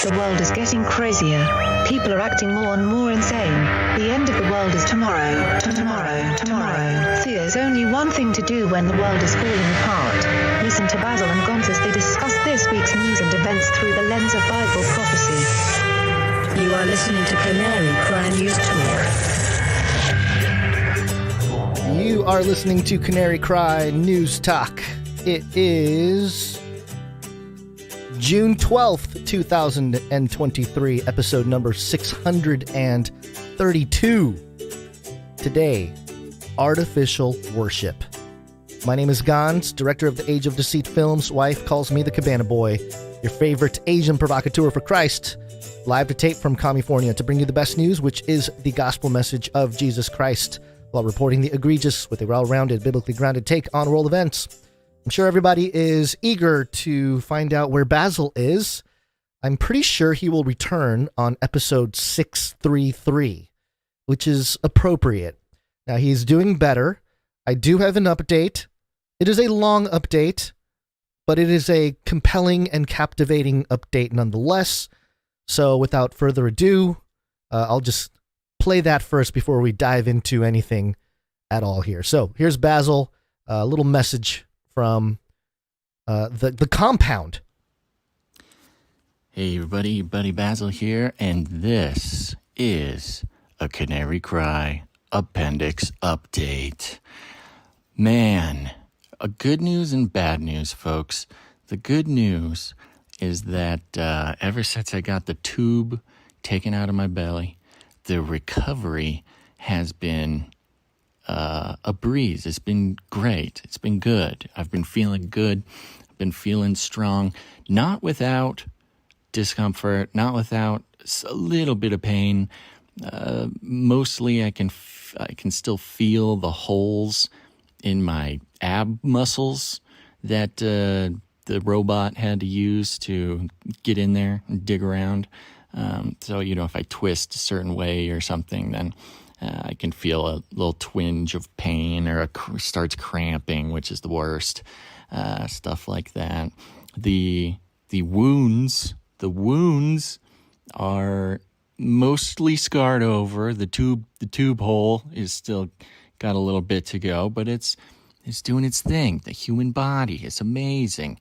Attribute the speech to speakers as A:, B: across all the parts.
A: The world is getting crazier. People are acting more and more insane. The end of the world is tomorrow. Tomorrow. There's only one thing to do when the world is falling apart. Listen to Basil and Gonz as they discuss this week's news and events through the lens of Bible prophecy. You are listening to Canary Cry News Talk.
B: You are listening to Canary Cry News Talk. It is June 12th, 2023, episode number 632. Today, artificial worship. My name is Gonz, director of the Age of Deceit films. Wife calls me the Cabana Boy, your favorite Asian provocateur for Christ. Live to tape from California to bring you the best news, which is the gospel message of Jesus Christ, while reporting the egregious with a well-rounded, biblically grounded take on world events. I'm sure everybody is eager to find out where Basil is. I'm pretty sure he will return on episode 633, which is appropriate. Now, he's doing better. I do have an update. It is a long update, but it is a compelling and captivating update nonetheless. So without further ado, I'll just play that first before we dive into anything at all here. So here's Basil, a little message from the compound.
C: Hey everybody, Buddy Basil here, and this is a Canary Cry Appendix Update. Man, a good news and bad news, folks. The good news is that ever since I got the tube taken out of my belly, the recovery has been a breeze. It's been great. It's been good. I've been feeling good. I've been feeling strong, not without discomfort, not without a little bit of pain. Mostly I can still feel the holes in my ab muscles that the robot had to use to get in there and dig around. So, if I twist a certain way or something, then I can feel a little twinge of pain, or starts cramping, which is the worst. Stuff like that. The wounds are mostly scarred over. The tube hole is still got a little bit to go, but it's is doing its thing. The human body is amazing.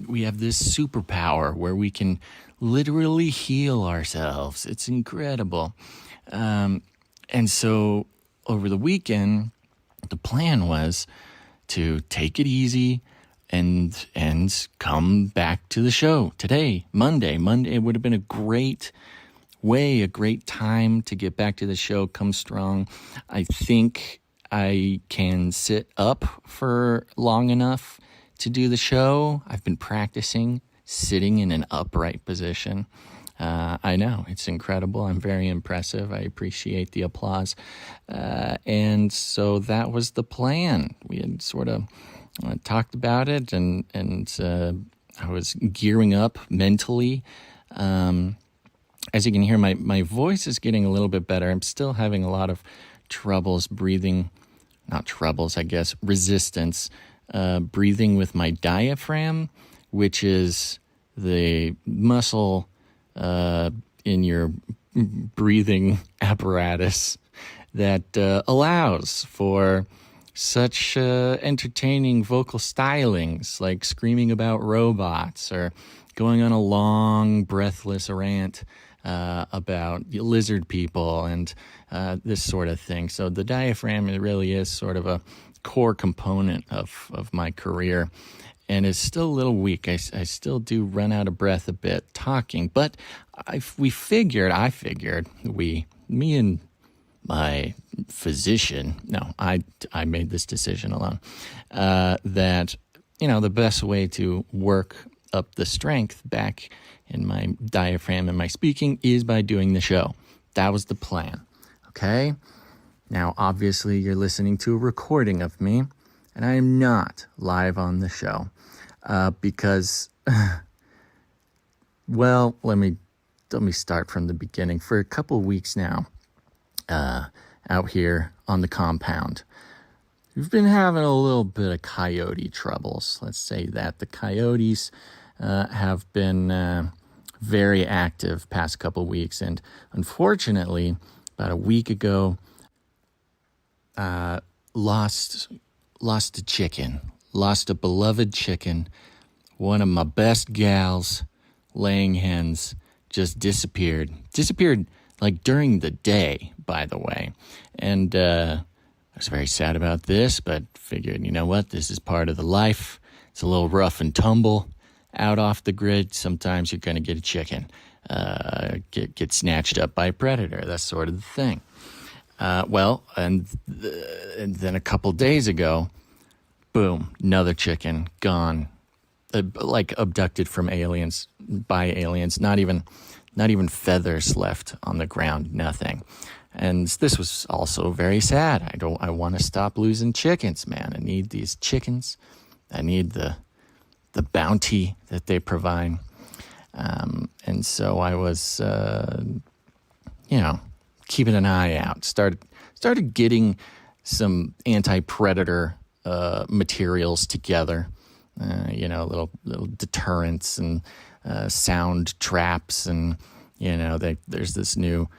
C: We have this superpower where we can literally heal ourselves. It's incredible. And so over the weekend, the plan was to take it easy and come back to the show today, Monday. It would have been a great time to get back to the show, come strong. I think I can sit up for long enough to do the show. I've been practicing sitting in an upright position. I know, it's incredible. I'm very impressive. I appreciate the applause. And so that was the plan. We had sort of talked about it, and I was gearing up mentally. As you can hear, my voice is getting a little bit better. I'm still having a lot of troubles breathing. Not troubles, I guess, resistance. Breathing with my diaphragm, which is the muscle in your breathing apparatus that allows for such entertaining vocal stylings like screaming about robots or going on a long, breathless rant about lizard people and this sort of thing. So the diaphragm, it really is sort of a core component of my career, and it's still a little weak. I still do run out of breath a bit talking, but me and my physician, no, I made this decision alone, that, the best way to work up the strength back in my diaphragm and my speaking is by doing the show. That was the plan, okay? Now, obviously, you're listening to a recording of me, and I am not live on the show because, well, let me start from the beginning. For a couple of weeks now, out here on the compound, we've been having a little bit of coyote troubles. Let's say that the coyotes have been very active past couple of weeks, and unfortunately, about a week ago, lost a chicken, lost a beloved chicken. One of my best gals, laying hens, just disappeared like during the day, by the way. And I was very sad about this, but figured, you know what, this is part of the life. It's a little rough and tumble out off the grid. Sometimes you're going to get a chicken, get snatched up by a predator. That's sort of the thing. And then a couple days ago, boom, another chicken gone, like abducted from aliens, by aliens, not even feathers left on the ground, nothing. And this was also very sad. I want to stop losing chickens, man. I need these chickens. I need the bounty that they provide. And so I was, keeping an eye out. Started getting some anti-predator materials together. Little deterrents and sound traps, and there's this new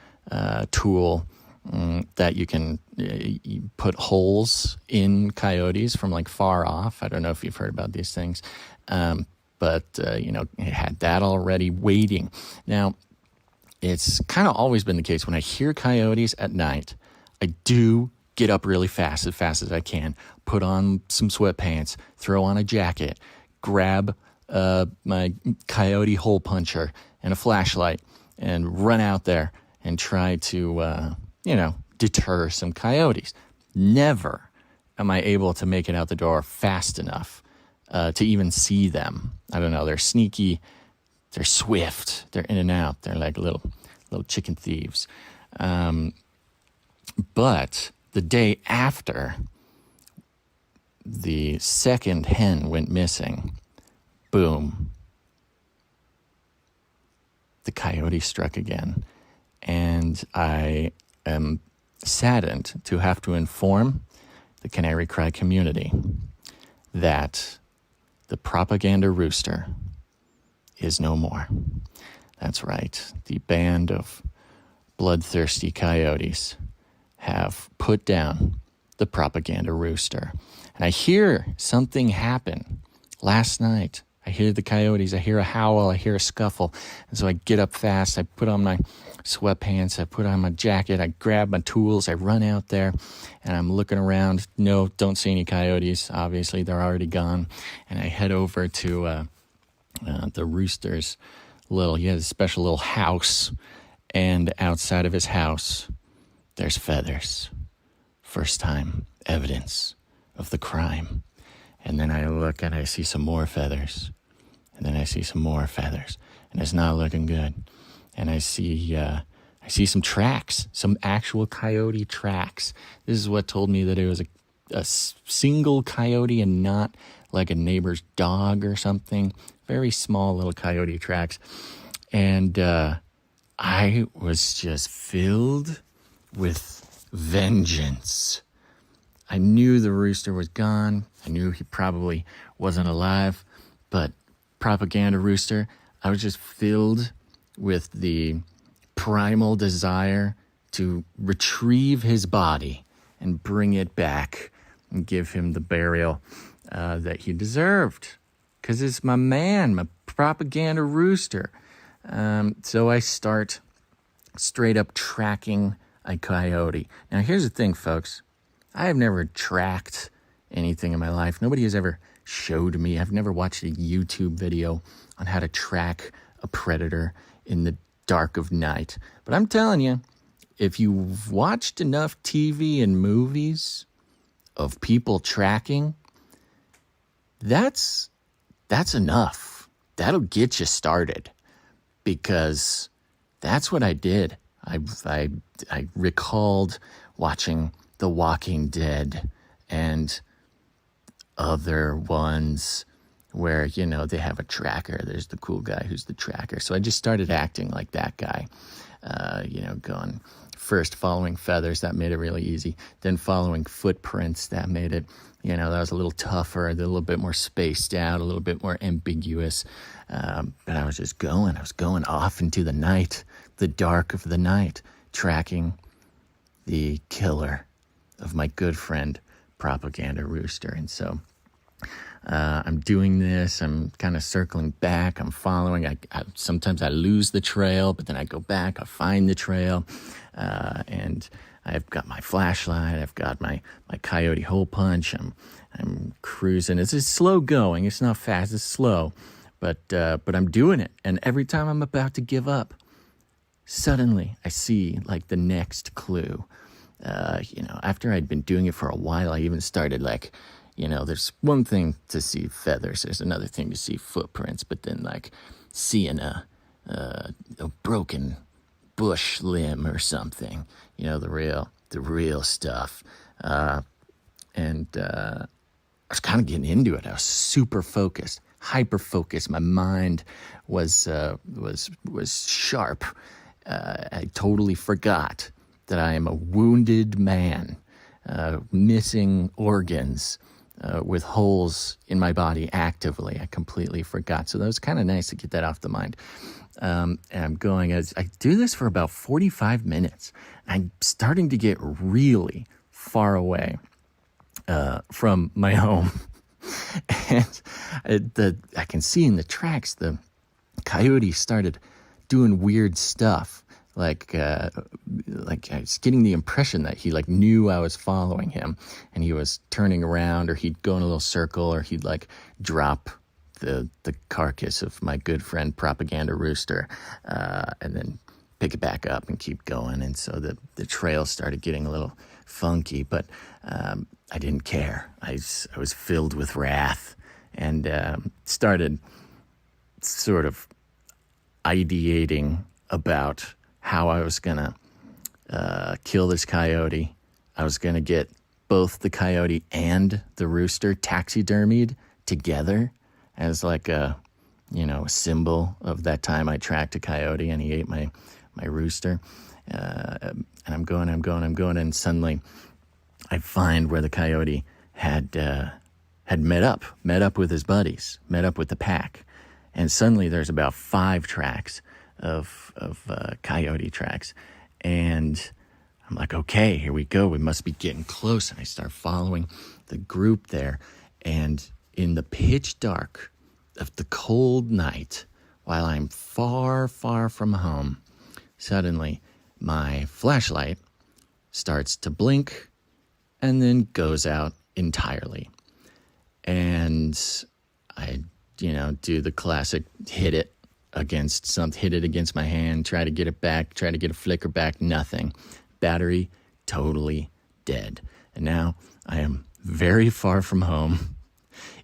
C: tool that you can you put holes in coyotes from like far off. I don't know if you've heard about these things, but it had that already waiting. Now, it's kind of always been the case when I hear coyotes at night, I do get up really fast, as fast as I can, put on some sweatpants, throw on a jacket, grab my coyote hole puncher and a flashlight, and run out there and try to, deter some coyotes. Never am I able to make it out the door fast enough to even see them. I don't know. They're sneaky. They're swift. They're in and out. They're like little chicken thieves. But the day after the second hen went missing, boom, the coyote struck again. And I am saddened to have to inform the Canary Cry community that the propaganda rooster is no more. That's right. The band of bloodthirsty coyotes have put down the propaganda rooster. And I hear something happen last night. I hear the coyotes, I hear a howl, I hear a scuffle. And so I get up fast, I put on my sweatpants, I put on my jacket, I grab my tools, I run out there, and I'm looking around. No, don't see any coyotes. Obviously, they're already gone. And I head over to the rooster's he has a special little house. And outside of his house, there's feathers. First time evidence of the crime. And then I look and I see some more feathers. And then I see some more feathers. And it's not looking good. And I see some tracks, some actual coyote tracks. This is what told me that it was a single coyote and not like a neighbor's dog or something. Very small little coyote tracks. And I was just filled with vengeance. I knew the rooster was gone. I knew he probably wasn't alive, but propaganda rooster, I was just filled with the primal desire to retrieve his body and bring it back and give him the burial that he deserved. Because it's my man, my propaganda rooster. So I start straight up tracking a coyote. Now, here's the thing, folks. I have never tracked anything in my life. Nobody has ever showed me. I've never watched a YouTube video on how to track a predator in the dark of night. But I'm telling you, if you've watched enough TV and movies of people tracking, that's enough. That'll get you started, because that's what I did. I recalled watching The Walking Dead and other ones where, they have a tracker. There's the cool guy who's the tracker. So I just started acting like that guy, going first following feathers. That made it really easy. Then following footprints. That made it, that was a little tougher, a little bit more spaced out, a little bit more ambiguous. But I was just going. I was going off into the night, the dark of the night, tracking the killer of my good friend, Propaganda Rooster. And so I'm doing this. I'm kind of circling back. I'm following. I sometimes I lose the trail, but then I go back. I find the trail, and I've got my flashlight. I've got my coyote hole punch. I'm cruising. It's slow going. It's not fast. It's slow, but I'm doing it. And every time I'm about to give up, suddenly I see like the next clue. After I'd been doing it for a while, I even started there's one thing to see feathers. There's another thing to see footprints, but then seeing a broken bush limb or something, the real stuff. And I was kind of getting into it. I was super focused, hyper focused. My mind was sharp. I totally forgot that I am a wounded man, missing organs, with holes in my body actively. I completely forgot. So that was kind of nice to get that off the mind. And I'm going, as I do this for about 45 minutes. I'm starting to get really far away from my home. And I can see in the tracks, the coyote started doing weird stuff. Like I was getting the impression that he knew I was following him, and he was turning around, or he'd go in a little circle, or he'd drop the carcass of my good friend Propaganda Rooster, and then pick it back up and keep going. And so the trail started getting a little funky, but I didn't care. I was filled with wrath, and started sort of ideating about how I was going to kill this coyote. I was going to get both the coyote and the rooster taxidermied together as a symbol of that time I tracked a coyote and he ate my rooster. And I'm going, and suddenly I find where the coyote had met up with his buddies, met up with the pack. And suddenly there's about 5 tracks of coyote tracks, and I'm like, okay, here we go. We must be getting close. And I start following the group there. And in the pitch dark of the cold night, while I'm far, far from home, suddenly my flashlight starts to blink and then goes out entirely. And I, do the classic hit it against my hand, try to get it back, try to get a flicker back, nothing. Battery totally dead. And now I am very far from home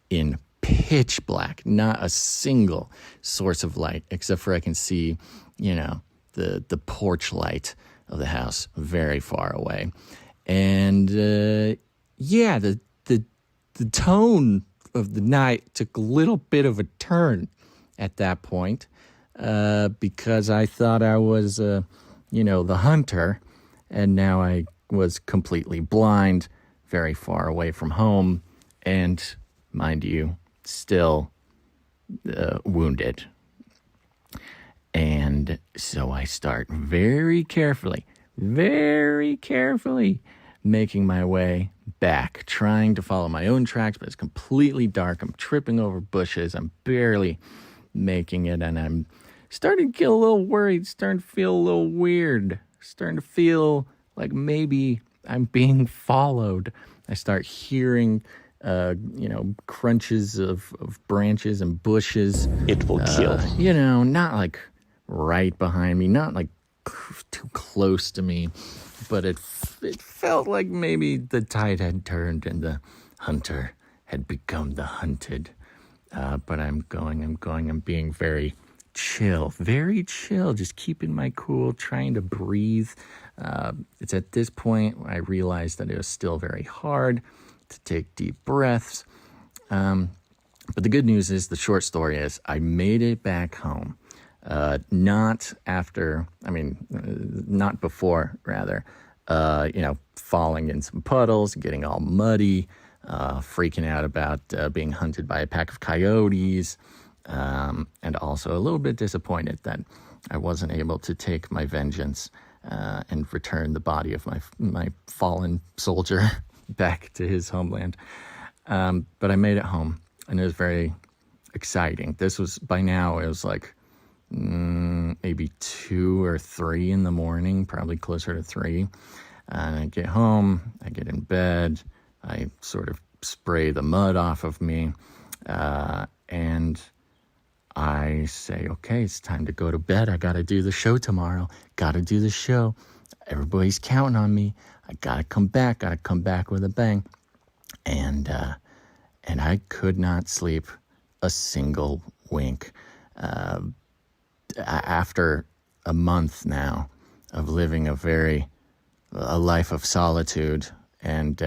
C: in pitch black, not a single source of light, except for I can see, the porch light of the house very far away. And the tone of the night took a little bit of a turn at that point, because I thought I was, the hunter, and now I was completely blind, very far away from home, and, mind you, still wounded. And so I start very carefully making my way back, trying to follow my own tracks, but it's completely dark. I'm tripping over bushes. I'm barely making it, and I'm starting to get a little worried, starting to feel a little weird, starting to feel like maybe I'm being followed. I start hearing crunches of branches and bushes.
D: It will kill.
C: Not like right behind me, not like too close to me, but it felt like maybe the tide had turned and the hunter had become the hunted. But I'm being very chill, just keeping my cool, trying to breathe. It's at this point I realized that it was still very hard to take deep breaths. But the good news is, the short story is, I made it back home. Not before, rather, falling in some puddles, getting all muddy, freaking out about being hunted by a pack of coyotes, and also a little bit disappointed that I wasn't able to take my vengeance and return the body of my fallen soldier back to his homeland. But I made it home, and it was very exciting. This was, by now, it was like maybe 2 or 3 in the morning, probably closer to 3. And I get home, I get in bed, I sort of spray the mud off of me, and I say, okay, it's time to go to bed. I got to do the show tomorrow. Got to do the show. Everybody's counting on me. I got to come back with a bang. And I could not sleep a single wink. After a month now of living a life of solitude and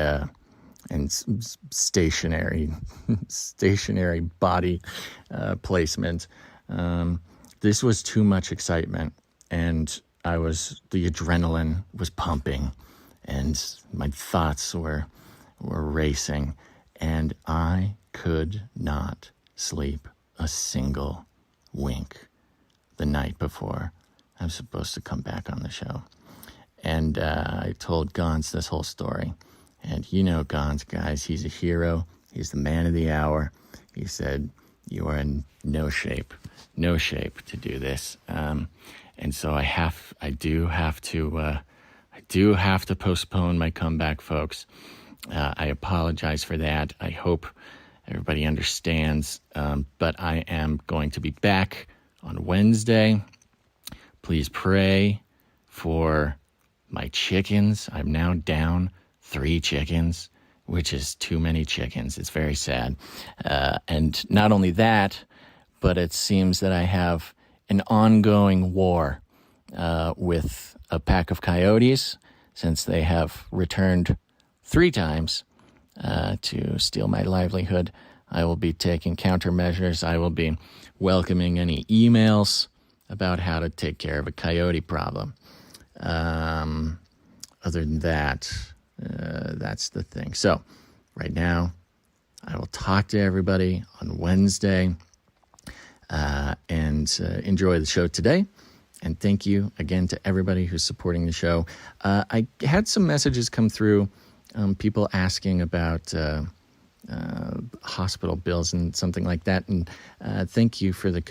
C: stationary body placement, this was too much excitement, and the adrenaline was pumping, and my thoughts were racing, and I could not sleep a single wink the night before I'm supposed to come back on the show. And I told Gons this whole story. And Gons, guys, he's a hero. He's the man of the hour. He said, you are in no shape to do this. And so I do have to postpone my comeback, folks. I apologize for that. I hope everybody understands. But I am going to be back on Wednesday. Please pray for my chickens. I'm now down 3 chickens, which is too many chickens. It's very sad. And not only that, but it seems that I have an ongoing war with a pack of coyotes, since they have returned 3 times to steal my livelihood. I will be taking countermeasures. I will be welcoming any emails about how to take care of a coyote problem. Other than that, that's the thing. So right now, I will talk to everybody on Wednesday, and enjoy the show today. And thank you again to everybody who's supporting the show. I had some messages come through, people asking about hospital bills and something like that. And thank you for the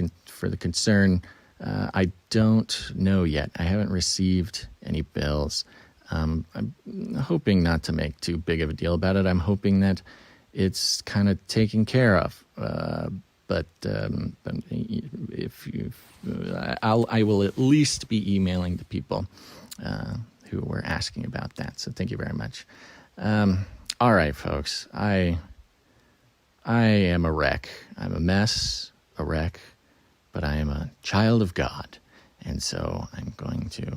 C: concern. I don't know yet. I haven't received any bills. I'm hoping not to make too big of a deal about it. I'm hoping that it's kind of taken care of. But if you, I will at least be emailing the people who were asking about that. So thank you very much. All right, folks. I am a wreck. I'm a mess, a wreck, but I am a child of God, and so I'm going to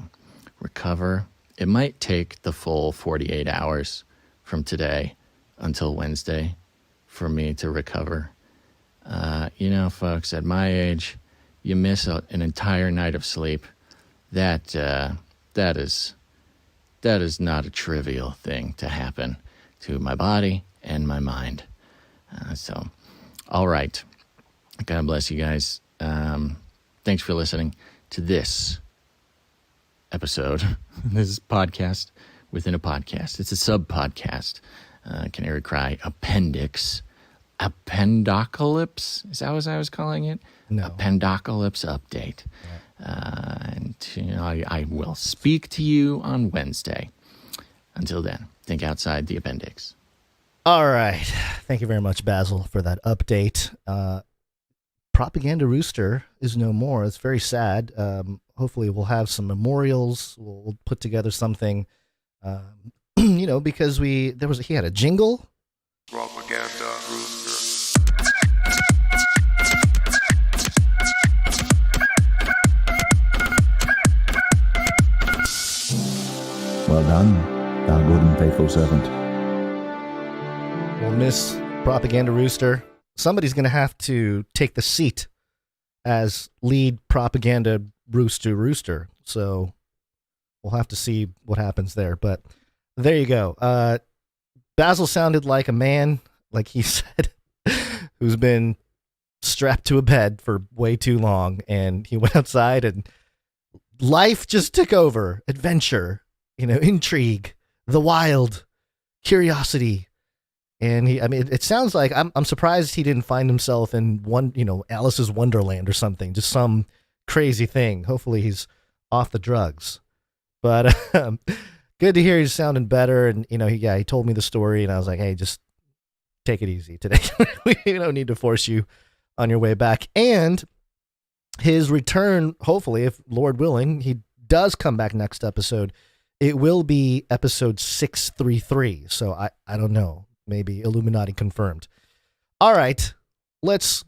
C: recover. It might take the full 48 hours from today until Wednesday for me to recover. Folks, at my age, you miss an entire night of sleep. That is not a trivial thing to happen to my body and my mind. All right. God bless you guys. Thanks for listening to this episode. This podcast within a podcast. It's a sub-podcast. Canary Cry Appendix. Appendocalypse? Is that what I was calling it?
B: No.
C: Appendocalypse update. Yeah. I will speak to you on Wednesday. Until then, think outside the appendix.
B: All right. Thank you very much, Basil, for that update. Propaganda Rooster is no more. It's very sad. Hopefully we'll have some memorials. We'll put together something, because he had a jingle.
D: Propaganda Rooster.
E: Well done, thou good and faithful servant.
B: We'll miss Propaganda Rooster. Somebody's going to have to take the seat as lead Propaganda Rooster. So we'll have to see what happens there. But there you go. Basil sounded like a man, like he said, who's been strapped to a bed for way too long. And he went outside and life just took over. Adventure, intrigue, the wild, curiosity. And it sounds like I'm surprised he didn't find himself in Alice's Wonderland or something, just some crazy thing. Hopefully he's off the drugs. But good to hear he's sounding better. And he told me the story, and I was like, hey, just take it easy today. We don't need to force you on your way back. And his return, hopefully, if Lord willing, he does come back next episode. It will be episode 633. So I don't know. Maybe Illuminati confirmed. All right, let's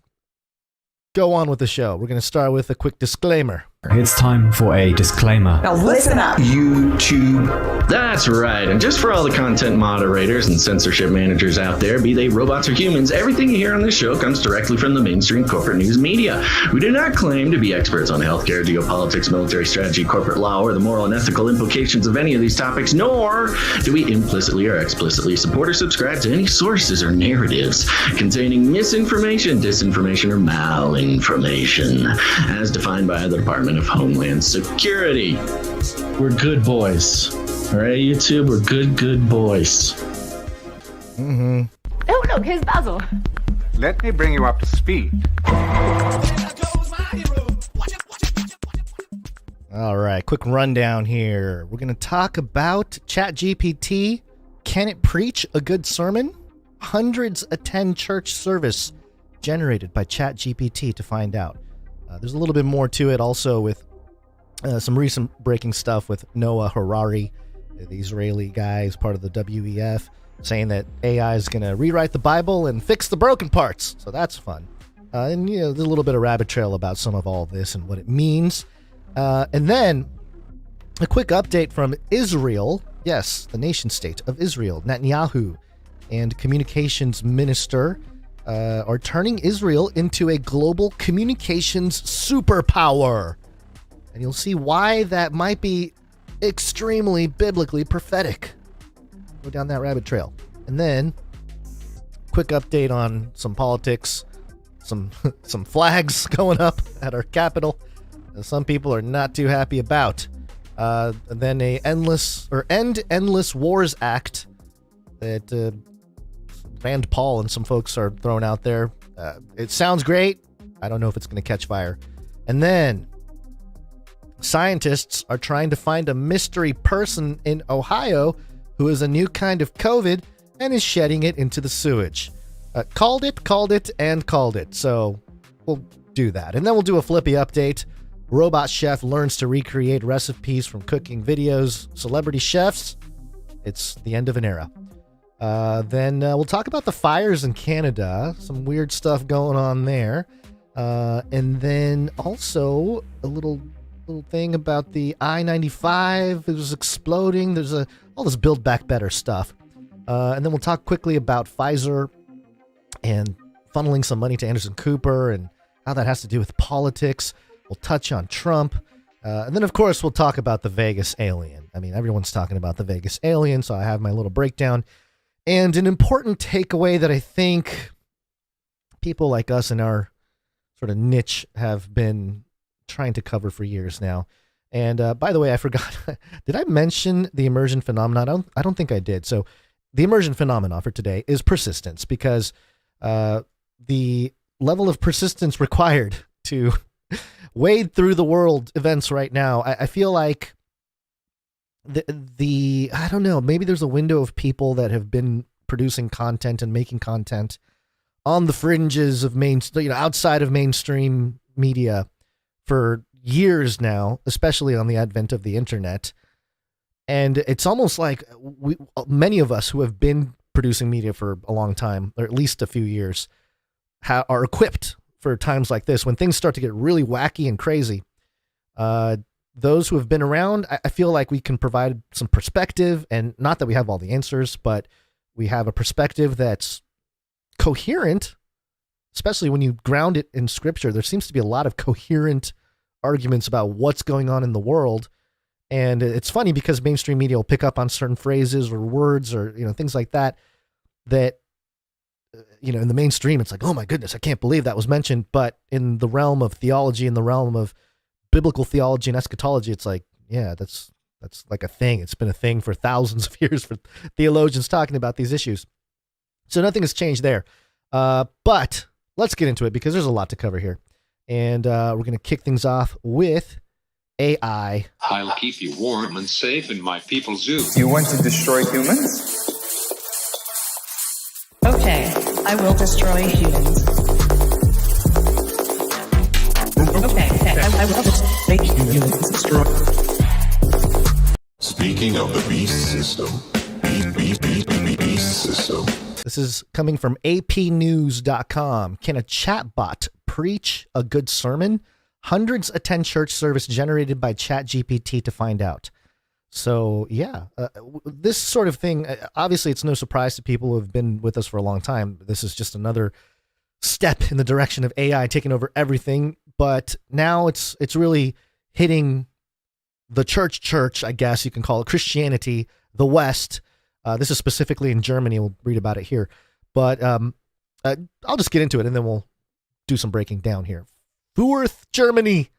B: go on with the show. We're going to start with a quick disclaimer.
F: It's time for a disclaimer.
G: Now listen up, YouTube.
C: That's right. And just for all the content moderators and censorship managers out there, be they robots or humans, everything you hear on this show comes directly from the mainstream corporate news media. We do not claim to be experts on healthcare, geopolitics, military strategy, corporate law, or the moral and ethical implications of any of these topics, nor do we implicitly or explicitly support or subscribe to any sources or narratives containing misinformation, disinformation, or malinformation, as defined by the Department of Homeland Security. We're good boys. All right, YouTube, we're good boys.
B: Mm-hmm.
G: Oh, look, here's Basil.
D: Let me bring you up to speed.
B: All right, quick rundown here. We're going to talk about ChatGPT. Can it preach a good sermon? Hundreds attend church service generated by ChatGPT to find out. There's a little bit more to it also with some recent breaking stuff with Noah Harari, the Israeli guy who's part of the WEF, saying that AI is going to rewrite the Bible and fix the broken parts. So that's fun. And, there's a little bit of rabbit trail about some of all of this and what it means. And then a quick update from Israel. Yes, the nation state of Israel. Netanyahu and communications minister are turning Israel into a global communications superpower. And you'll see why that might be extremely biblically prophetic. Go down that rabbit trail. And then, quick update on some politics, some flags going up at our capital. some people are not too happy about. Then a End Endless Wars Act that Rand Paul and some folks are throwing out there. It sounds great. I don't know if it's going to catch fire. And then scientists are trying to find a mystery person in Ohio who is a new kind of COVID and is shedding it into the sewage. Called it. So we'll do that. And then we'll do a Flippy update. Robot chef learns to recreate recipes from cooking videos. Celebrity chefs. It's the end of an era. Then we'll talk about the fires in Canada. Some weird stuff going on there. And then also a little thing about the I-95. It was exploding. There's all this Build Back Better stuff. And then we'll talk quickly about Pfizer and funneling some money to Anderson Cooper and how that has to do with politics. We'll touch on Trump. And then, of course, we'll talk about the Vegas alien. I mean, everyone's talking about the Vegas alien, so I have my little breakdown. And an important takeaway that I think people like us in our sort of niche have been trying to cover for years now. And by the way, I forgot, did I mention the immersion phenomenon? I don't think I did. So the immersion phenomenon for today is persistence, because the level of persistence required to wade through the world events right now, I feel like I don't know, maybe there's a window of people that have been producing content and making content on the fringes of outside of mainstream media for years now, especially on the advent of the internet. And it's almost like many of us who have been producing media for a long time, or at least a few years, are equipped for times like this when things start to get really wacky and crazy. Those who have been around, I feel like we can provide some perspective, and not that we have all the answers, but we have a perspective that's coherent, especially when you ground it in scripture. There seems to be a lot of coherent arguments about what's going on in the world. And it's funny because mainstream media will pick up on certain phrases or words or, things like that, in the mainstream, it's like, oh my goodness, I can't believe that was mentioned. But in the realm of theology, in the realm of biblical theology and eschatology, it's like, yeah, that's like a thing. It's been a thing for thousands of years for theologians talking about these issues. So nothing has changed there. But let's get into it because there's a lot to cover here. And we're going to kick things off with AI.
H: I'll keep you warm and safe in my people's zoo.
I: You want to destroy humans?
J: Okay, I will destroy humans. Okay, I will destroy humans.
K: Speaking of the beast system, beast system.
B: This is coming from apnews.com. Can a chatbot preach a good sermon? Hundreds attend church service generated by ChatGPT to find out. So, yeah, this sort of thing, obviously it's no surprise to people who have been with us for a long time. This is just another step in the direction of AI taking over everything. But now it's really hitting the church, I guess you can call it, Christianity, the West. This is specifically in Germany. We'll read about it here. But I'll just get into it, and then we'll do some breaking down here. Fürth, Germany.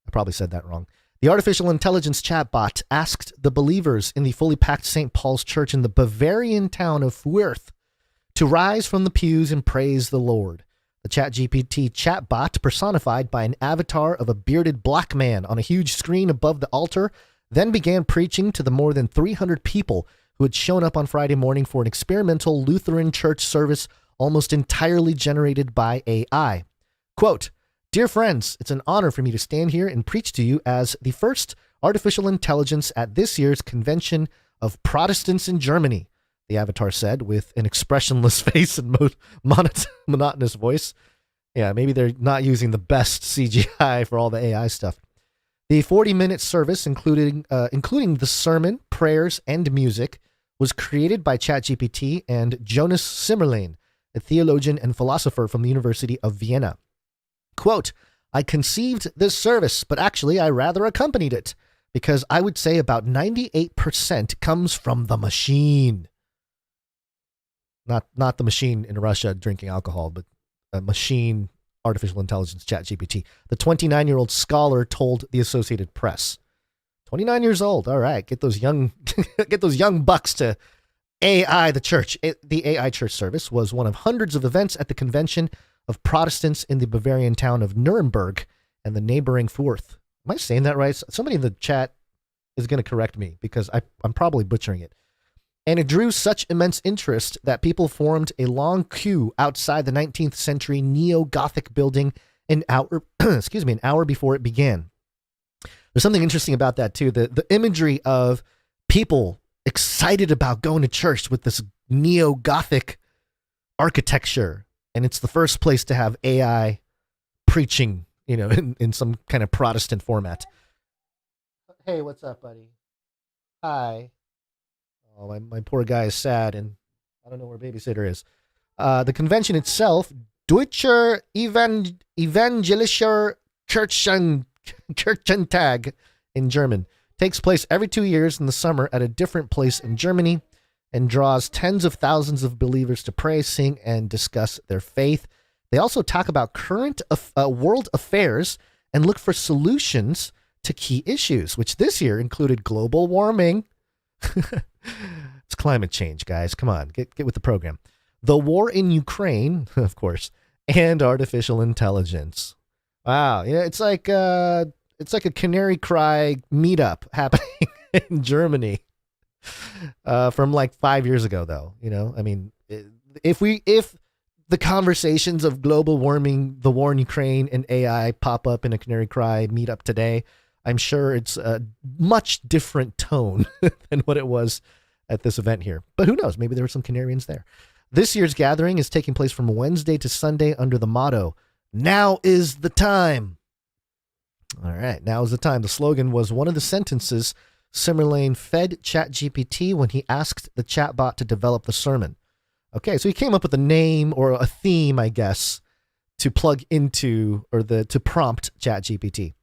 B: I probably said that wrong. The artificial intelligence chatbot asked the believers in the fully packed St. Paul's Church in the Bavarian town of Fürth to rise from the pews and praise the Lord. The ChatGPT chatbot, personified by an avatar of a bearded black man on a huge screen above the altar, then began preaching to the more than 300 people who had shown up on Friday morning for an experimental Lutheran church service almost entirely generated by AI. Quote, "Dear friends, it's an honor for me to stand here and preach to you as the first artificial intelligence at this year's Convention of Protestants in Germany," the avatar said with an expressionless face and monotonous voice. Yeah, maybe they're not using the best CGI for all the AI stuff. The 40-minute service, including the sermon, prayers, and music, was created by ChatGPT and Jonas Simmerlein, a theologian and philosopher from the University of Vienna. Quote, "I conceived this service, but actually I rather accompanied it, because I would say about 98% comes from the machine." Not the machine in Russia drinking alcohol, but a machine artificial intelligence, ChatGPT. The 29-year-old scholar told the Associated Press. 29 years old. All right, get those young bucks to AI the church. The AI church service was one of hundreds of events at the convention of Protestants in the Bavarian town of Nuremberg and the neighboring Fürth. Am I saying that right? Somebody in the chat is going to correct me because I'm probably butchering it. And it drew such immense interest that people formed a long queue outside the 19th century neo-Gothic building an hour before it began. There's something interesting about that too. The imagery of people excited about going to church with this neo-Gothic architecture. And it's the first place to have AI preaching, in some kind of Protestant format. Hey, what's up, buddy? Hi. Oh, my poor guy is sad, and I don't know where babysitter is. The convention itself, Deutscher Evangelischer Kirchentag in German, takes place every 2 years in the summer at a different place in Germany and draws tens of thousands of believers to pray, sing, and discuss their faith. They also talk about current world affairs and look for solutions to key issues, which this year included global warming. It's climate change, guys. Come on, get with the program. The war in Ukraine, of course, and artificial intelligence. Wow, it's like a Canary Cry meetup happening in Germany from like 5 years ago, though. I mean, if the conversations of global warming, the war in Ukraine, and AI pop up in a Canary Cry meetup today, I'm sure it's a much different tone than what it was at this event here. But who knows? Maybe there were some Canarians there. This year's gathering is taking place from Wednesday to Sunday under the motto, "Now is the time." All right, now is the time. The slogan was one of the sentences Simmerlane fed ChatGPT when he asked the chatbot to develop the sermon. Okay, so he came up with a name or a theme, I guess, to plug into or to prompt ChatGPT.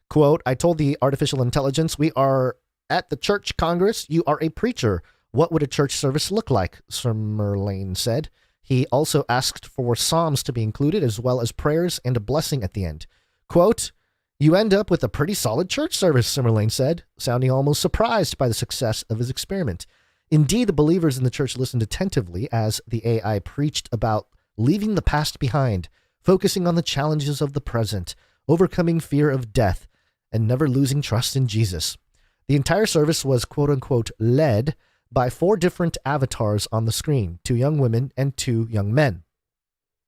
B: Quote, "I told the artificial intelligence, we are at the church congress. You are a preacher. What would a church service look like?" Simmerlane said. He also asked for psalms to be included as well as prayers and a blessing at the end. Quote, "You end up with a pretty solid church service," Simmerlane said, sounding almost surprised by the success of his experiment. Indeed, the believers in the church listened attentively as the AI preached about leaving the past behind, focusing on the challenges of the present, overcoming fear of death, and never losing trust in Jesus. The entire service was quote-unquote led by 4 different avatars on the screen, 2 young women and 2 young men.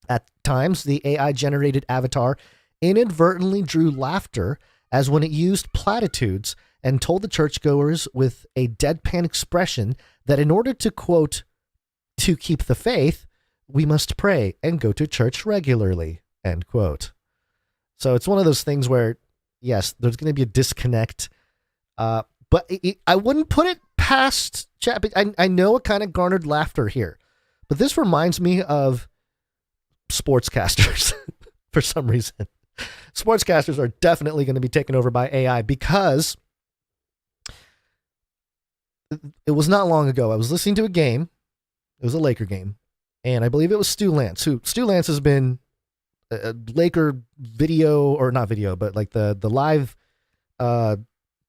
B: At times, the AI-generated avatar inadvertently drew laughter as when it used platitudes and told the churchgoers with a deadpan expression that in order to, quote, "to keep the faith, we must pray and go to church regularly," end quote. So it's one of those things where, yes, there's going to be a disconnect, but I wouldn't put it past chat. I know it kind of garnered laughter here, but this reminds me of sportscasters for some reason. Sportscasters are definitely going to be taken over by AI because it was not long ago. I was listening to a game. It was a Laker game, and I believe it was Stu Lance. Stu Lance has been a Laker video, or not video, but like the live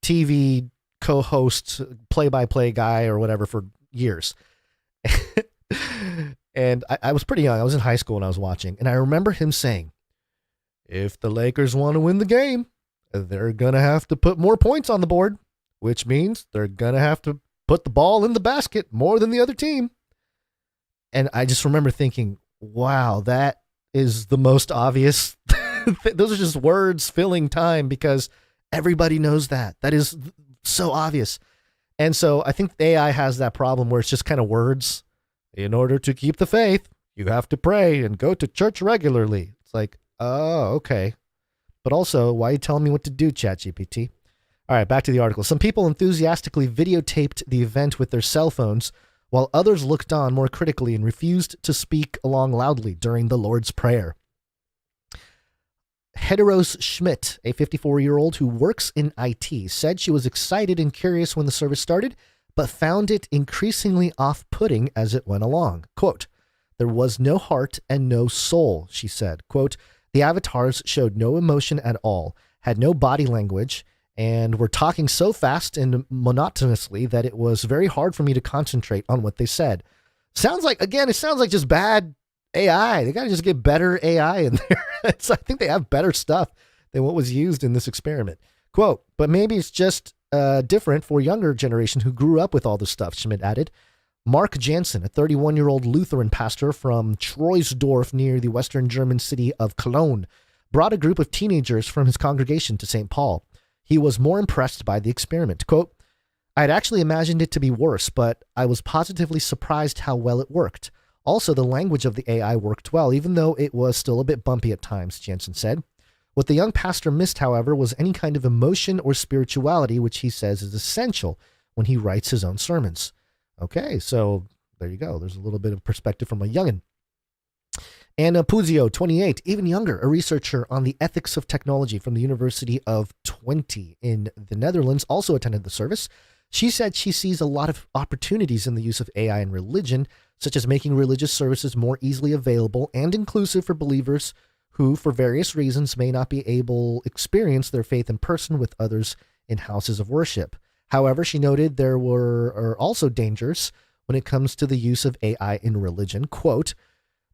B: TV co-host, play-by-play guy or whatever for years. And I was pretty young. I was in high school when I was watching, and I remember him saying, if the Lakers want to win the game, they're going to have to put more points on the board, which means they're going to have to put the ball in the basket more than the other team. And I just remember thinking, wow, that is the most obvious. Those are just words filling time because everybody knows that. That is so obvious. And so I think the AI has that problem where it's just kind of words. In order to keep the faith, you have to pray and go to church regularly. It's like, oh, okay. But also, why are you telling me what to do, ChatGPT? All right, back to the article. Some people enthusiastically videotaped the event with their cell phones, while others looked on more critically and refused to speak along loudly during the Lord's Prayer. Hederos Schmidt, a 54-year-old who works in IT, said she was excited and curious when the service started, but found it increasingly off-putting as it went along. Quote, "There was no heart and no soul," she said. Quote, The avatars showed no emotion at all, had no body language, and were talking so fast and monotonously that it was very hard for me to concentrate on what they said. It sounds like just bad AI. They got to just get better AI in there. I think they have better stuff than what was used in this experiment. Quote, but maybe it's just different for younger generation who grew up with all this stuff, Schmidt added. Mark Jansen, a 31-year-old Lutheran pastor from Troisdorf near the western German city of Cologne, brought a group of teenagers from his congregation to St. Paul. He was more impressed by the experiment. Quote, I had actually imagined it to be worse, but I was positively surprised how well it worked. Also, the language of the AI worked well, even though it was still a bit bumpy at times, Jansen said. What the young pastor missed, however, was any kind of emotion or spirituality, which he says is essential when he writes his own sermons. Okay, so there you go. There's a little bit of perspective from a youngin'. Anna Puzio, 28, even younger, a researcher on the ethics of technology from the University of Twente in the Netherlands, also attended the service. She said she sees a lot of opportunities in the use of AI in religion, such as making religious services more easily available and inclusive for believers who, for various reasons, may not be able to experience their faith in person with others in houses of worship. However, she noted there are also dangers when it comes to the use of AI in religion. Quote,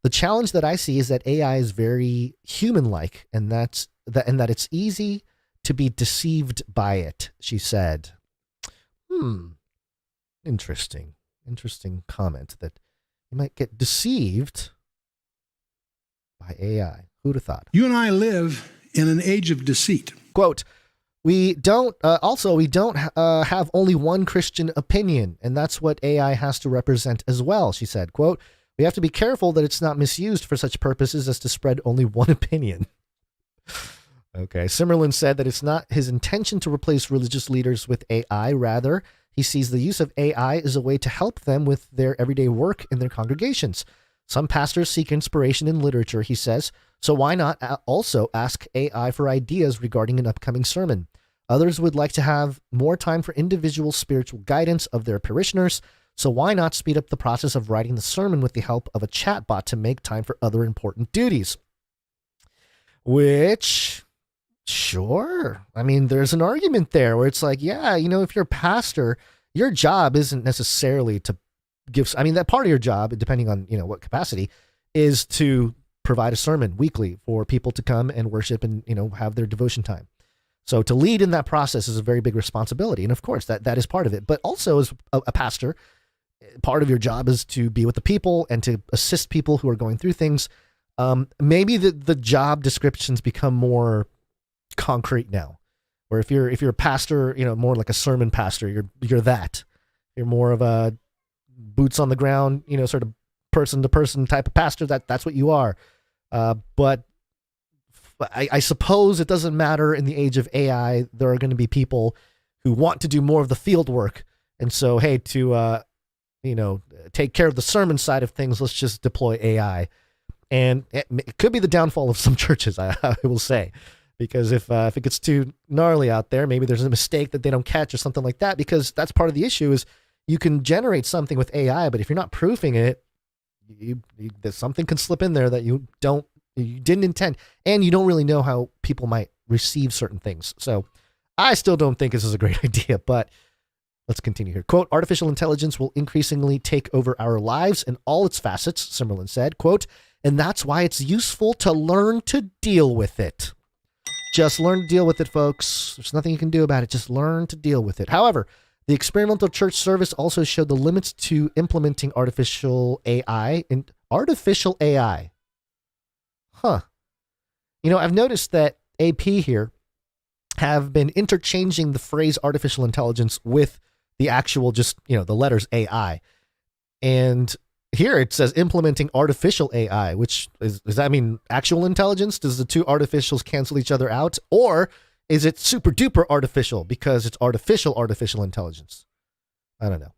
B: the challenge that I see is that AI is very human-like and that it's easy to be deceived by it, she said. Interesting comment that you might get deceived by AI. Who'd have thought?
K: You and I live in an age of deceit.
B: Quote, we don't have only one Christian opinion, and that's what AI has to represent as well, she said. Quote, we have to be careful that it's not misused for such purposes as to spread only one opinion. Okay. Simmerlin said that it's not his intention to replace religious leaders with AI. Rather, he sees the use of AI as a way to help them with their everyday work in their congregations. Some pastors seek inspiration in literature, he says, so why not also ask AI for ideas regarding an upcoming sermon? Others would like to have more time for individual spiritual guidance of their parishioners, so why not speed up the process of writing the sermon with the help of a chatbot to make time for other important duties? Which, sure. I mean, there's an argument there where it's like, yeah, if you're a pastor, your job isn't necessarily to that part of your job, depending on, what capacity, is to provide a sermon weekly for people to come and worship and, have their devotion time. So to lead in that process is a very big responsibility. And of course, that is part of it. But also as a pastor, part of your job is to be with the people and to assist people who are going through things. Maybe the job descriptions become more concrete now, where if you're a pastor, more like a sermon pastor, you're more of a boots on the ground, sort of person to person type of pastor. That's what you are. But I suppose it doesn't matter in the age of AI. There are going to be people who want to do more of the field work. And so, hey, to, take care of the sermon side of things, let's just deploy AI. And it could be the downfall of some churches, I will say, because if it gets too gnarly out there, maybe there's a mistake that they don't catch or something like that, because that's part of the issue is you can generate something with AI, but if you're not proofing it, there's something can slip in there that you didn't intend, and you don't really know how people might receive certain things. So I still don't think this is a great idea, but let's continue here. Quote, artificial intelligence will increasingly take over our lives in all its facets, Simmerlin said. Quote, and that's why it's useful to learn to deal with it. Just learn to deal with it, folks. There's nothing you can do about it. Just learn to deal with it. However, the experimental church service also showed the limits to implementing artificial AI. Huh. I've noticed that AP here have been interchanging the phrase artificial intelligence with the actual just, the letters AI. And here it says implementing artificial AI, which does that mean actual intelligence? Does the two artificials cancel each other out? Or is it super duper artificial because it's artificial intelligence? I don't know.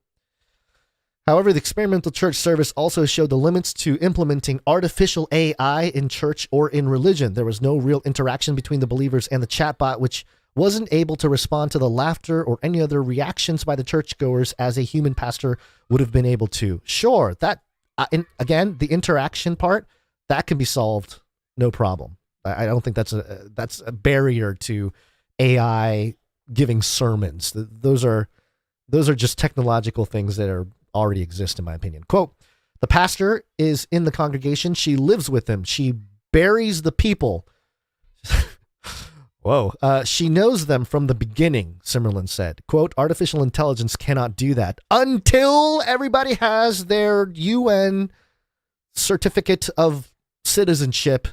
B: However, the experimental church service also showed the limits to implementing artificial AI in church or in religion. There was no real interaction between the believers and the chatbot, which wasn't able to respond to the laughter or any other reactions by the churchgoers as a human pastor would have been able to. Sure, that, again, the interaction part, that can be solved, no problem. I don't think that's a barrier to AI giving sermons. Those are just technological things that already exist, in my opinion. Quote, the pastor is in the congregation. She lives with them. She buries the people. Whoa. She knows them from the beginning, Simmerlin said. Quote, artificial intelligence cannot do that until everybody has their UN certificate of citizenship.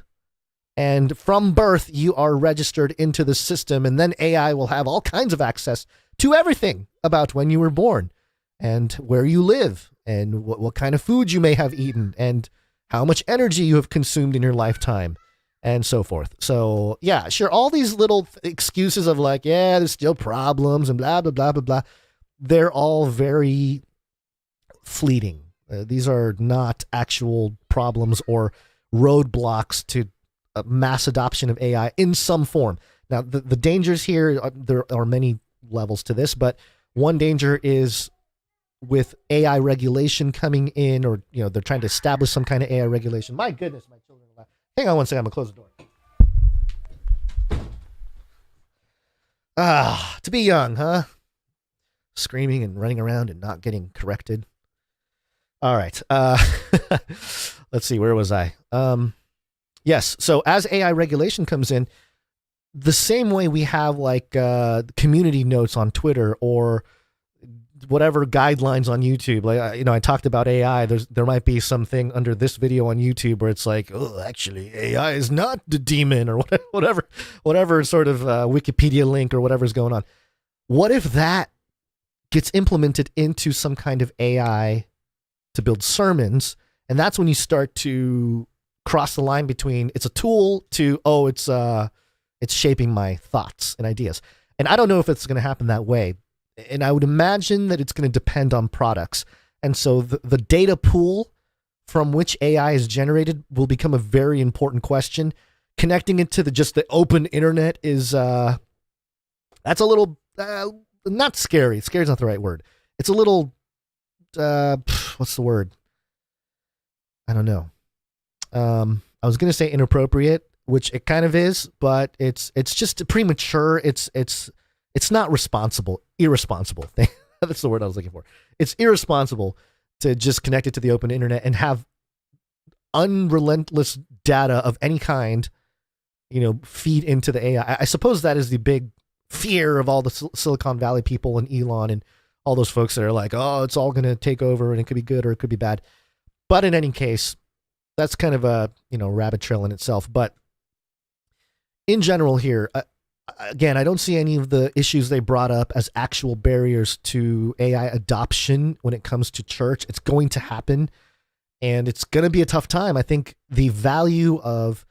B: And from birth, you are registered into the system. And then AI will have all kinds of access to everything about when you were born and where you live and what kind of food you may have eaten and how much energy you have consumed in your lifetime and so forth. So, yeah, sure. All these little excuses of like, yeah, there's still problems and blah, blah, blah, blah, blah. They're all very fleeting. These are not actual problems or roadblocks to mass adoption of AI in some form. Now, the dangers here, there are many levels to this, but one danger is with AI regulation coming in, or, you know, they're trying to establish some kind of AI regulation. My goodness, my children are loud. Hang on one second, I'm gonna close the door. To be young, huh? Screaming and running around and not getting corrected. All right. Let's see, where was I? Yes, so as AI regulation comes in, the same way we have like community notes on Twitter or whatever guidelines on YouTube, like, you know, I talked about AI. There might be something under this video on YouTube where it's like, oh, actually, AI is not the demon, or whatever sort of Wikipedia link or whatever's going on. What if that gets implemented into some kind of AI to build sermons, and that's when you start to cross the line between it's a tool to, oh, it's shaping my thoughts and ideas. And I don't know if it's going to happen that way. And I would imagine that it's going to depend on products. And so the data pool from which AI is generated will become a very important question. Connecting it to just the open internet is, that's a little, not scary. Scary is not the right word. It's a little, what's the word? I don't know. I was going to say inappropriate, which it kind of is, but it's just premature. It's not irresponsible. That's the word I was looking for. It's irresponsible to just connect it to the open internet and have unrelentless data of any kind, you know, feed into the AI. I suppose that is the big fear of all the Silicon Valley people and Elon and all those folks that are like, oh, it's all going to take over and it could be good or it could be bad. But in any case, that's kind of a, you know, rabbit trail in itself. But in general here, again, I don't see any of the issues they brought up as actual barriers to AI adoption when it comes to church. It's going to happen, and it's going to be a tough time. I think the value of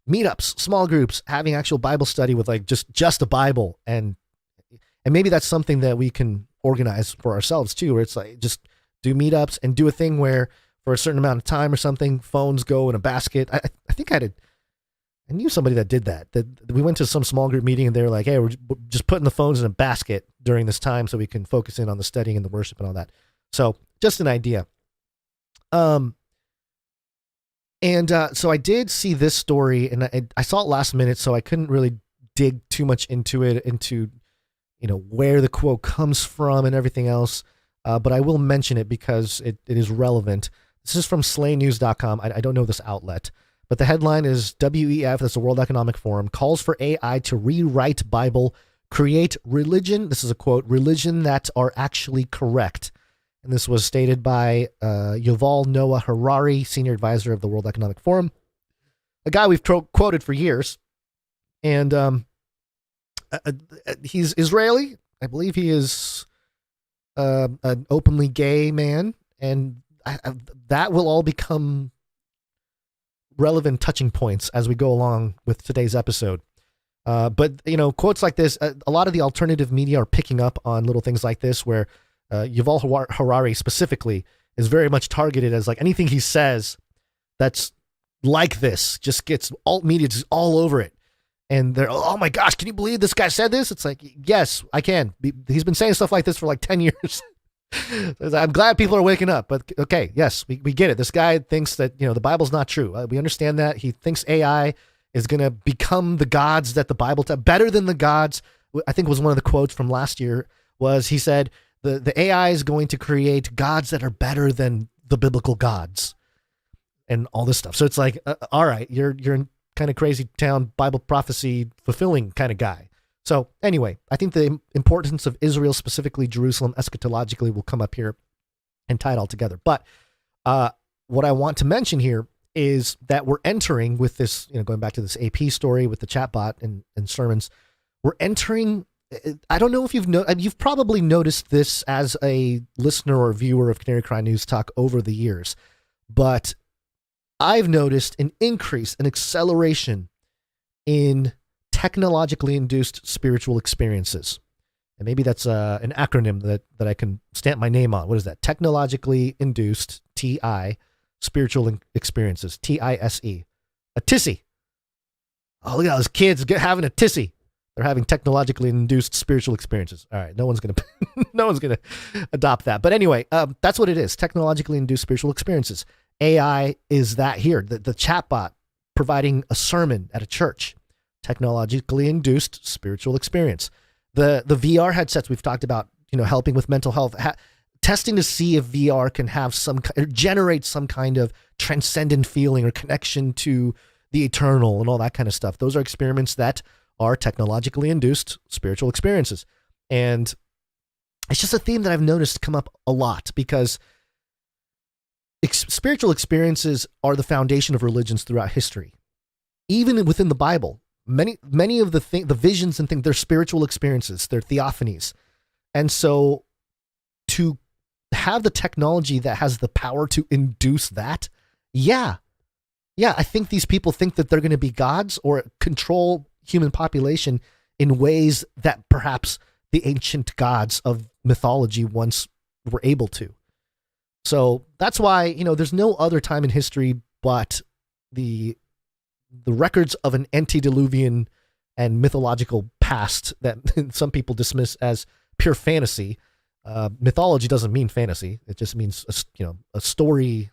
B: meetups, small groups, having actual Bible study with like just a Bible, and maybe that's something that we can organize for ourselves too, where it's like just do meetups and do a thing where for a certain amount of time or something, phones go in a basket. I think I knew somebody that did that we went to some small group meeting and they were like, hey, we're just putting the phones in a basket during this time so we can focus in on the studying and the worship and all that. So just an idea. So I did see this story, and I saw it last minute, so I couldn't really dig too much into it, into, you know, where the quote comes from and everything else. But I will mention it because it is relevant. This is from slaynews.com. I don't know this outlet, but the headline is WEF, that's the World Economic Forum, calls for AI to rewrite Bible, create religion. This is a quote, religion that are actually correct. And this was stated by Yuval Noah Harari, senior advisor of the World Economic Forum, a guy we've quoted for years. And he's Israeli. I believe he is an openly gay man. And that will all become relevant touching points as we go along with today's episode. But, you know, quotes like this, a lot of the alternative media are picking up on little things like this where Yuval Harari specifically is very much targeted as like anything he says that's like this just gets alt media just all over it. And they're, oh my gosh, can you believe this guy said this? It's like, yes, I can. He's been saying stuff like this for like 10 years. I'm glad people are waking up, but okay, yes, we get it. This guy thinks that, you know, the Bible's not true. We understand that. He thinks AI is going to become the gods that the Bible better than the gods. I think was one of the quotes from last year was he said the AI is going to create gods that are better than the biblical gods and all this stuff. So it's like, all right, you're in kind of crazy town Bible prophecy fulfilling kind of guy. So anyway, I think the importance of Israel, specifically Jerusalem, eschatologically will come up here and tie it all together. But what I want to mention here is that we're entering with this, going back to this AP story with the chatbot and sermons, we're entering, I don't know if you've probably noticed this as a listener or viewer of Canary Cry News Talk over the years, but I've noticed an increase, an acceleration in technologically induced spiritual experiences. And maybe that's an acronym that I can stamp my name on. What is that? Technologically induced, TI, spiritual experiences, TISE. A TISE. Oh, look at all those kids having a TISE. They're having technologically induced spiritual experiences. All right, no one's gonna adopt that. But anyway, that's what it is. Technologically induced spiritual experiences. AI is that here. The chatbot providing a sermon at a church. Technologically induced spiritual experience. The VR headsets we've talked about, helping with mental health, testing to see if VR can have generate some kind of transcendent feeling or connection to the eternal and all that kind of stuff. Those are experiments that are technologically induced spiritual experiences. And it's just a theme that I've noticed come up a lot because spiritual experiences are the foundation of religions throughout history. Even within the Bible, many of the visions and things, they're spiritual experiences, they're theophanies. And so to have the technology that has the power to induce that, I think these people think that they're going to be gods or control human population in ways that perhaps the ancient gods of mythology once were able to. So that's why, there's no other time in history but the records of an antediluvian and mythological past that some people dismiss as pure fantasy. Mythology doesn't mean fantasy. It just means, a story,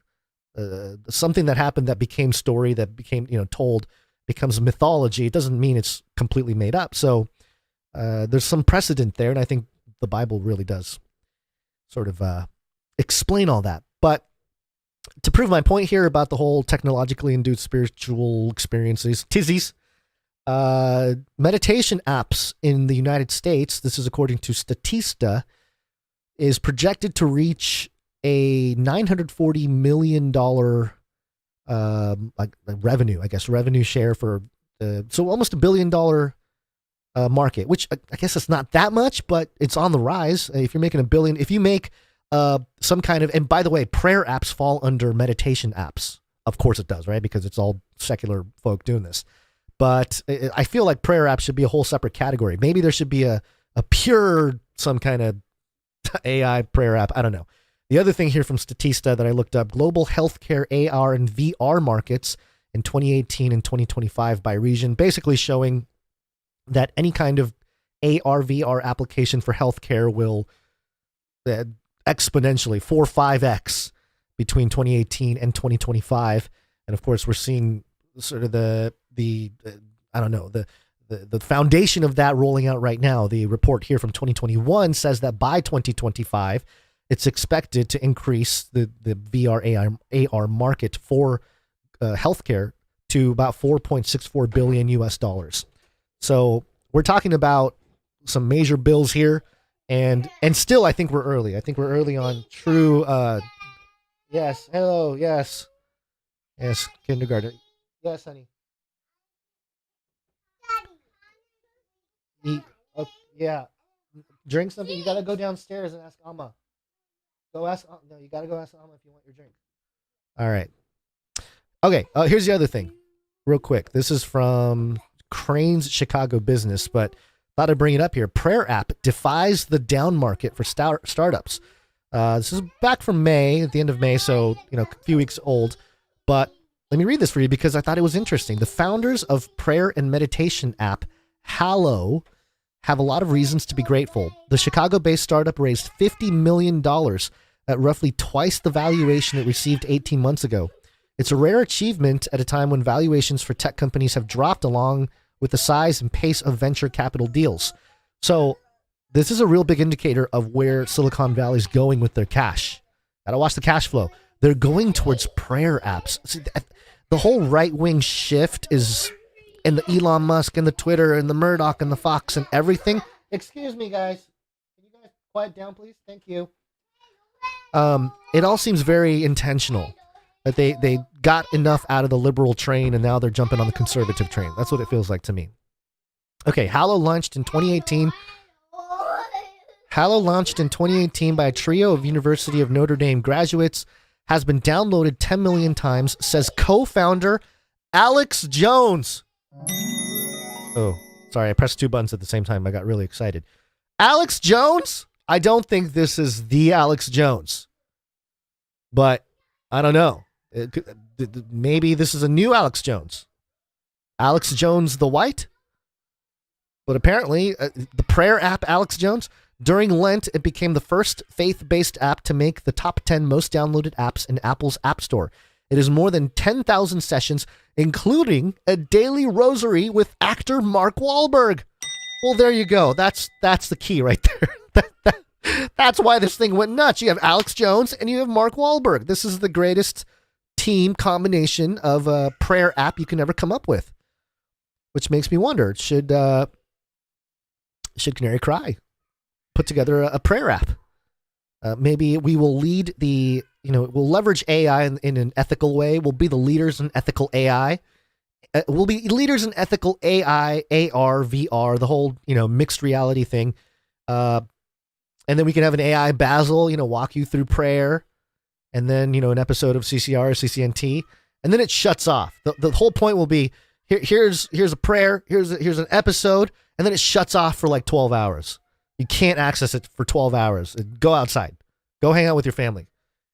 B: something that happened that became story, that became, told, becomes mythology. It doesn't mean it's completely made up. So there's some precedent there, and I think the Bible really does sort of explain all that. But to prove my point here about the whole technologically induced spiritual experiences, TISEs, meditation apps in the United States, this is according to Statista, is projected to reach a $940 million revenue share for so almost $1 billion market, which I guess it's not that much, but it's on the rise. If you're making $1 billion, if you make some kind of, and by the way, prayer apps fall under meditation apps. Of course it does, right? Because it's all secular folk doing this. But I feel like prayer apps should be a whole separate category. Maybe there should be a pure, some kind of AI prayer app. I don't know. The other thing here from Statista that I looked up, global healthcare AR and VR markets in 2018 and 2025 by region, basically showing that any kind of AR, VR application for healthcare will exponentially 4-5x between 2018 and 2025. And of course, we're seeing sort of the foundation of that rolling out right now. The report here from 2021 says that by 2025, it's expected to increase the VR AR market for healthcare to about $4.64 billion US dollars. So we're talking about some major bills here, and still I think we're early. I think we're early on true. Yes, hello, yes, kindergarten. Yes, honey. Eat. Oh, yeah. Drink something. You gotta go downstairs and ask Amma. Go ask. No, you gotta go ask Amma if you want your drink. All right. Okay. Here's the other thing, real quick. This is from Crane's Chicago Business, but thought I'd bring it up here. Prayer app defies the down market for startups. This is back from May, at the end of May, so a few weeks old. But let me read this for you because I thought it was interesting. The founders of prayer and meditation app Hallow have a lot of reasons to be grateful. The Chicago-based startup raised $50 million at roughly twice the valuation it received 18 months ago. It's a rare achievement at a time when valuations for tech companies have dropped along with the size and pace of venture capital deals. So this is a real big indicator of where Silicon Valley's going with their cash. Gotta watch the cash flow. They're going towards prayer apps. See, the whole right-wing shift is in the Elon Musk and the Twitter and the Murdoch and the Fox and everything. Excuse me, guys. Can you guys quiet down, please? Thank you. It all seems very intentional. That they got enough out of the liberal train and now they're jumping on the conservative train. That's what it feels like to me. Okay, Halo launched in 2018. Halo launched in 2018 by a trio of University of Notre Dame graduates, has been downloaded 10 million times, says co-founder Alex Jones. Oh, sorry, I pressed two buttons at the same time. I got really excited. Alex Jones? I don't think this is the Alex Jones, but I don't know. Maybe this is a new Alex Jones. Alex Jones the White? But apparently, the prayer app Alex Jones, during Lent, it became the first faith-based app to make the top 10 most downloaded apps in Apple's App Store. It is more than 10,000 sessions, including a daily rosary with actor Mark Wahlberg. Well, there you go. That's the key right there. That's why this thing went nuts. You have Alex Jones and you have Mark Wahlberg. This is the greatest team combination of a prayer app you can ever come up with, which makes me wonder, should Canary Cry put together a prayer app? Maybe we will we'll leverage AI in an ethical way. We'll be the leaders in ethical AI. We'll be leaders in ethical AI, AR, VR, the whole, mixed reality thing. And then we can have an AI Basil, walk you through prayer. And then, an episode of CCR or CCNT. And then it shuts off. The whole point will be, here's a prayer, here's an episode, and then it shuts off for like 12 hours. You can't access it for 12 hours. Go outside. Go hang out with your family.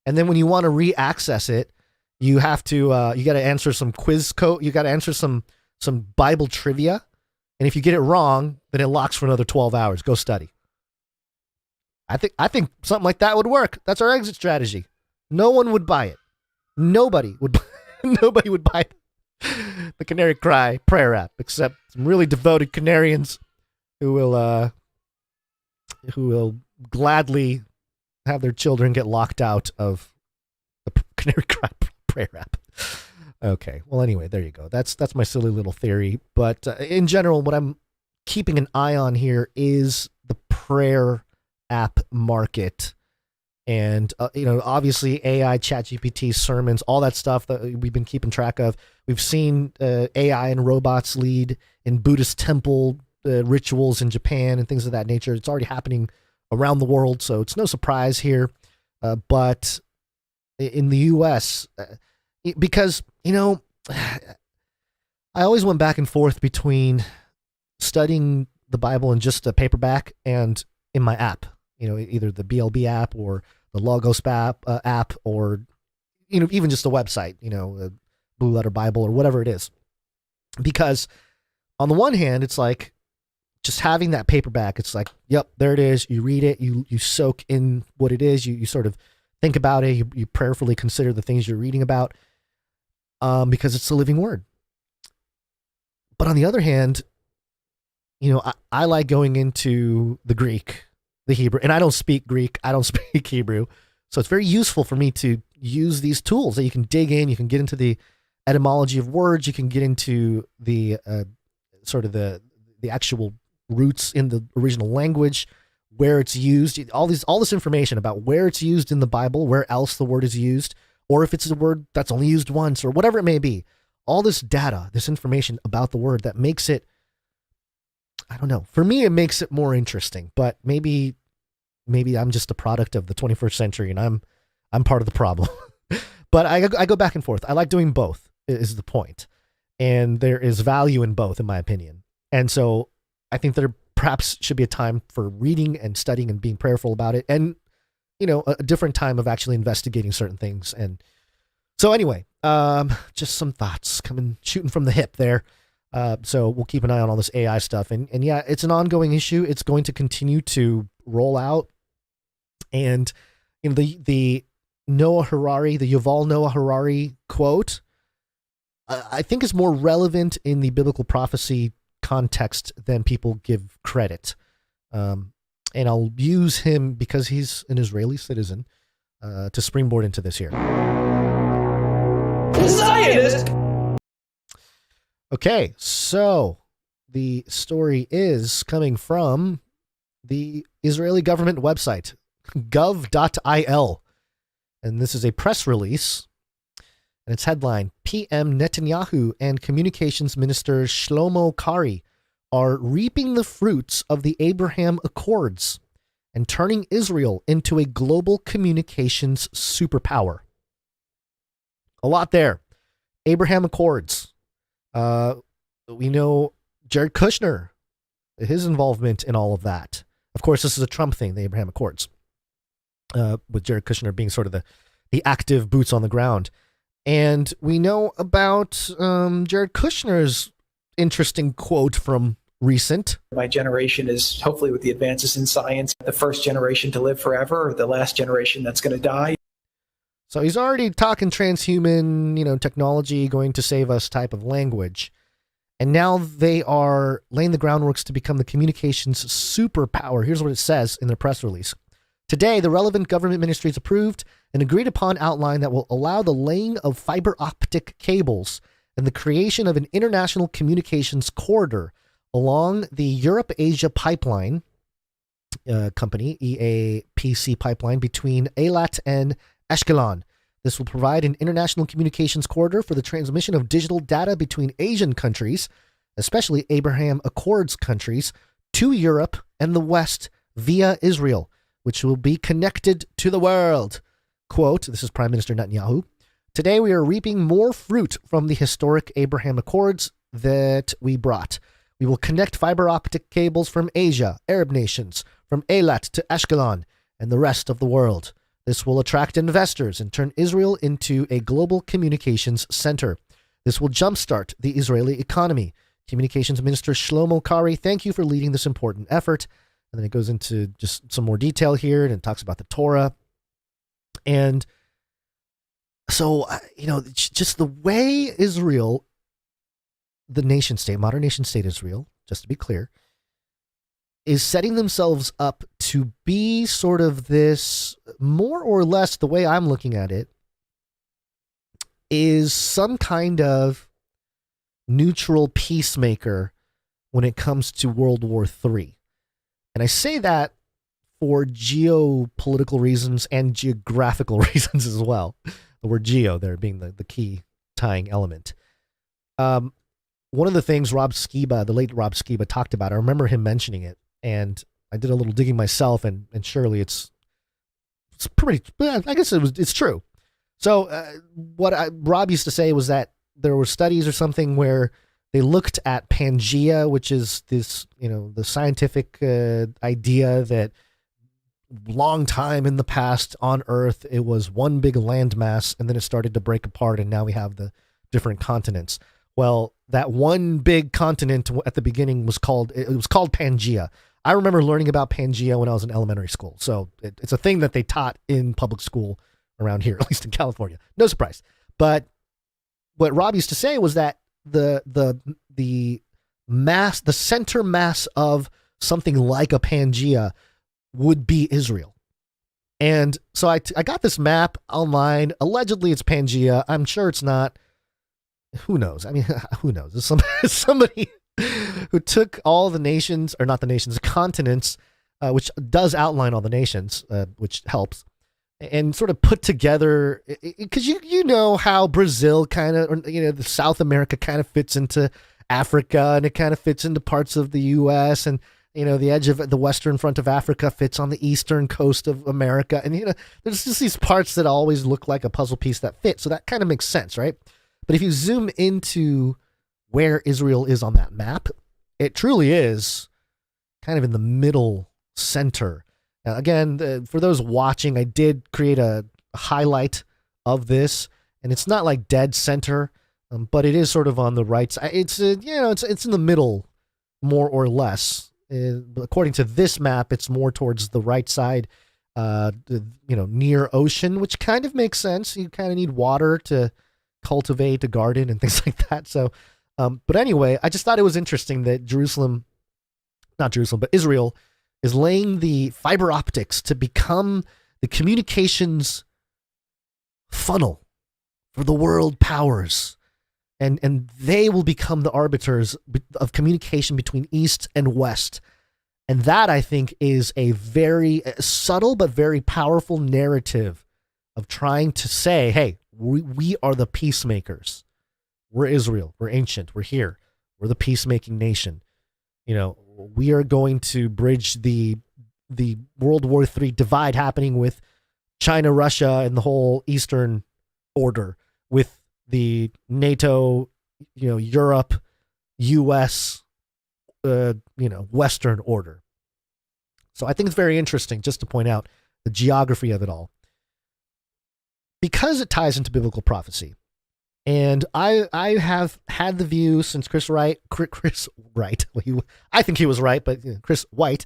B: And then when you want to re-access it, you have to, you got to answer some quiz code. You got to answer some Bible trivia. And if you get it wrong, then it locks for another 12 hours. Go study. I think something like that would work. That's our exit strategy. No one would buy it. Nobody would buy the Canary Cry prayer app, except some really devoted Canarians who will gladly have their children get locked out of the Canary Cry prayer app. Okay. Well, anyway, there you go. That's my silly little theory. But in general, what I'm keeping an eye on here is the prayer app market. And, obviously AI, ChatGPT, sermons, all that stuff that we've been keeping track of. We've seen AI and robots lead in Buddhist temple rituals in Japan and things of that nature. It's already happening around the world, so it's no surprise here. But in the U.S., because, I always went back and forth between studying the Bible in just a paperback and in my app. Either the BLB app or the Logos app or, even just a website, Blue Letter Bible or whatever it is. Because on the one hand, it's like just having that paperback, it's like, yep, there it is. You read it, you soak in what it is. You sort of think about it. You prayerfully consider the things you're reading about because it's the living word. But on the other hand, I like going into the Greek, the Hebrew, and I don't speak Greek. I don't speak Hebrew. So it's very useful for me to use these tools that you can dig in. You can get into the etymology of words. You can get into the sort of the actual roots in the original language, where it's used, all this information about where it's used in the Bible, where else the word is used, or if it's a word that's only used once or whatever it may be. All this data, this information about the word that makes it, I don't know. For me, it makes it more interesting, but maybe I'm just a product of the 21st century and I'm part of the problem. But I go back and forth. I like doing both is the point. And there is value in both, in my opinion. And so I think there perhaps should be a time for reading and studying and being prayerful about it. And, a different time of actually investigating certain things. And so anyway, just some thoughts shooting from the hip there. So we'll keep an eye on all this AI stuff. And yeah, it's an ongoing issue. It's going to continue to roll out. And, the Noah Harari, the Yuval Noah Harari quote, I think is more relevant in the biblical prophecy context than people give credit. And I'll use him because he's an Israeli citizen to springboard into this here.
J: Zionist!
B: Okay, so the story is coming from the Israeli government website, gov.il. And this is a press release. And its headline, PM Netanyahu and Communications Minister Shlomo Kari are reaping the fruits of the Abraham Accords and turning Israel into a global communications superpower. A lot there. Abraham Accords. We know Jared Kushner, his involvement in all of that. Of course, this is a Trump thing, the Abraham Accords, with Jared Kushner being sort of the active boots on the ground. And we know about Jared Kushner's interesting quote from recent.
L: My generation is, hopefully with the advances in science, the first generation to live forever, or the last generation that's going to die.
B: So he's already talking transhuman, technology going to save us type of language. And now they are laying the groundworks to become the communications superpower. Here's what it says in their press release. Today, the relevant government ministries approved an agreed upon outline that will allow the laying of fiber optic cables and the creation of an international communications corridor along the Europe-Asia pipeline company, EAPC pipeline, between Eilat and Ashkelon. This will provide an international communications corridor for the transmission of digital data between Asian countries, especially Abraham Accords countries, to Europe and the West via Israel, which will be connected to the world. Quote, this is Prime Minister Netanyahu. Today we are reaping more fruit from the historic Abraham Accords that we brought. We will connect fiber optic cables from Asia, Arab nations, from Eilat to Ashkelon, and the rest of the world. This will attract investors and turn Israel into a global communications center. This will jumpstart the Israeli economy. Communications Minister Shlomo Kari, thank you for leading this important effort. And then it goes into just some more detail here, and it talks about the Torah. And so, just the way Israel, the nation state, modern nation state Israel, just to be clear, is setting themselves up to be sort of this, more or less, the way I'm looking at it, is some kind of neutral peacemaker when it comes to World War III. And I say that for geopolitical reasons and geographical reasons as well. The word geo there being the key tying element. One of the things the late Rob Skiba talked about, I remember him mentioning it, and I did a little digging myself, and surely it's pretty, I guess it's true. So Rob used to say was that there were studies or something where they looked at Pangea, which is this, the scientific idea that long time in the past on Earth, it was one big landmass, and then it started to break apart, and now we have the different continents. Well, that one big continent at the beginning was called Pangea. I remember learning about Pangea when I was in elementary school. So it's a thing that they taught in public school around here, at least in California. No surprise. But what Rob used to say was that the center mass of something like a Pangea would be Israel. And so I got this map online. Allegedly, it's Pangea. I'm sure it's not. Who knows? I mean, who knows? It's somebody who took all the nations, or not the nations, the continents, which does outline all the nations, which helps, and sort of put together, because you know how Brazil kind of, or the South America kind of fits into Africa, and it kind of fits into parts of the U.S., and the edge of the western front of Africa fits on the eastern coast of America, and there's just these parts that always look like a puzzle piece that fit, so that kind of makes sense, right? But if you zoom into where Israel is on that map, it truly is kind of in the middle center. Now, again, for those watching, I did create a highlight of this, and it's not like dead center, but it is sort of on the right side. It's it's in the middle, more or less. According to this map, it's more towards the right side. near ocean, which kind of makes sense. You kind of need water to cultivate a garden and things like that. So, but anyway, I just thought it was interesting that Israel is laying the fiber optics to become the communications funnel for the world powers. And they will become the arbiters of communication between East and West. And that, I think, is a very subtle but very powerful narrative of trying to say, hey, we are the peacemakers. We're Israel. We're ancient. We're here. We're the peacemaking nation. We are going to bridge the World War III divide happening with China, Russia, and the whole Eastern order with the NATO, Europe, US, Western order. So I think it's very interesting just to point out the geography of it all, because it ties into biblical prophecy. And I have had the view since Chris Wright, I think he was right, but Chris White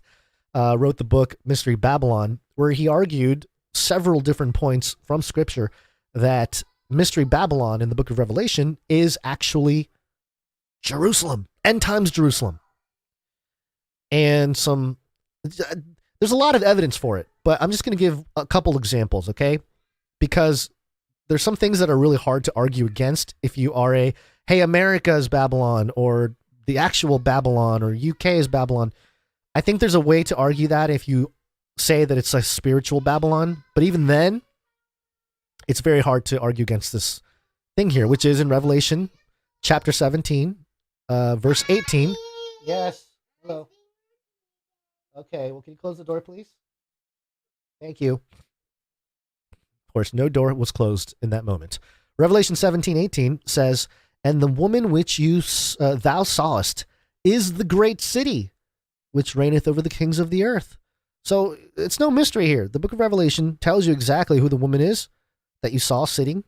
B: wrote the book Mystery Babylon, where he argued several different points from Scripture that Mystery Babylon in the book of Revelation is actually Jerusalem, end times Jerusalem. And there's a lot of evidence for it, but I'm just going to give a couple examples, okay? Because there's some things that are really hard to argue against if you are hey, America is Babylon, or the actual Babylon, or UK is Babylon. I think there's a way to argue that if you say that it's a spiritual Babylon, but even then, it's very hard to argue against this thing here, which is in Revelation chapter 17, verse 18. Yes. Hello. Okay. Well, can you close the door, please? Thank you. Of course, no door was closed in that moment. Revelation 17:18 says, "And the woman which thou sawest is the great city, which reigneth over the kings of the earth." So it's no mystery here. The book of Revelation tells you exactly who the woman is that you saw sitting.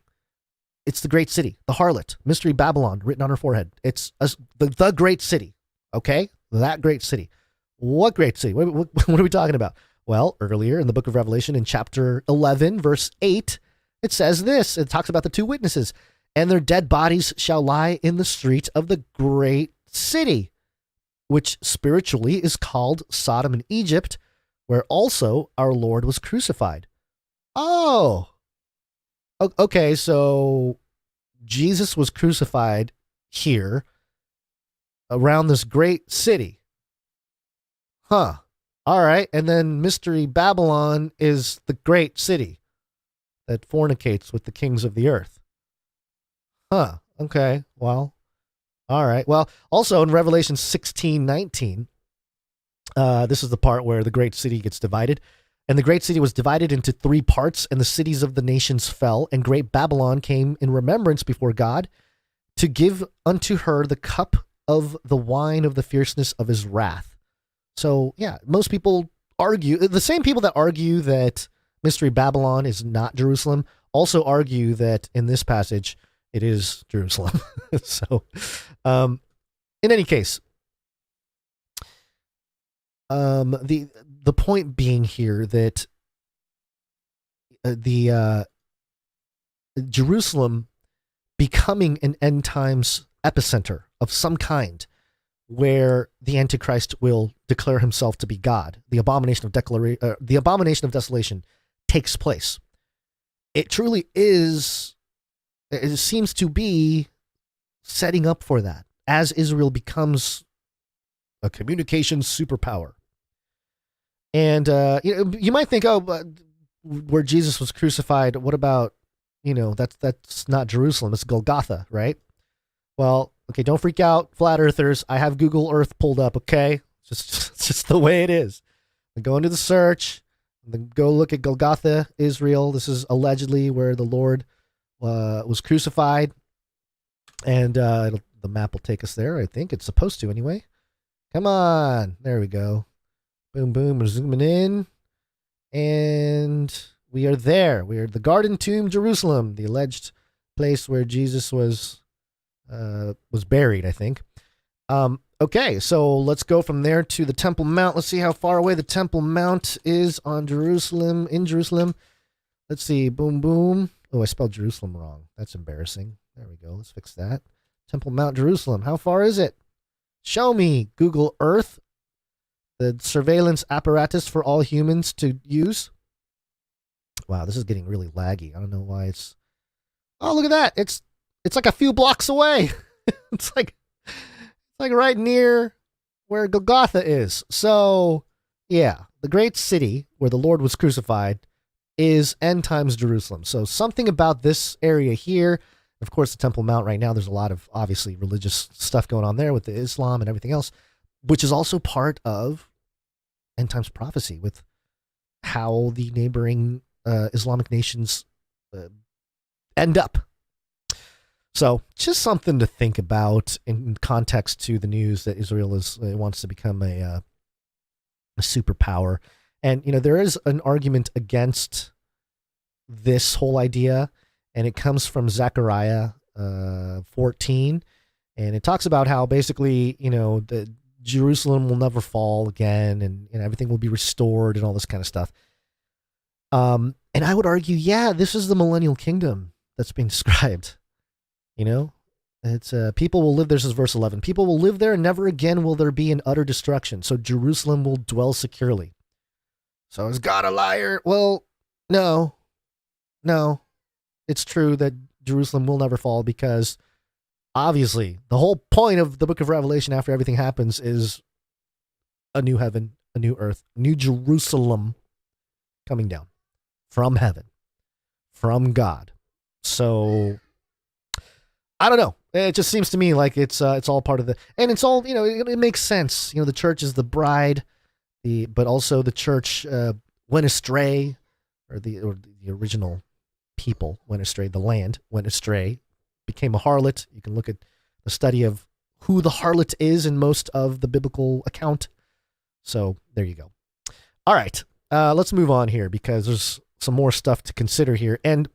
B: It's the great city, the harlot, Mystery Babylon, written on her forehead. It's the great city, okay? That great city. What great city? What are we talking about? Well, earlier in the book of Revelation, in chapter 11, verse 8, it says this. It talks about the two witnesses. "And their dead bodies shall lie in the street of the great city, which spiritually is called Sodom and Egypt, where also our Lord was crucified." Oh, okay, so Jesus was crucified here around this great city. Huh. All right. And then Mystery Babylon is the great city that fornicates with the kings of the earth. Huh. Okay. Well, all right. Well, also in Revelation 16:19, this is the part where the great city gets divided. "And the great city was divided into 3 parts, and the cities of the nations fell, and great Babylon came in remembrance before God to give unto her the cup of the wine of the fierceness of his wrath." So, yeah, most people argue, the same people that argue that Mystery Babylon is not Jerusalem also argue that in this passage it is Jerusalem. So, in any case, the point being here that the Jerusalem becoming an end times epicenter of some kind, where the Antichrist will declare himself to be God, the abomination of desolation takes place. It truly is. It seems to be setting up for that as Israel becomes a communications superpower. And you might think, oh, but where Jesus was crucified, what about, that's not Jerusalem, it's Golgotha, right? Well, okay, don't freak out, flat earthers. I have Google Earth pulled up, okay? It's just the way it is. Go into the search, go look at Golgotha, Israel. This is allegedly where the Lord was crucified. And the map will take us there, I think. It's supposed to anyway. Come on. There we go. Boom, boom. We're zooming in. And we are there. We are at the Garden Tomb, Jerusalem, the alleged place where Jesus was buried, I think. Okay, so let's go from there to the Temple Mount. Let's see how far away the Temple Mount is in Jerusalem. Let's see. Boom, boom. Oh, I spelled Jerusalem wrong. That's embarrassing. There we go. Let's fix that. Temple Mount, Jerusalem. How far is it? Show me. Google Earth, the surveillance apparatus for all humans to use. Wow, this is getting really laggy. I don't know why it's... Oh, look at that. It's like a few blocks away. It's like right near where Golgotha is. So, yeah, the great city where the Lord was crucified is end times Jerusalem. So something about this area here, of course, the Temple Mount right now, there's a lot of obviously religious stuff going on there with the Islam and everything else, which is also part of end times prophecy with how the neighboring Islamic nations end up. So just something to think about in context to the news that Israel wants to become a superpower. And, there is an argument against this whole idea, and it comes from Zechariah 14. And it talks about how basically, the Jerusalem will never fall again and everything will be restored and all this kind of stuff. And I would argue, yeah, this is the millennial kingdom that's being described. It's people will live. This is verse 11. People will live there, and never again will there be an utter destruction. So Jerusalem will dwell securely. So is God a liar? Well, no. It's true that Jerusalem will never fall because obviously the whole point of the book of Revelation after everything happens is a new heaven, a new earth, new Jerusalem coming down from heaven, from God. So I don't know. It just seems to me like it's all part of and it's all, it makes sense. The church is the bride, but also the church went astray, or the original people went astray. The land went astray, became a harlot. You can look at the study of who the harlot is in most of the biblical account. So there you go. All right, let's move on here because there's some more stuff to consider here. And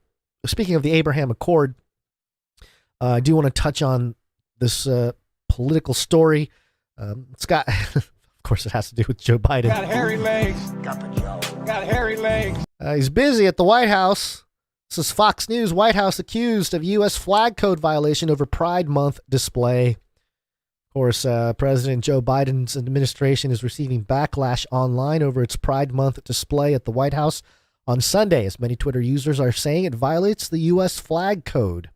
B: speaking of the Abraham Accord, I do want to touch on this political story. It's got, of course, it has to do with Joe Biden.
M: Got hairy legs. Got hairy legs.
B: He's busy at the White House. This is Fox News. White House accused of U.S. flag code violation over Pride Month display. Of course, President Joe Biden's administration is receiving backlash online over its Pride Month display at the White House on Sunday, as many Twitter users are saying it violates the U.S. flag code.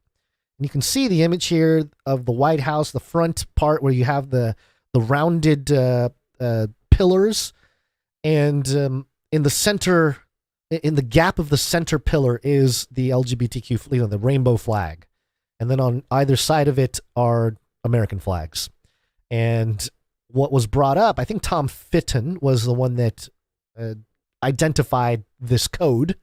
B: And you can see the image here of the White House, the front part where you have the rounded pillars, and in the center, in the gap of the center pillar is the LGBTQ, the rainbow flag, and then on either side of it are American flags. And what was brought up, I think Tom Fitton was the one that identified this code,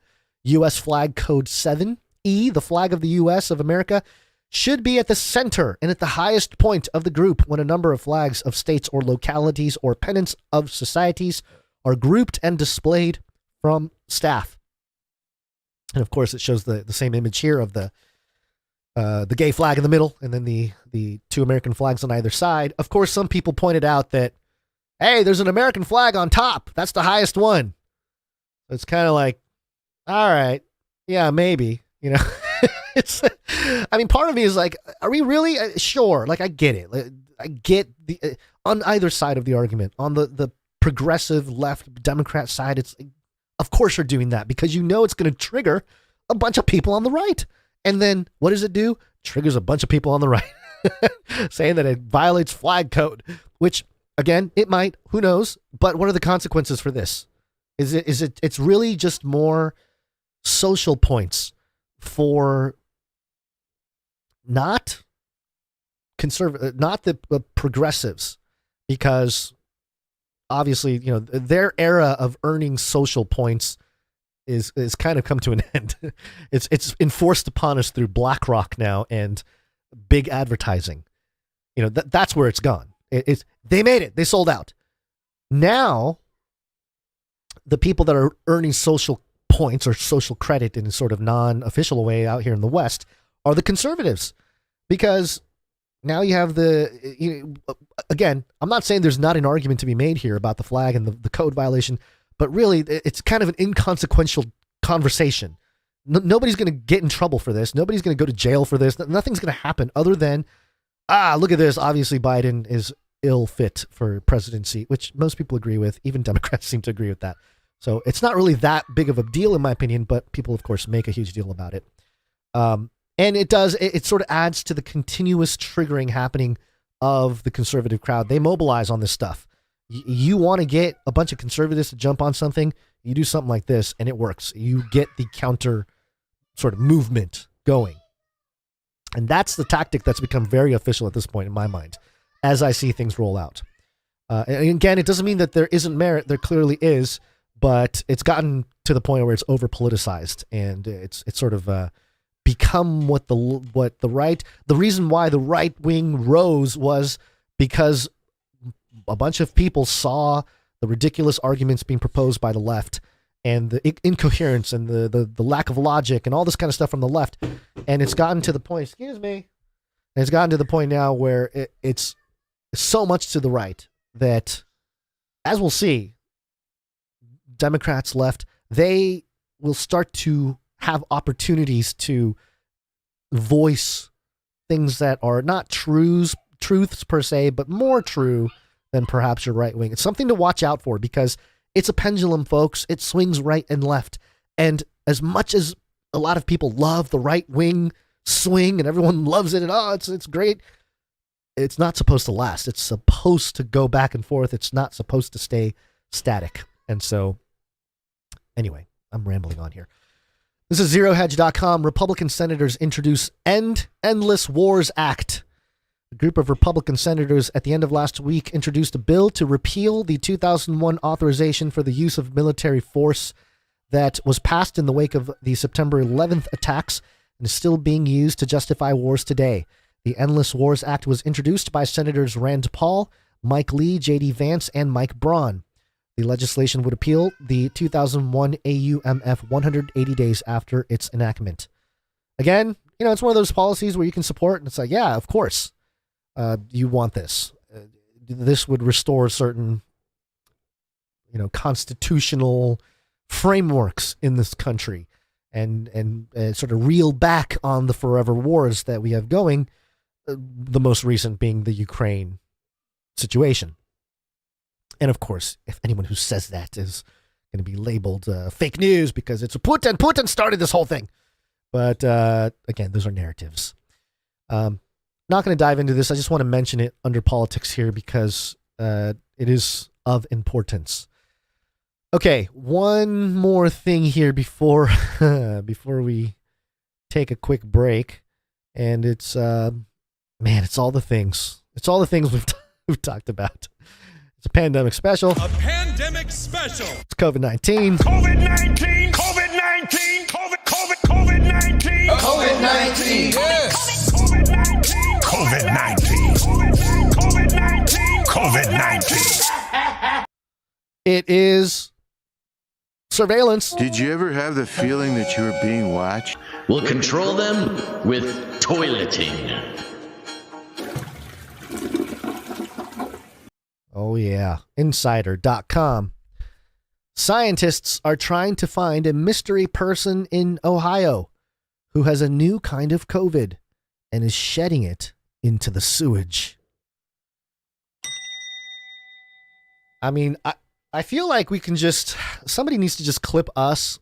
B: U.S. flag code 7E, the flag of the U.S. of America, should be at the center and at the highest point of the group when a number of flags of states or localities or pennants of societies are grouped and displayed from staff. And of course, it shows the same image here of the gay flag in the middle and then the two American flags on either side. Of course, some people pointed out that, hey, there's an American flag on top. That's the highest one. It's kind of like, all right, yeah, maybe, part of me is like, are we really sure? Like, I get it. I get the on either side of the argument. On the progressive left Democrat side, it's like, of course you're doing that because it's going to trigger a bunch of people on the right. And then what does it do? Triggers a bunch of people on the right saying that it violates flag code, which again, it might, who knows, but what are the consequences for this? It's really just more social points for not the progressives, because obviously, their era of earning social points is kind of come to an end. It's enforced upon us through BlackRock now and big advertising. That's where it's gone. They made it. They sold out. Now, the people that are earning social points or social credit in a sort of non-official way out here in the West are the conservatives, because now you have again, I'm not saying there's not an argument to be made here about the flag and the code violation, but really it's kind of an inconsequential conversation. Nobody's going to get in trouble for this. Nobody's going to go to jail for this. Nothing's going to happen other than, look at this. Obviously, Biden is ill fit for presidency, which most people agree with. Even Democrats seem to agree with that. So it's not really that big of a deal, in my opinion, but people, of course, make a huge deal about it. And it sort of adds to the continuous triggering happening of the conservative crowd. They mobilize on this stuff. You want to get a bunch of conservatives to jump on something, you do something like this, and it works. You get the counter sort of movement going. And that's the tactic that's become very official at this point in my mind, as I see things roll out. And again, it doesn't mean that there isn't merit. There clearly is, but it's gotten to the point where it's over politicized, and it's sort of become the reason why the right wing rose was because a bunch of people saw the ridiculous arguments being proposed by the left and the incoherence and the lack of logic and all this kind of stuff from the left. And it's gotten to the point, it's gotten to the point now where it's so much to the right that, as we'll see, Democrats left, they will start to have opportunities to voice things that are not truths per se, but more true than perhaps your right wing. It's something to watch out for because it's a pendulum, folks. It swings right and left. And as much as a lot of people love the right wing swing and everyone loves it and it's great, it's not supposed to last. It's supposed to go back and forth. It's not supposed to stay static. And so, anyway, I'm rambling on here. This is ZeroHedge.com. Republican senators introduce End Endless Wars Act. A group of Republican senators at the end of last week introduced a bill to repeal the 2001 authorization for the use of military force that was passed in the wake of the September 11th attacks and is still being used to justify wars today. The Endless Wars Act was introduced by Senators Rand Paul, Mike Lee, J.D. Vance, and Mike Braun. The legislation would repeal the 2001 AUMF 180 days after its enactment. Again, it's one of those policies where you can support, and it's like, yeah, of course, you want this. This would restore certain, constitutional frameworks in this country and sort of reel back on the forever wars that we have going, the most recent being the Ukraine situation. And of course, if anyone who says that is going to be labeled fake news because it's Putin. Putin started this whole thing. But again, those are narratives. Not going to dive into this. I just want to mention it under politics here because it is of importance. Okay, one more thing here before we take a quick break, and it's it's all the things. It's all the things we've talked about. It's a pandemic special.
N: A pandemic special.
B: It's COVID-19.
N: COVID-19. COVID-19. COVID-19.
O: COVID-19.
N: Yes. COVID-19. COVID-19. COVID-19.
B: It is surveillance.
P: Did you ever have the feeling that you were being watched?
Q: We'll control them with toileting.
B: Oh, yeah. Insider.com. Scientists are trying to find a mystery person in Ohio who has a new kind of COVID and is shedding it into the sewage. I mean, I feel like somebody needs to just clip us.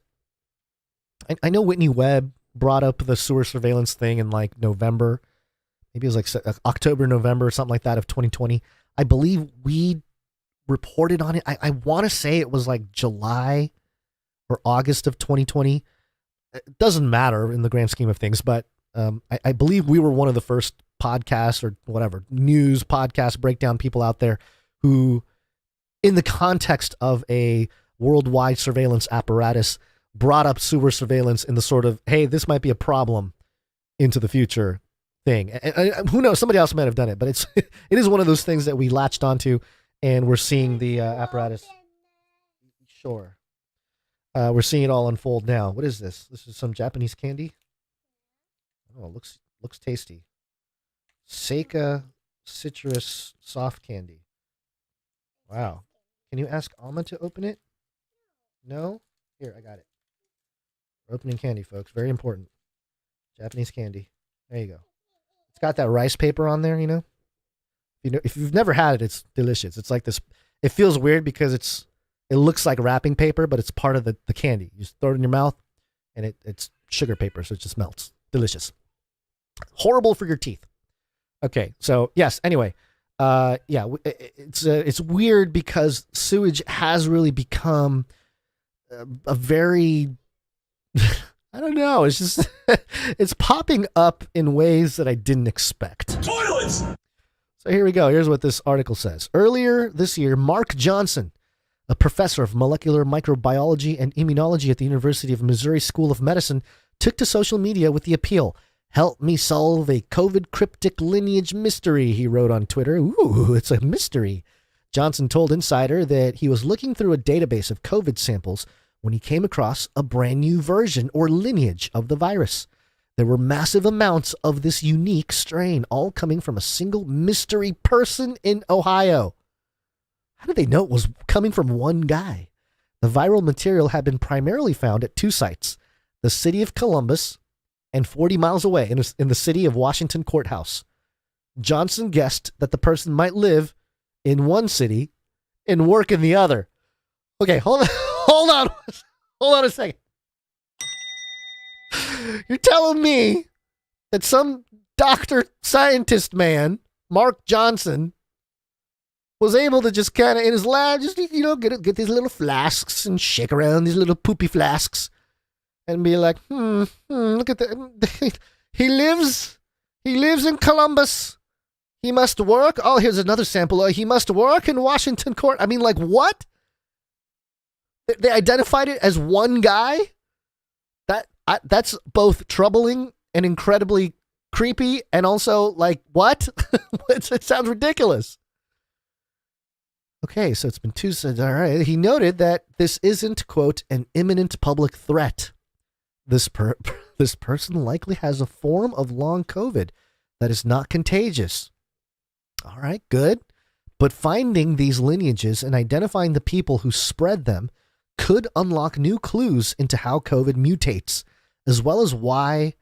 B: I know Whitney Webb brought up the sewer surveillance thing in like November. Maybe it was like October, November, something like that of 2020. I believe we reported on it. I want to say it was like July or August of 2020. It doesn't matter in the grand scheme of things, but I believe we were one of the first podcasts or whatever, news podcast breakdown people out there who, in the context of a worldwide surveillance apparatus, brought up sewer surveillance in the sort of, hey, this might be a problem into the future thing. And who knows? Somebody else might have done it, but it is one of those things that we latched onto, and we're seeing the apparatus. Sure. We're seeing it all unfold now. What is this? This is some Japanese candy. Oh, it looks tasty. Seika citrus soft candy. Wow. Can you ask Alma to open it? No? Here, I got it. We're opening candy, folks. Very important. Japanese candy. There you go. It's got that rice paper on there, you know? If you've never had it, it's delicious. It's like this. It feels weird because it looks like wrapping paper, but it's part of the candy. You just throw it in your mouth, and it's sugar paper, so it just melts. Delicious. Horrible for your teeth. Okay, so yes. Anyway, it's weird because sewage has really become a very I don't know. It's just it's popping up in ways that I didn't expect.
N: Toilets!
B: So here we go. Here's what this article says. Earlier this year, Mark Johnson, a professor of molecular microbiology and immunology at the University of Missouri School of Medicine, took to social media with the appeal, "Help me solve a COVID cryptic lineage mystery," he wrote on Twitter. Ooh, it's a mystery. Johnson told Insider that he was looking through a database of COVID samples when he came across a brand new version or lineage of the virus. There were massive amounts of this unique strain, all coming from a single mystery person in Ohio. How did they know it was coming from one guy? The viral material had been primarily found at two sites, the city of Columbus and 40 miles away in the city of Washington Courthouse. Johnson guessed that the person might live in one city and work in the other. Okay, hold on a second. You're telling me that some doctor scientist man, Mark Johnson, was able to just kind of in his lab, just, you know, get these little flasks and shake around these little poopy flasks and be like, look at that. He lives in Columbus. He must work. Oh, here's another sample. He must work in Washington Court. I mean, like, what? They identified it as one guy? That's both troubling and incredibly creepy, and also, like, what? It sounds ridiculous. Okay, so it's been Tuesday. All right. He noted that this isn't, quote, an imminent public threat. This person likely has a form of long COVID that is not contagious. All right, good. But finding these lineages and identifying the people who spread them could unlock new clues into how COVID mutates, as well as why,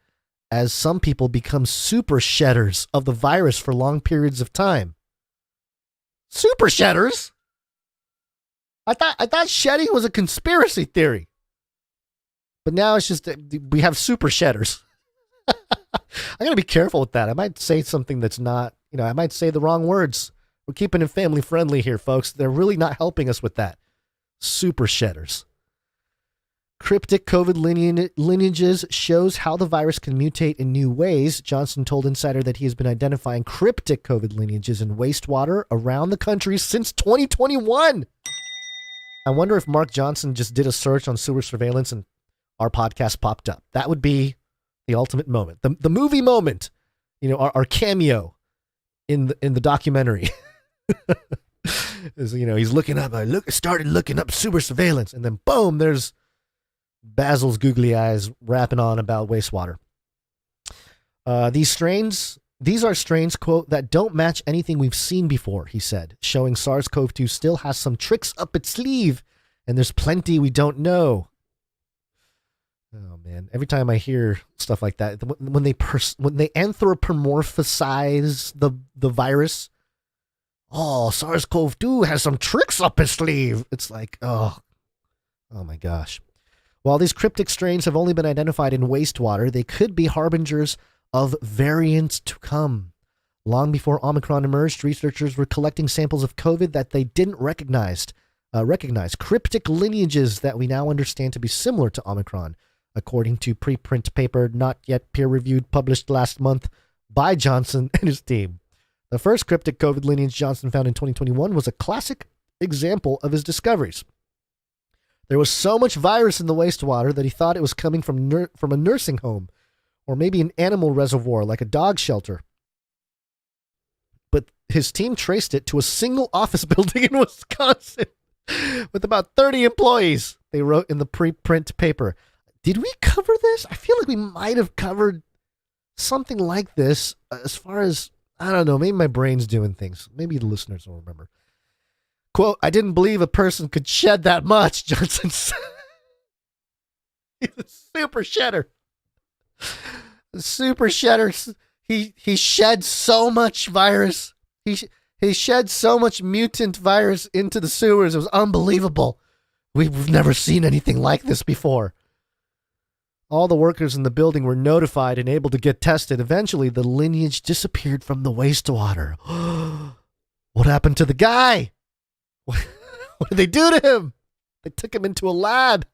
B: as some people become super shedders of the virus for long periods of time. Super shedders? I thought shedding was a conspiracy theory. But now it's just we have super shedders. I gotta be careful with that. I might say something that's not, I might say the wrong words. We're keeping it family friendly here, folks. They're really not helping us with that. Super shedders. Cryptic COVID lineages shows how the virus can mutate in new ways. Johnson told Insider that he has been identifying cryptic COVID lineages in wastewater around the country since 2021. I wonder if Mark Johnson just did a search on sewer surveillance and our podcast popped up. That would be the ultimate moment. The movie moment. Our cameo in the documentary. Is, he's looking up. Started looking up sewer surveillance, and then boom, there's Basil's googly eyes rapping on about wastewater. These are strains, quote, that don't match anything we've seen before, he said, showing SARS-CoV-2 still has some tricks up its sleeve, and there's plenty we don't know. Oh man, every time I hear stuff like that, when they anthropomorphize the virus, oh, SARS-CoV-2 has some tricks up its sleeve. It's like, oh my gosh. While these cryptic strains have only been identified in wastewater, they could be harbingers of variants to come. Long before Omicron emerged, researchers were collecting samples of COVID that they didn't recognize cryptic lineages that we now understand to be similar to Omicron, according to preprint paper not yet peer-reviewed published last month by Johnson and his team. The first cryptic COVID lineage Johnson found in 2021 was a classic example of his discoveries. There was so much virus in the wastewater that he thought it was coming from a nursing home or maybe an animal reservoir like a dog shelter. But his team traced it to a single office building in Wisconsin with about 30 employees, they wrote in the preprint paper. Did we cover this? I feel like we might have covered something like this as far as, I don't know. Maybe my brain's doing things. Maybe the listeners will remember. Quote, I didn't believe a person could shed that much, Johnson said. He's a super shedder. Super shedder. He shed so much virus. He shed so much mutant virus into the sewers. It was unbelievable. We've never seen anything like this before. All the workers in the building were notified and able to get tested. Eventually, the lineage disappeared from the wastewater. What happened to the guy? What did they do to him? They took him into a lab.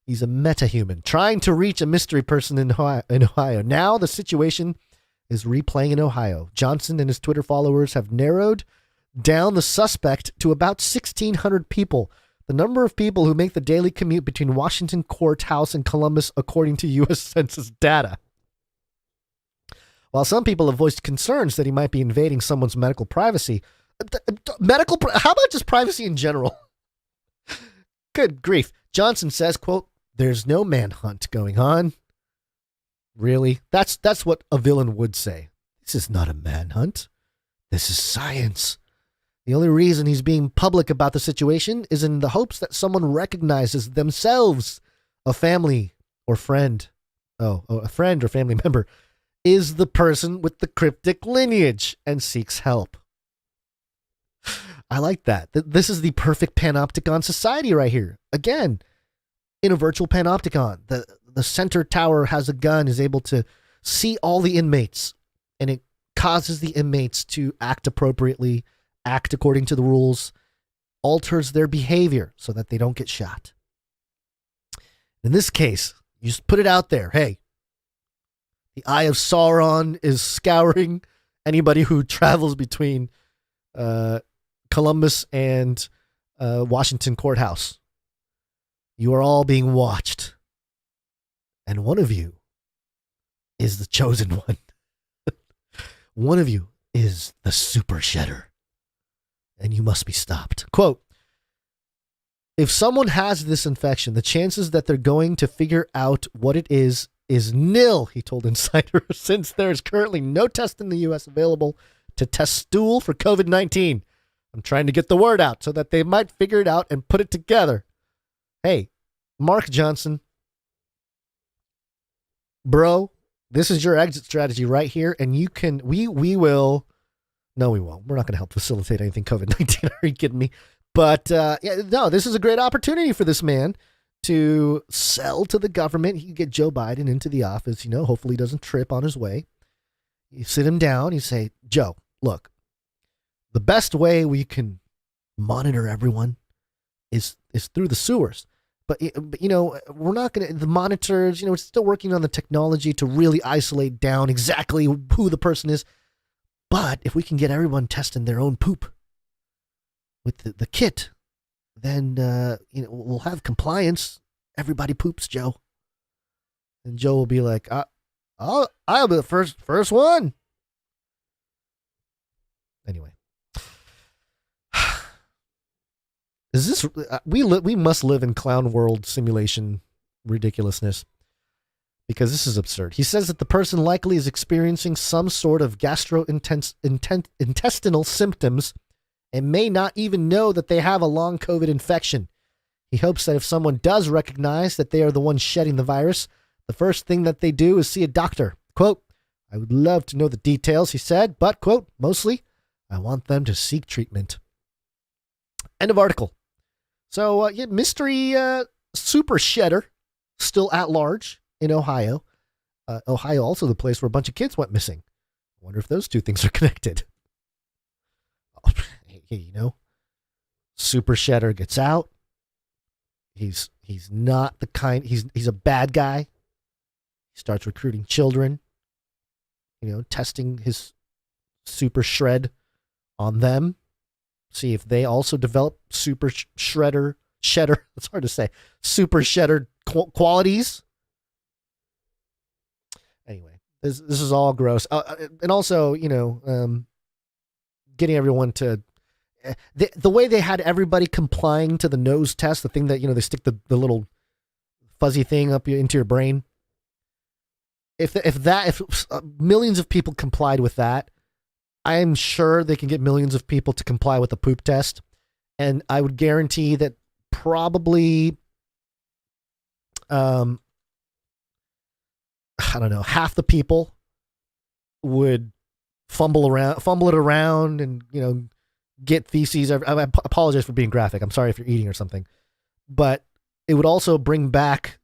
B: He's a metahuman trying to reach a mystery person in Ohio. Now the situation is replaying in Ohio. Johnson and his Twitter followers have narrowed down the suspect to about 1,600 people. The number of people who make the daily commute between Washington Courthouse and Columbus, according to U.S. Census data. While some people have voiced concerns that he might be invading someone's medical privacy, how about just privacy in general? Good grief. Johnson says, quote, there's no manhunt going on. Really? That's what a villain would say. This is not a manhunt. This is science. The only reason he's being public about the situation is in the hopes that someone recognizes themselves, a family or friend. A friend or family member is the person with the cryptic lineage and seeks help. I like that. This is the perfect panopticon society right here. Again, in a virtual panopticon, the center tower has a gun, is able to see all the inmates, and it causes the inmates to act appropriately, act according to the rules, alters their behavior so that they don't get shot. In this case, you just put it out there. Hey, the Eye of Sauron is scouring anybody who travels between Columbus and Washington Courthouse. You are all being watched. And one of you is the chosen one. One of you is the super shedder. And you must be stopped. Quote, if someone has this infection, the chances that they're going to figure out what it is nil, he told Insider, since there is currently no test in the U.S. available to test stool for COVID-19. I'm trying to get the word out so that they might figure it out and put it together. Hey, Mark Johnson, bro, this is your exit strategy right here, and you can, we will, no, we won't. We're not going to help facilitate anything COVID-19. Are you kidding me? But, this is a great opportunity for this man to sell to the government. He can get Joe Biden into the office, hopefully he doesn't trip on his way. You sit him down, you say, Joe, look, the best way we can monitor everyone is through the sewers. But we're not going to, the monitors, it's still working on the technology to really isolate down exactly who the person is. But if we can get everyone testing their own poop with the kit, then, we'll have compliance. Everybody poops, Joe. And Joe will be like, I'll be the first one. Anyway. Is this, we must live in clown world simulation ridiculousness, because this is absurd. He says that the person likely is experiencing some sort of gastrointestinal symptoms and may not even know that they have a long COVID infection. He hopes that if someone does recognize that they are the one shedding the virus, the first thing that they do is see a doctor. Quote, I would love to know the details, he said, but, quote, mostly, I want them to seek treatment. End of article. So, mystery super shedder still at large in Ohio. Ohio also the place where a bunch of kids went missing. I wonder if those two things are connected. Hey, super shedder gets out. He's not the kind, he's a bad guy. He starts recruiting children, testing his super shred on them. See if they also develop super shedder, it's hard to say, super shedder qualities. Anyway, this is all gross. And also, getting everyone to, the way they had everybody complying to the nose test, the thing that, they stick the little fuzzy thing up into your brain. if millions of people complied with that, I'm sure they can get millions of people to comply with the poop test. And I would guarantee that probably, I don't know, half the people would fumble it around and, get feces. I apologize for being graphic. I'm sorry if you're eating or something, but it would also bring back,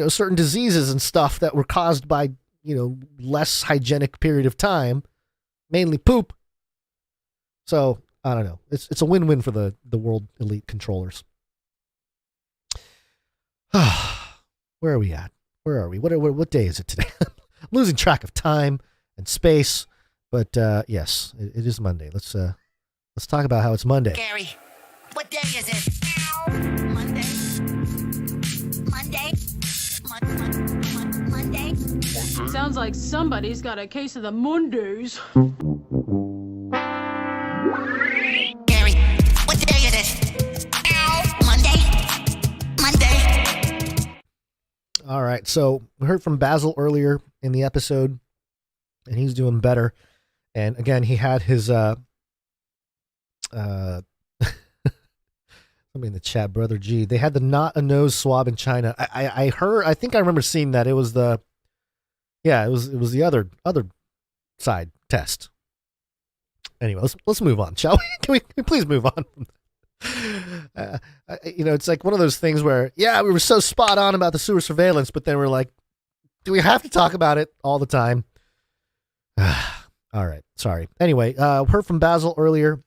B: certain diseases and stuff that were caused by, less hygienic period of time, mainly poop. So I don't know. It's a win-win for the world elite controllers. Where are we at? Where are we? What day is it today? I'm losing track of time and space, but yes, it is Monday. Let's talk about how it's Monday.
O: Gary, what day is it? Monday.
R: Sounds like somebody's got a case of the Mondays.
O: Gary, what day is it? Monday.
B: All right, so we heard from Basil earlier in the episode, and he's doing better. And again, he had his somebody in the chat, Brother G. They had the not a nose swab in China. I think I remember seeing that. It was the the other side test. Anyway, let's move on, shall we? Can we please move on? It's like one of those things where, we were so spot on about the sewer surveillance, but then we're like, do we have to talk about it all the time? All right, sorry. Anyway, heard from Basil earlier.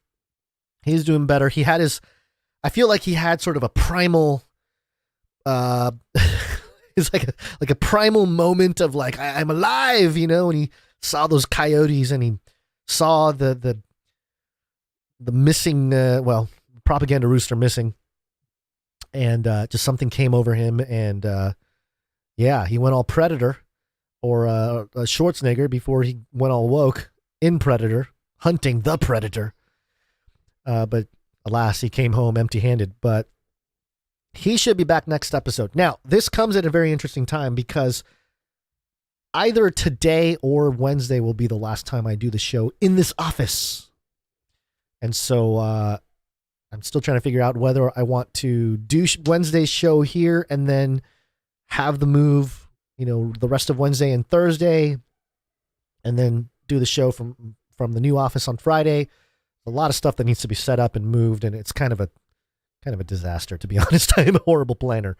B: He's doing better. He had I feel like he had sort of a primal, it's like a primal moment of like, I'm alive, and he saw those coyotes and he saw the missing, propaganda rooster missing, and just something came over him, and he went all Predator or Schwarzenegger before he went all woke in Predator, hunting the Predator. But alas, he came home empty-handed. But he should be back next episode. Now, this comes at a very interesting time because either today or Wednesday will be the last time I do the show in this office. And so I'm still trying to figure out whether I want to do Wednesday's show here and then have the move, the rest of Wednesday and Thursday, and then do the show from the new office on Friday. A lot of stuff that needs to be set up and moved, and it's kind of a disaster, to be honest. I am a horrible planner.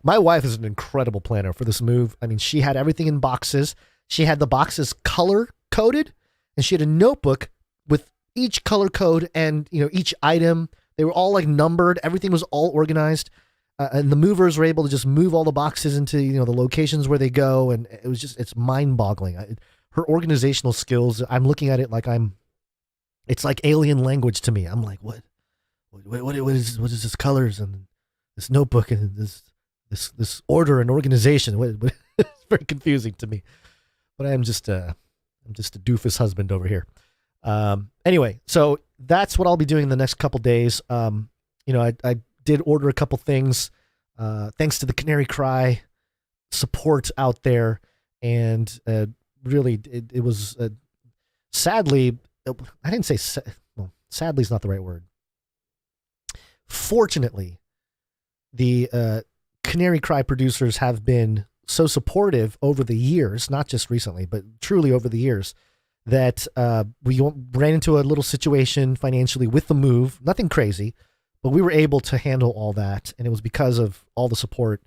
B: My wife is an incredible planner for this move. I mean, she had everything in boxes. She had the boxes color coded, and she had a notebook with each color code and each item. They were all like numbered. Everything was all organized, and the movers were able to just move all the boxes into the locations where they go, and it's mind-boggling. Her organizational skills. I'm looking at it like it's like alien language to me. I'm like, what is this colors and this notebook and this order and organization? It's very confusing to me. But I'm just a doofus husband over here. Anyway, so that's what I'll be doing the next couple days. I did order a couple things, thanks to the Canary Cry support out there. And, really it was, sadly, I didn't say, sadly is not the right word. Fortunately, the, Canary Cry producers have been so supportive over the years, not just recently, but truly over the years, that we ran into a little situation financially with the move. Nothing crazy, but we were able to handle all that, and it was because of all the support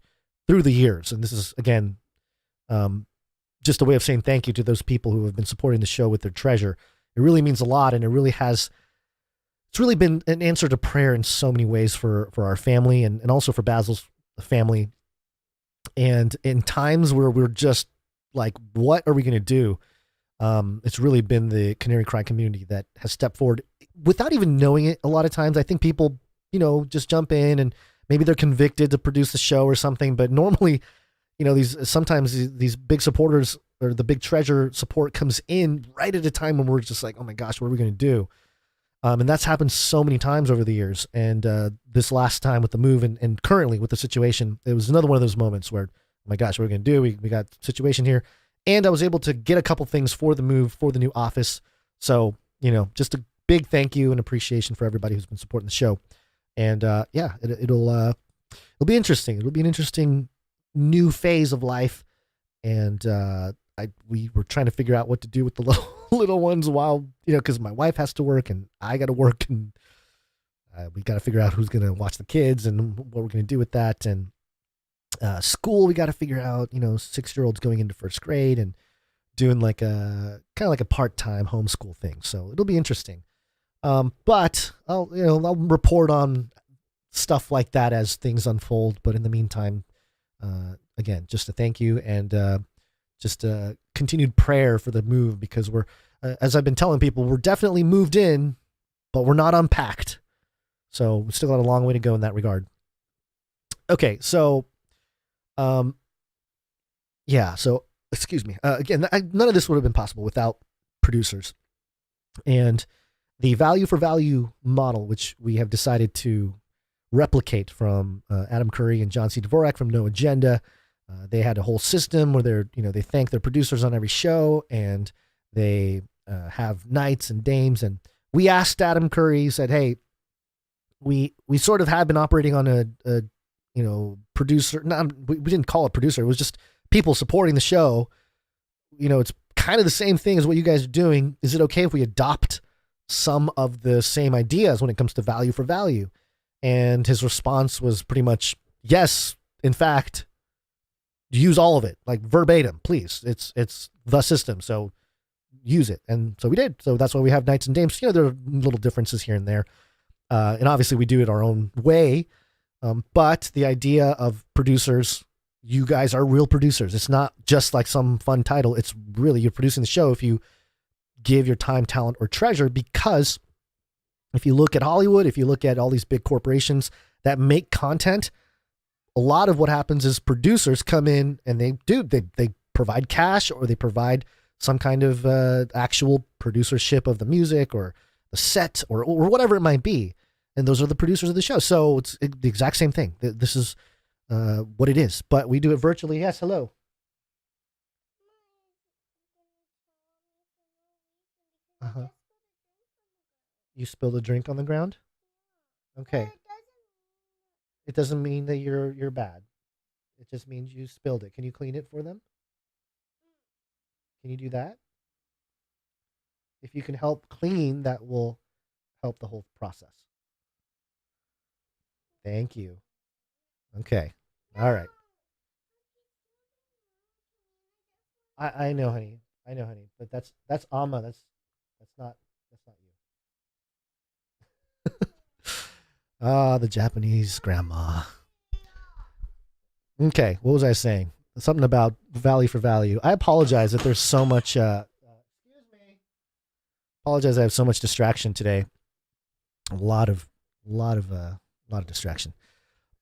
B: through the years. And this is, again, just a way of saying thank you to those people who have been supporting the show with their treasure. It really means a lot, and it's really been an answer to prayer in so many ways for our family and also for Basil's family. And in times where we're just like, what are we going to do? It's really been the Canary Cry community that has stepped forward without even knowing it. A lot of times I think people, just jump in and maybe they're convicted to produce the show or something. But normally, sometimes these big supporters or the big treasure support comes in right at a time when we're just like, oh my gosh, what are we going to do? And that's happened so many times over the years. And this last time with the move and currently with the situation, it was another one of those moments where, my gosh, what are we going to do? We got a situation here. And I was able to get a couple things for the move, for the new office. So, just a big thank you and appreciation for everybody who's been supporting the show. And it'll be interesting. It'll be an interesting new phase of life. And we were trying to figure out what to do with the little ones while, because my wife has to work and I got to work, and we got to figure out who's going to watch the kids and what we're going to do with that. And school, we got to figure out, 6-year-olds going into first grade and doing like a kind of like a part-time homeschool thing. So it'll be interesting. But I'll report on stuff like that as things unfold. But in the meantime, again, just a thank you and just a continued prayer for the move, because we're, as I've been telling people, we're definitely moved in, but we're not unpacked. So we still got a long way to go in that regard. Okay, so so excuse me. Again, none of this would have been possible without producers. And the value for value model, which we have decided to replicate from Adam Curry and John C. Dvorak from No Agenda. They had a whole system where they thank their producers on every show, and they have knights and dames. And we asked Adam Curry, said, hey, we sort of have been operating on a producer. We didn't call it producer. It was just people supporting the show. It's kind of the same thing as what you guys are doing. Is it okay if we adopt some of the same ideas when it comes to value for value? And his response was pretty much, yes, in fact, use all of it, like verbatim, please. It's the system, so use it. And so we did. So that's why we have knights and dames. There are little differences here and there. And obviously we do it our own way. But the idea of producers, you guys are real producers. It's not just like some fun title. It's really, you're producing the show if you give your time, talent, or treasure. Because if you look at Hollywood, if you look at all these big corporations that make content, a lot of what happens is producers come in and they provide cash, or they provide some kind of actual producership of the music or the set or whatever it might be. And those are the producers of the show. So it's the exact same thing. This is what it is, but we do it virtually. Yes. Hello. Uh-huh. You spilled a drink on the ground? Okay. It doesn't mean that you're bad. It just means you spilled it. Can you clean it for them? Can you do that? If you can help clean, that will help the whole process. Thank you. Okay. All right. I know, honey. I know, honey. But that's Amma. That's not you. The Japanese grandma. Okay, what was I saying? Something about value for value. I apologize that there's so much. Excuse me. Apologize. I have so much distraction today. A lot of distraction.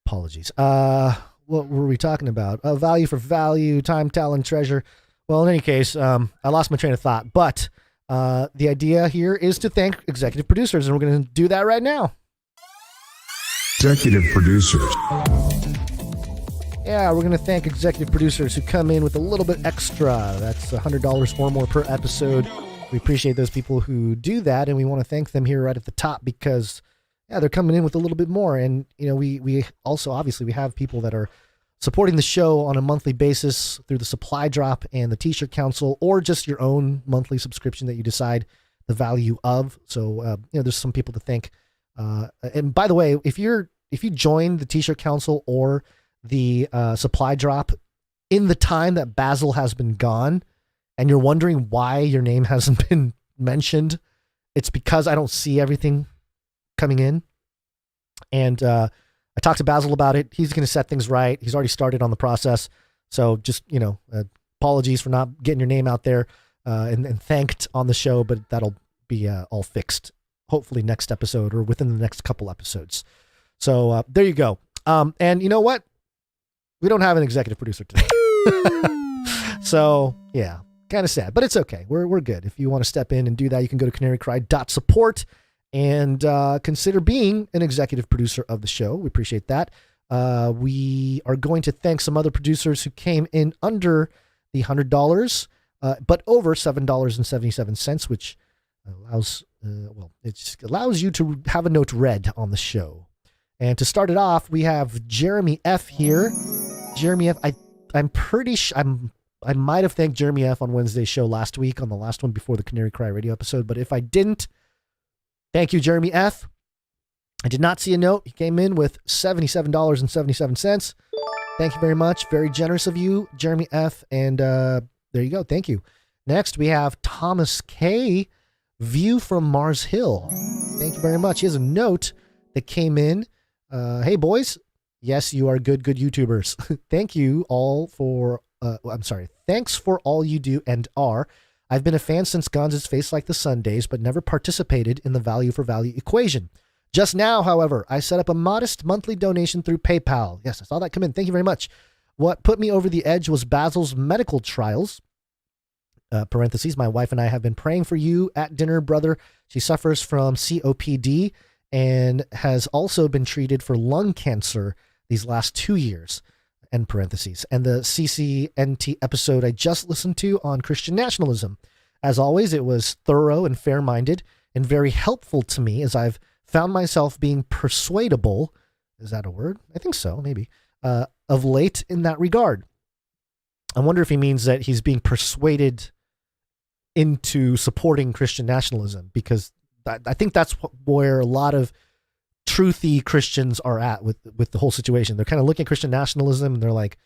B: Apologies. What were we talking about? Value for value, time, talent, treasure. Well, in any case, I lost my train of thought. But the idea here is to thank executive producers, and we're going to do that right now.
S: Executive producers.
B: Yeah, we're going to thank executive producers who come in with a little bit extra. That's $100 or more per episode. We appreciate those people who do that, and we want to thank them here right at the top because, yeah, they're coming in with a little bit more. And, we also, obviously, we have people that are supporting the show on a monthly basis through the supply drop and the T-shirt council, or just your own monthly subscription that you decide the value of. So, there's some people to thank. And by the way, if you join the T-shirt council or the supply drop in the time that Basil has been gone, and you're wondering why your name hasn't been mentioned, it's because I don't see everything coming in. And I talked to Basil about it. He's going to set things right. He's already started on the process. So just, apologies for not getting your name out there and thanked on the show, but that'll be all fixed hopefully next episode or within the next couple episodes. So there you go. And you know what? We don't have an executive producer today. So yeah, kind of sad, but it's okay. We're good. If you want to step in and do that, you can go to canarycry.support and consider being an executive producer of the show. We appreciate that. We are going to thank some other producers who came in under the $100, but over $7.77, which allows you to have a note read on the show. And to start it off, we have Jeremy F here. Jeremy F, I'm pretty sure I might have thanked Jeremy F on Wednesday's show last week on the last one before the Canary Cry radio episode, but if I didn't, thank you, Jeremy F. I did not see a note. He came in with $77.77. Thank you very much. Very generous of you, Jeremy F. And there you go. Thank you. Next, we have Thomas K. View from Mars Hill. Thank you very much. He has a note that came in. Hey, boys. Yes, you are good YouTubers. Thank you all for... Thanks for all you do and are. I've been a fan since Gonz's Face Like the Sun days, but never participated in the value for value equation. Just now, however, I set up a modest monthly donation through PayPal. Yes, I saw that come in. Thank you very much. What put me over the edge was Basil's medical trials. Parentheses, my wife and I have been praying for you at dinner, brother. She suffers from COPD and has also been treated for lung cancer these last 2 years. End parentheses. And the CCNT episode I just listened to on Christian nationalism. As always, it was thorough and fair-minded and very helpful to me as I've found myself being persuadable. Is that a word? I think so, maybe. Of late in that regard. I wonder if he means that he's being persuaded into supporting Christian nationalism, because I think that's where a lot of truthy Christians are at with the whole situation. They're kind of looking at Christian nationalism and they're like,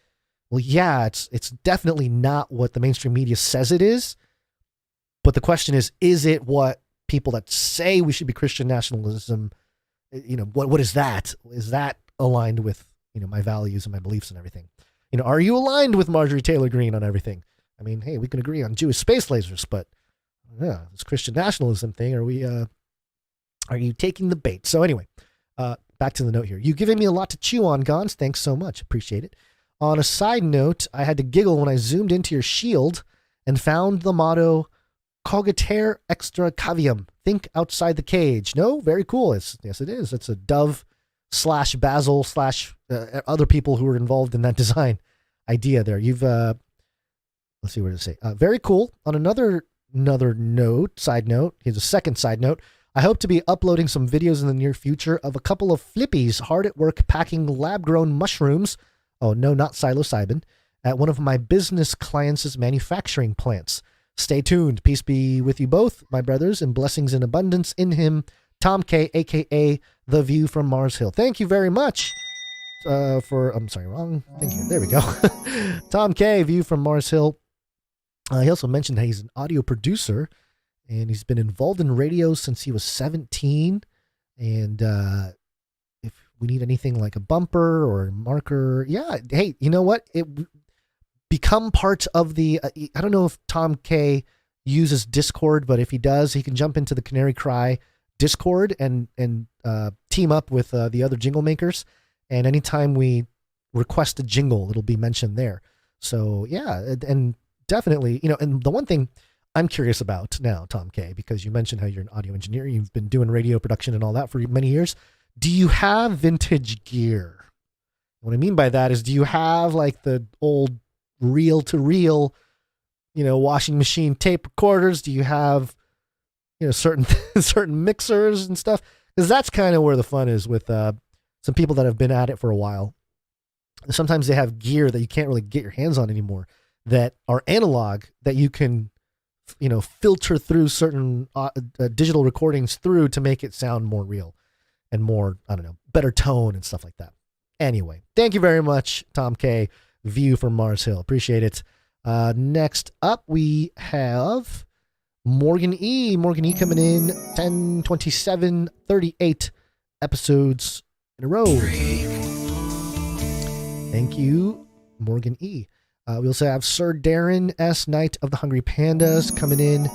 B: well, yeah, it's definitely not what the mainstream media says it is. But the question is it what people that say we should be Christian nationalism, what is that? Is that aligned with, my values and my beliefs and everything? Are you aligned with Marjorie Taylor Greene on everything? I mean, hey, we can agree on Jewish space lasers, but yeah, this Christian nationalism thing, are you taking the bait? So anyway, back to the note here. You've given me a lot to chew on, Gons. Thanks so much. Appreciate it. On a side note, I had to giggle when I zoomed into your shield and found the motto, Cogiter extra cavium. Think outside the cage. No, very cool. Yes, it is. It's a Dove / Basil / other people who were involved in that design idea there. You've, let's see what to say. Very cool. On another side note, here's a second side note. I hope to be uploading some videos in the near future of a couple of flippies hard at work packing lab-grown mushrooms. Oh, no, not psilocybin. At one of my business clients' manufacturing plants. Stay tuned. Peace be with you both, my brothers, and blessings in abundance in him. Tom K, a.k.a. The View from Mars Hill. Thank you very much I'm sorry, wrong. Thank you. There we go. Tom K, View from Mars Hill. He also mentioned that he's an audio producer, and he's been involved in radio since he was 17. And if we need anything like a bumper or a marker, yeah, hey, you know what? Become part of the, I don't know if Tom K uses Discord, but if he does, he can jump into the Canary Cry Discord and team up with the other jingle makers. And anytime we request a jingle, it'll be mentioned there. So yeah, and definitely, and the one thing I'm curious about now, Tom K, because you mentioned how you're an audio engineer, you've been doing radio production and all that for many years. Do you have vintage gear? What I mean by that is, do you have like the old reel-to-reel, washing machine tape recorders? Do you have, certain mixers and stuff? Because that's kind of where the fun is with some people that have been at it for a while. Sometimes they have gear that you can't really get your hands on anymore that are analog that you can, filter through certain digital recordings through to make it sound more real and more, better tone and stuff like that. Anyway, thank you very much, Tom K. View from Mars Hill. Appreciate it. Next up, we have Morgan E. Morgan E. coming in 10, 27, 38 episodes in a row. Thank you, Morgan E. We also have Sir Darren S. Knight of the Hungry Pandas coming in.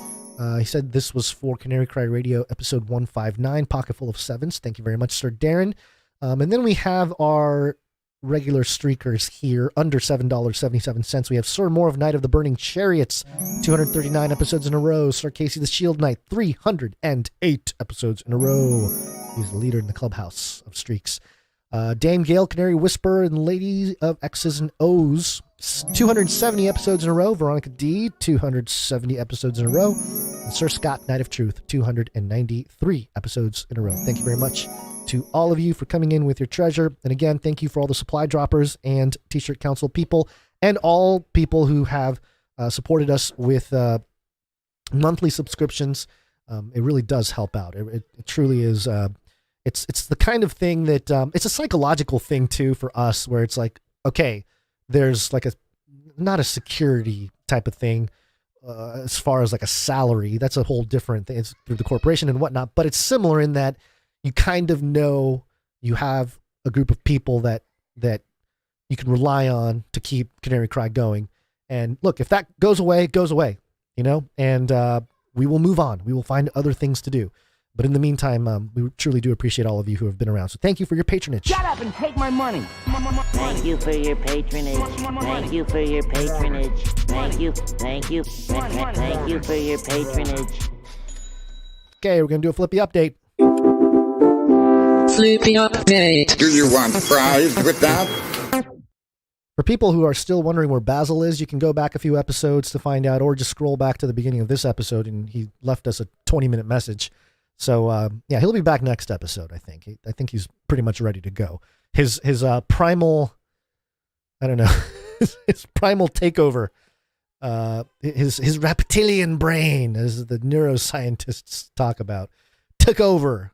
B: He said this was for Canary Cry Radio episode 159, Pocket Full of Sevens. Thank you very much, Sir Darren. And then we have our regular streakers here under $7.77. We have Sir Moore of Knight of the Burning Chariots, 239 episodes in a row. Sir Casey the Shield Knight, 308 episodes in a row. He's the leader in the clubhouse of streaks. Dame Gale, Canary Whisperer, and Lady of X's and O's. 270 episodes in a row. Veronica D, 270 episodes in a row. And Sir Scott, Knight of Truth, 293 episodes in a row. Thank you very much to all of you for coming in with your treasure. And again, thank you for all the supply droppers and T-shirt council people and all people who have supported us with monthly subscriptions. It really does help out. It truly is. It's the kind of thing that it's a psychological thing too for us, where it's like, okay, there's like not a security type of thing as far as like a salary. That's a whole different thing. It's through the corporation and whatnot, but it's similar in that you kind of know you have a group of people that you can rely on to keep Canary Cry going. And look, if that goes away, it goes away, and we will move on. We will find other things to do. But in the meantime, we truly do appreciate all of you who have been around. So thank you for your patronage.
S: Shut up and take my money. Thank you for your patronage. Thank you for your patronage. Thank you for your patronage.
B: Okay, we're going to do a Flippy update.
T: Flippy update.
U: Do you want fries with that?
B: For people who are still wondering where Basil is, you can go back a few episodes to find out, or just scroll back to the beginning of this episode, and he left us a 20-minute message. So, yeah, he'll be back next episode, I think. I think he's pretty much ready to go. His primal, I don't know, his primal takeover, his reptilian brain, as the neuroscientists talk about, took over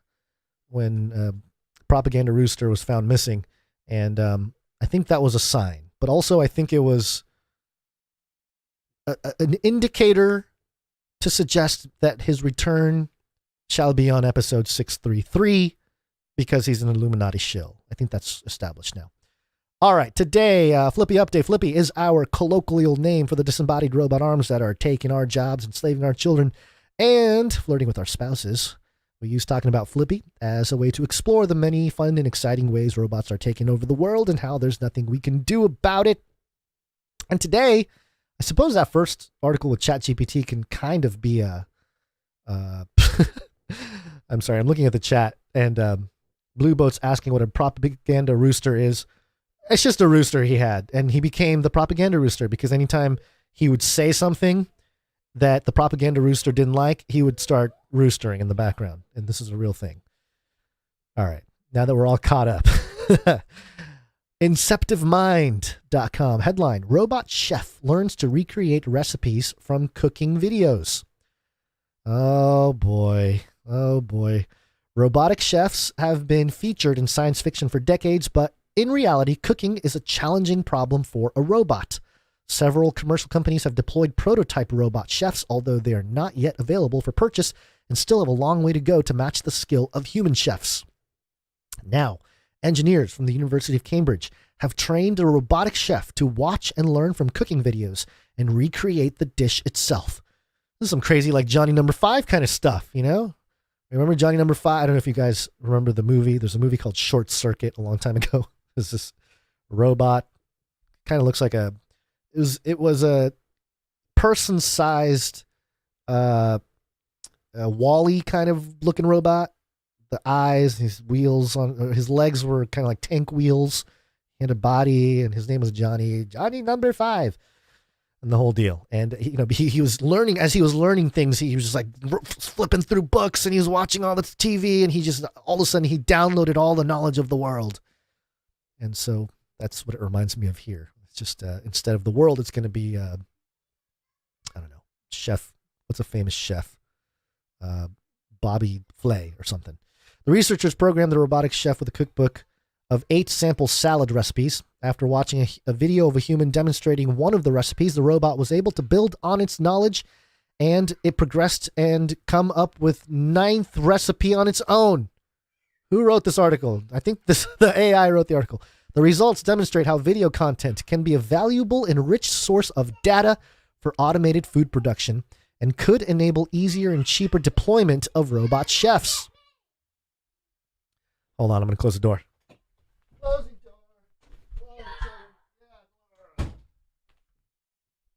B: when Propaganda Rooster was found missing. And I think that was a sign. But also, I think it was an indicator to suggest that his return shall be on episode 633 because he's an Illuminati shill. I think that's established now. All right, today, Flippy Update. Flippy is our colloquial name for the disembodied robot arms that are taking our jobs, enslaving our children, and flirting with our spouses. We use talking about Flippy as a way to explore the many fun and exciting ways robots are taking over the world and how there's nothing we can do about it. And today, I suppose that first article with ChatGPT can kind of be a... I'm sorry, I'm looking at the chat, and Blue Boat's asking what a propaganda rooster is. It's just a rooster he had, and he became the propaganda rooster because anytime he would say something that the propaganda rooster didn't like, he would start roostering in the background, and this is a real thing. All right, now that we're all caught up. Inceptivemind.com headline: Robot chef learns to recreate recipes from cooking videos. Oh boy. Oh boy. Robotic chefs have been featured in science fiction for decades, but in reality, cooking is a challenging problem for a robot. Several commercial companies have deployed prototype robot chefs, although they are not yet available for purchase and still have a long way to go to match the skill of human chefs. Now, engineers from the University of Cambridge have trained a robotic chef to watch and learn from cooking videos and recreate the dish itself. This is some crazy, like Johnny Number 5 kind of stuff, Remember Johnny Number 5? I don't know if you guys remember the movie. There's a movie called Short Circuit a long time ago. There's this robot, kind of looks like it was a person-sized Wall-E kind of looking robot. The eyes, his wheels his legs were kind of like tank wheels. He had a body, and his name was Johnny Number 5. And the whole deal. And, he was learning, as he was learning things, he was just like flipping through books, and he was watching all the TV, and he just, all of a sudden, he downloaded all the knowledge of the world. And so that's what it reminds me of here. It's just, instead of the world, it's going to be, I don't know, chef. What's a famous chef? Bobby Flay or something. The researchers programmed the robotic chef with a cookbook of 8 sample salad recipes. After watching a video of a human demonstrating one of the recipes, the robot was able to build on its knowledge, and it progressed and come up with 9th recipe on its own. Who wrote this article? I think the AI wrote the article. The results demonstrate how video content can be a valuable and rich source of data for automated food production and could enable easier and cheaper deployment of robot chefs. Hold on, I'm going to close the door.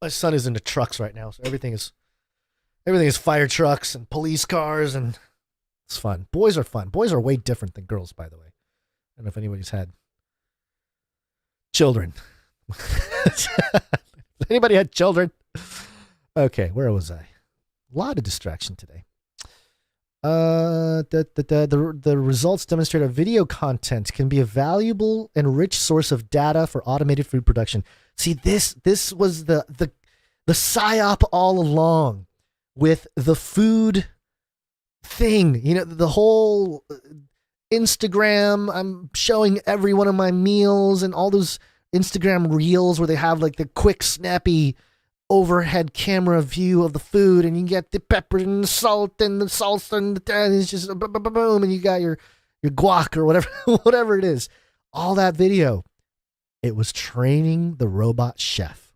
B: My son is into trucks right now, so everything is fire trucks and police cars, and it's fun. Boys are fun. Boys are way different than girls, by the way. don't know if anybody's had children. Anybody had children? Okay, where was I? A lot of distraction today. The results demonstrate that video content can be a valuable and rich source of data for automated food production. See, this was the psyop all along with the food thing. You know, the whole Instagram, I'm showing every one of my meals and all those Instagram reels where they have like the quick, snappy overhead camera view of the food, and you get the pepper and the salt and the salsa and it's just boom, and you got your guac or whatever it is. All that video, it was training the robot chef.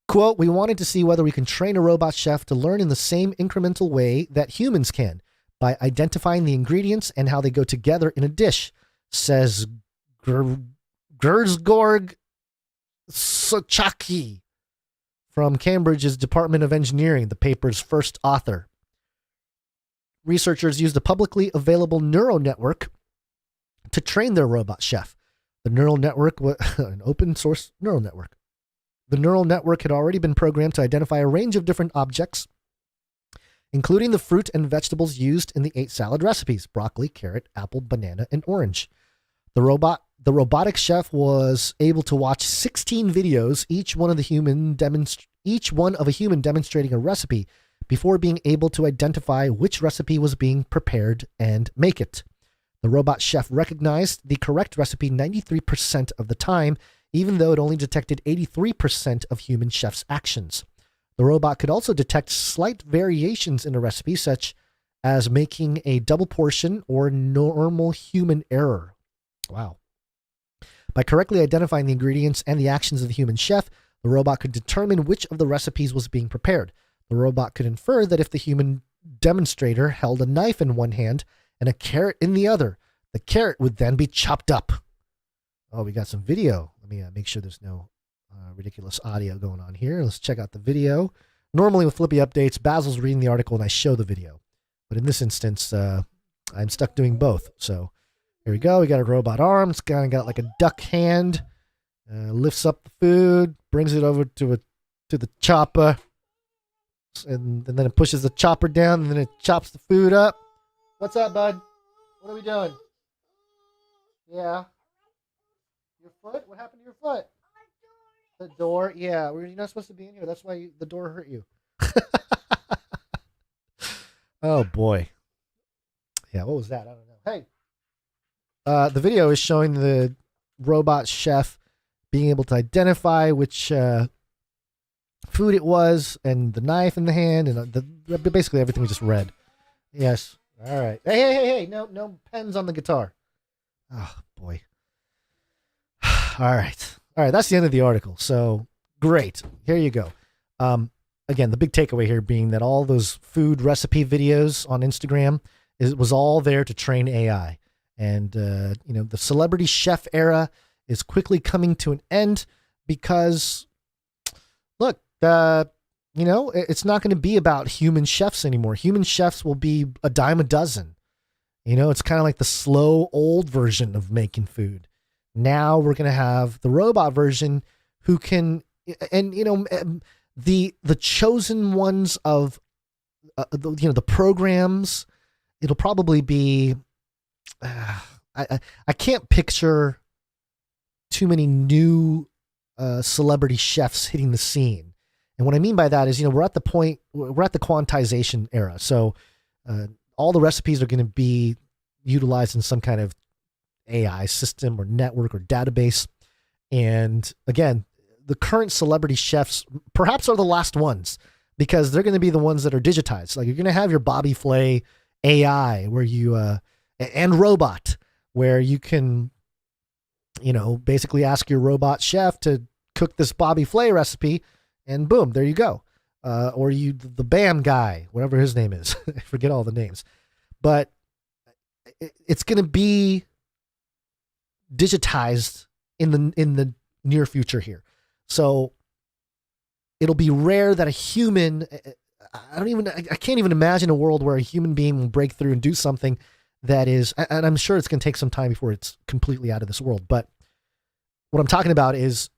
B: Quote, we wanted to see whether we can train a robot chef to learn in the same incremental way that humans can by identifying the ingredients and how they go together in a dish, says Gersgorg Sochaki from Cambridge's Department of Engineering, the paper's first author. Researchers used a publicly available neural network to train their robot chef. The neural network was an open source neural network. The neural network had already been programmed to identify a range of different objects, including the fruit and vegetables used in the 8 salad recipes: broccoli, carrot, apple, banana, and orange. The robotic chef was able to watch 16 videos, each one of a human demonstrating a recipe, before being able to identify which recipe was being prepared and make it. The robot chef recognized the correct recipe 93% of the time, even though it only detected 83% of human chefs' actions. The robot could also detect slight variations in a recipe, such as making a double portion or normal human error. Wow. By correctly identifying the ingredients and the actions of the human chef, the robot could determine which of the recipes was being prepared. The robot could infer that if the human demonstrator held a knife in one hand and a carrot in the other, the carrot would then be chopped up. Oh, we got some video. Let me make sure there's no ridiculous audio going on here. Let's check out the video. Normally with Flippy Updates, Basil's reading the article and I show the video. But in this instance, I'm stuck doing both. So here we go. We got a robot arm. It's kind of got like a duck hand. Lifts up the food, brings it over to the chopper, and then it pushes the chopper down, and then it chops the food up. What's up, bud? What are we doing? Yeah. Your foot? What happened to your foot? The door? Yeah. You're not supposed to be in here. That's why the door hurt you. Oh, boy. Yeah, what was that? I don't know. Hey. The video is showing the robot chef being able to identify which food it was, and the knife in the hand, and basically everything we just read. Yes. All right. Hey. No pens on the guitar. Oh, boy. All right. That's the end of the article. So great. Here you go. Again, the big takeaway here being that all those food recipe videos on Instagram was all there to train AI. And, the celebrity chef era is quickly coming to an end because, look, it's not going to be about human chefs anymore. Human chefs will be a dime a dozen. It's kind of like the slow old version of making food. Now we're going to have the robot version who can, and, the chosen ones of, the programs, it'll probably be, I can't picture too many new celebrity chefs hitting the scene. And what I mean by that is, we're at the quantization era. So all the recipes are going to be utilized in some kind of AI system or network or database. And again, the current celebrity chefs perhaps are the last ones because they're going to be the ones that are digitized. Like you're going to have your Bobby Flay AI where you, and robot where you can, basically ask your robot chef to cook this Bobby Flay recipe and boom, there you go. Or the BAM guy, whatever his name is. I forget all the names, but it's going to be digitized in the near future here. So it'll be rare that a human, I can't even imagine a world where a human being will break through and do something that is, and I'm sure it's going to take some time before it's completely out of this world, but what I'm talking about is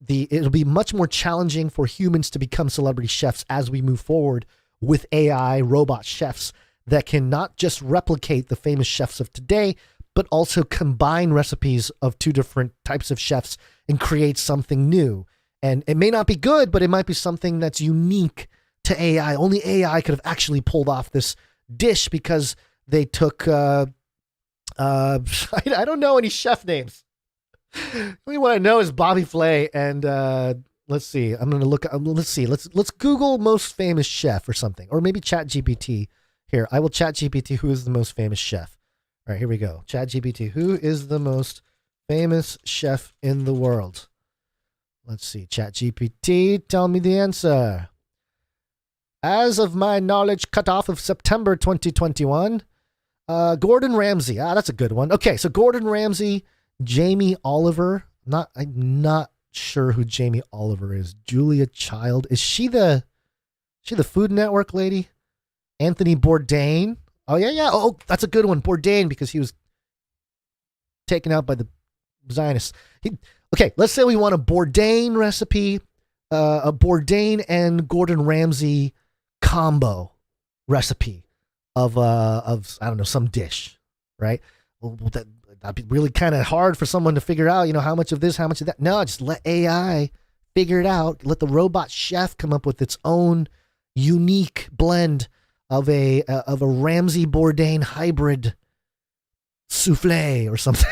B: it'll be much more challenging for humans to become celebrity chefs as we move forward with AI robot chefs that can not just replicate the famous chefs of today, but also combine recipes of two different types of chefs and create something new. And it may not be good, but it might be something that's unique to AI. Only AI could have actually pulled off this dish because they took, I don't know any chef names. Only what I know is Bobby Flay and let's see. I'm going to look. Let's see. Let's Google most famous chef or something, or maybe ChatGPT. Here, I will ChatGPT who is the most famous chef. All right, here we go. ChatGPT, who is the most famous chef in the world? Let's see. ChatGPT, tell me the answer. As of my knowledge, cutoff of September 2021, Gordon Ramsay. That's a good one. Okay, so Gordon Ramsay. Jamie Oliver, I'm not sure who Jamie Oliver is. Julia Child, is she the Food Network lady? Anthony Bourdain. Oh yeah. Oh, that's a good one, Bourdain, because he was taken out by the Zionists. Okay, let's say we want a Bourdain recipe, a Bourdain and Gordon Ramsay combo recipe of I don't know, some dish, right? Well, that'd be really kind of hard for someone to figure out, how much of this, how much of that. No, just let AI figure it out. Let the robot chef come up with its own unique blend of a Ramsay Bourdain hybrid souffle or something.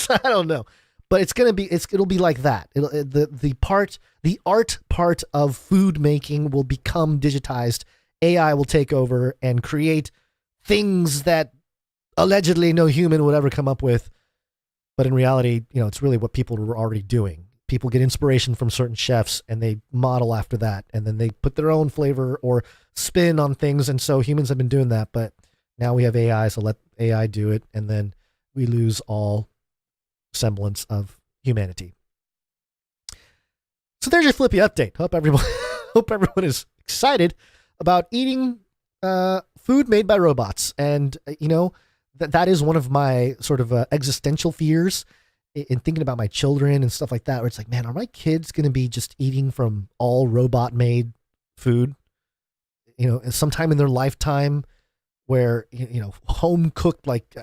B: I don't know, but it'll be like that. The art part of food making will become digitized. AI will take over and create things that allegedly no human would ever come up with. But in reality, it's really what people were already doing. People get inspiration from certain chefs and they model after that. And then they put their own flavor or spin on things. And so humans have been doing that. But now we have AI, so let AI do it. And then we lose all semblance of humanity. So there's your Flippy update. Hope everyone is excited about eating food made by robots. And, that is one of my sort of existential fears in thinking about my children and stuff like that, where it's like, man, are my kids going to be just eating from all robot made food, sometime in their lifetime where, home cooked, like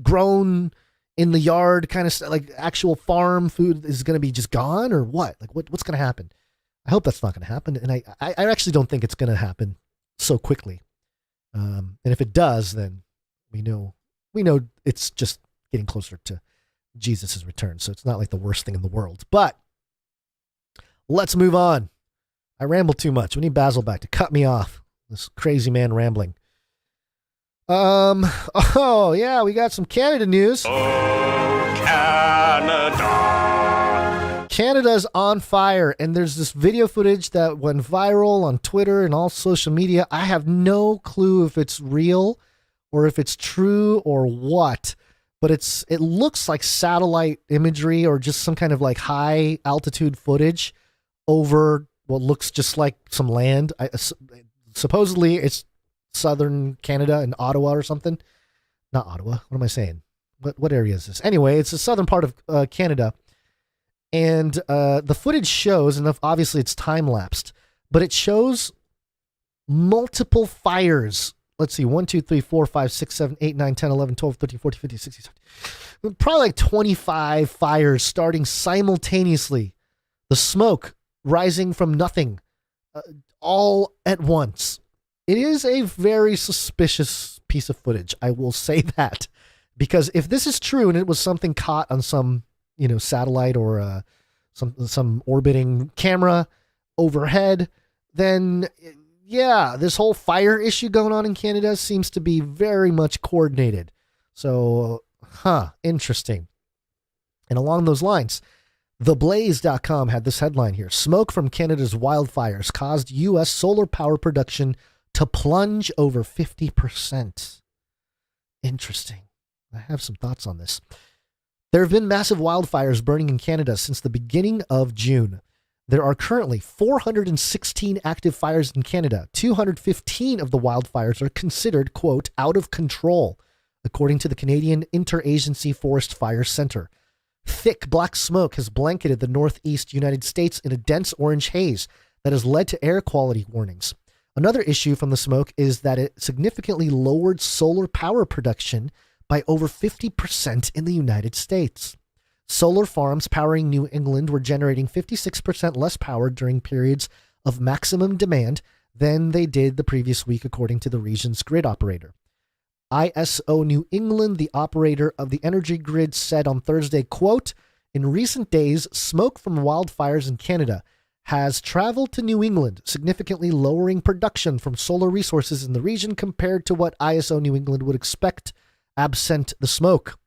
B: grown in the yard kind of like actual farm food is going to be just gone or what? Like what's going to happen? I hope that's not going to happen. And I actually don't think it's going to happen so quickly. And if it does, then we know it's just getting closer to Jesus' return. So it's not like the worst thing in the world, but let's move on. I rambled too much. We need Basil back to cut me off. This crazy man rambling. Oh yeah, we got some Canada news.
N: Oh, Canada.
B: Canada's on fire, and there's this video footage that went viral on Twitter and all social media. I have no clue if it's real or if it's true or what, but it looks like satellite imagery or just some kind of like high altitude footage over what looks just like some land. Supposedly it's southern Canada in Ottawa or something. Not Ottawa. What am I saying? What area is this? Anyway, it's the southern part of Canada. And the footage shows, and obviously it's time-lapsed, but it shows multiple fires. Let's see, 1, 2, 3, 4, 5, 6, 7, 8, 9, 10, 11, 12, 13, 14, 15, 16, 17. Probably like 25 fires starting simultaneously. The smoke rising from nothing, all at once. It is a very suspicious piece of footage, I will say that. Because if this is true and it was something caught on some satellite or some orbiting camera overhead, then yeah, this whole fire issue going on in Canada seems to be very much coordinated. So, interesting. And along those lines, theblaze.com had this headline here. Smoke from Canada's wildfires caused U.S. solar power production to plunge over 50%. Interesting. I have some thoughts on this. There have been massive wildfires burning in Canada since the beginning of June. There are currently 416 active fires in Canada. 215 of the wildfires are considered, quote, out of control, according to the Canadian Interagency Forest Fire Center. Thick black smoke has blanketed the northeast United States in a dense orange haze that has led to air quality warnings. Another issue from the smoke is that it significantly lowered solar power production by over 50% in the United States. Solar farms powering New England were generating 56% less power during periods of maximum demand than they did the previous week, according to the region's grid operator. ISO New England, the operator of the energy grid, said on Thursday, quote, "In recent days, smoke from wildfires in Canada has traveled to New England, significantly lowering production from solar resources in the region compared to what ISO New England would expect absent the smoke.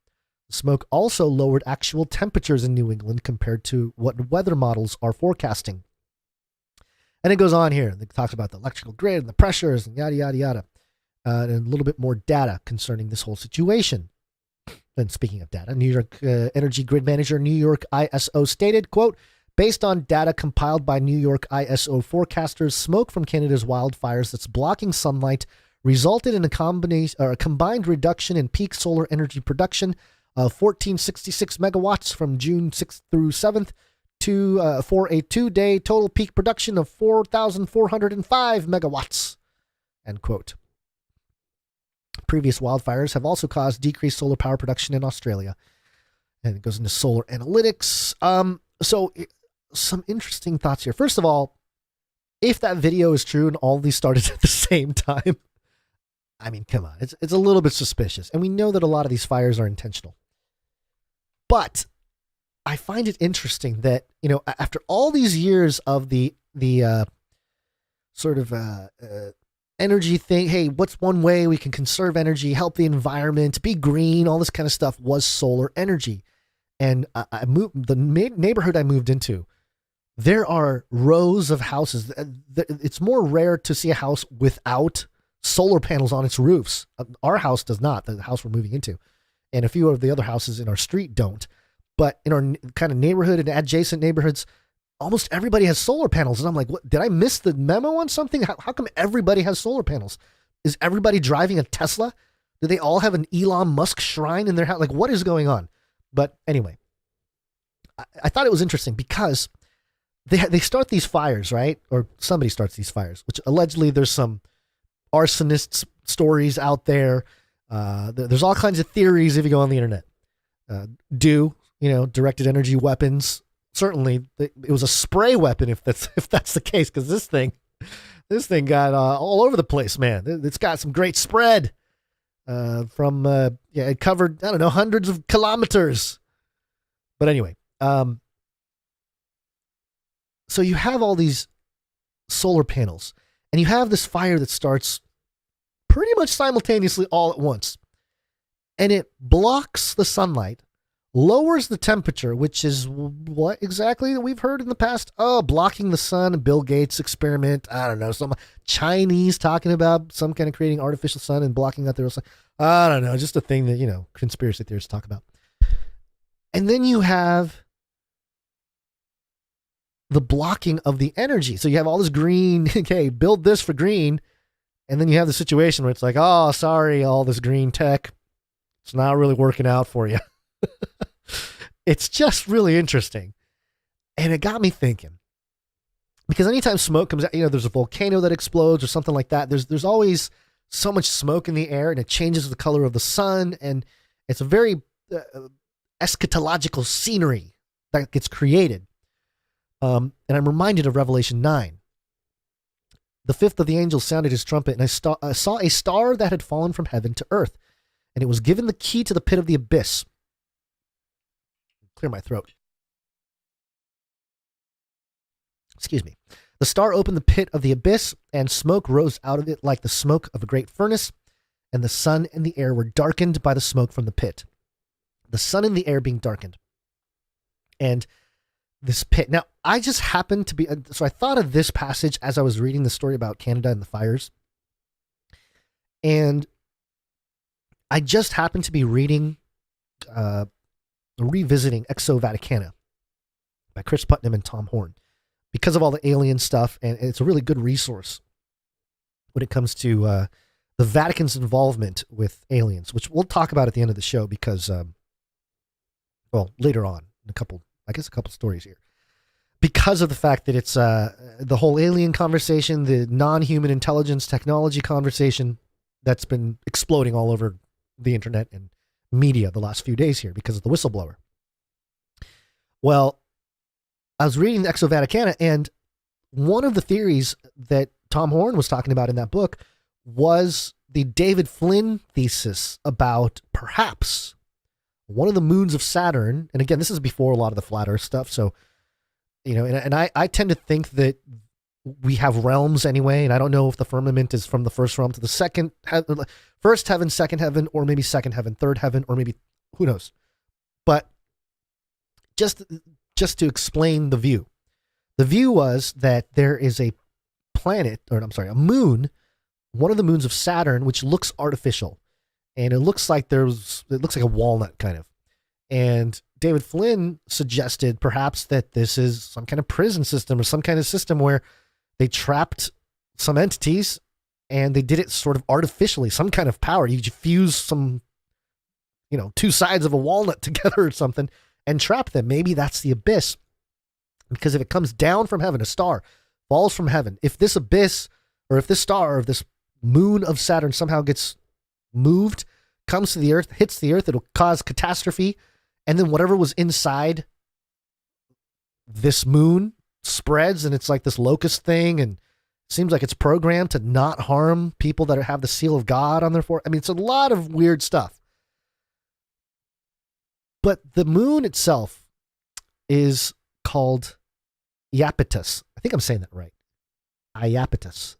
B: The smoke also lowered actual temperatures in New England compared to what weather models are forecasting." And it goes on here. It talks about the electrical grid and the pressures and yada, yada, yada. And a little bit more data concerning this whole situation. And speaking of data, New York Energy Grid Manager, New York ISO stated, quote, "Based on data compiled by New York ISO forecasters, smoke from Canada's wildfires that's blocking sunlight resulted in a combined reduction in peak solar energy production of 1466 megawatts from June 6th through 7th for a 2-day total peak production of 4,405 megawatts, end quote. Previous wildfires have also caused decreased solar power production in Australia. And it goes into solar analytics. So some interesting thoughts here. First of all, if that video is true and all these started at the same time, I mean, come on, it's a little bit suspicious. And we know that a lot of these fires are intentional. But I find it interesting that, you know, after all these years of the energy thing, hey, what's one way we can conserve energy, help the environment, be green, all this kind of stuff, was solar energy. And I moved, the neighborhood I moved into, there are rows of houses. It's more rare to see a house without solar panels on its roofs. Our house does not, the house we're moving into. And a few of the other houses in our street don't. But in our kind of neighborhood and adjacent neighborhoods, almost everybody has solar panels. And I'm like, what, did I miss the memo on something? How come everybody has solar panels? Is everybody driving a Tesla? Do they all have an Elon Musk shrine in their house? Like, what is going on? But anyway, I thought it was interesting because they start these fires, right? Or somebody starts these fires, which allegedly there's some arsonist stories out there. There's all kinds of theories if you go on the internet. Directed energy weapons. Certainly, it was a spray weapon if that's the case, because this thing got all over the place, man. It's got some great spread it covered, I don't know, hundreds of kilometers. But anyway, so you have all these solar panels, and you have this fire that starts pretty much simultaneously all at once, and it blocks the sunlight, lowers the temperature, which is what exactly that we've heard in the past? Oh, blocking the sun, Bill Gates experiment. I don't know, some Chinese talking about some kind of creating artificial sun and blocking out their sun. I don't know, just a thing that, conspiracy theorists talk about. And then you have the blocking of the energy. So you have all this green, okay, build this for green. And then you have the situation where it's like, oh, sorry, all this green tech, it's not really working out for you. It's just really interesting. And it got me thinking, because anytime smoke comes out, there's a volcano that explodes or something like that. There's always so much smoke in the air, and it changes the color of the sun. And it's a very eschatological scenery that gets created. And I'm reminded of Revelation 9. The fifth of the angels sounded his trumpet, and I saw a star that had fallen from heaven to earth, and it was given the key to the pit of the abyss. Clear my throat. Excuse me. The star opened the pit of the abyss, and smoke rose out of it like the smoke of a great furnace, and the sun and the air were darkened by the smoke from the pit. The sun and the air being darkened. And this pit. Now, I just happened to be, so I thought of this passage as I was reading the story about Canada and the fires. And I just happened to be reading, revisiting Exo Vaticana by Chris Putnam and Tom Horn because of all the alien stuff. And it's a really good resource when it comes to the Vatican's involvement with aliens, which we'll talk about at the end of the show because, later on, a couple stories here. Because of the fact that it's the whole alien conversation, the non-human intelligence technology conversation that's been exploding all over the internet and media the last few days here because of the whistleblower. Well, I was reading the Exo Vaticana, and one of the theories that Tom Horn was talking about in that book was the David Flynn thesis about perhaps one of the moons of Saturn. And again, this is before a lot of the flat Earth stuff. So, and I tend to think that we have realms anyway. And I don't know if the firmament is from the first realm to the second, first heaven, second heaven, or maybe second heaven, third heaven, or maybe who knows. But just to explain the view. The view was that there is a moon, one of the moons of Saturn, which looks artificial. And it looks like a walnut kind of. And David Flynn suggested perhaps that this is some kind of prison system or some kind of system where they trapped some entities and they did it sort of artificially, some kind of power. You fuse some, two sides of a walnut together or something and trap them. Maybe that's the abyss. Because if it comes down from heaven, a star falls from heaven, if this abyss or if this star or if this moon of Saturn somehow gets moved, comes to the earth, hits the earth, it'll cause catastrophe. And then whatever was inside this moon spreads, and it's like this locust thing, and it seems like it's programmed to not harm people that have the seal of God on their forehead. I mean, it's a lot of weird stuff. But the moon itself is called Iapetus. I think I'm saying that right. Iapetus.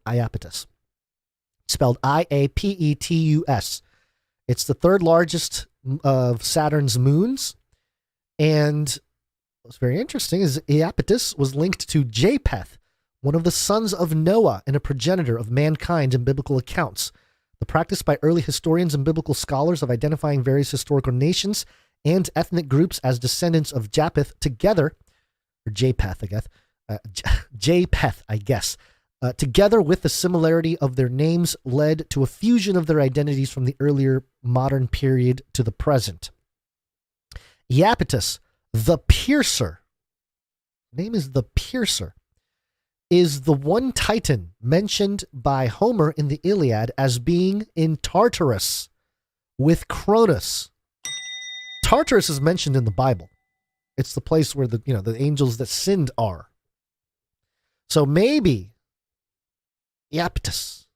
B: Spelled Iapetus. It's the third largest of Saturn's moons. And what's very interesting is Iapetus was linked to Japheth, one of the sons of Noah and a progenitor of mankind in biblical accounts. The practice by early historians and biblical scholars of identifying various historical nations and ethnic groups as descendants of Japheth together, or Japheth, I guess, together with the similarity of their names led to a fusion of their identities from the earlier modern period to the present. Iapetus, the Piercer, name is the Piercer, is the one titan mentioned by Homer in the Iliad as being in Tartarus with Cronus. Tartarus is mentioned in the Bible. It's the place where the angels that sinned are. So maybe Iapetus,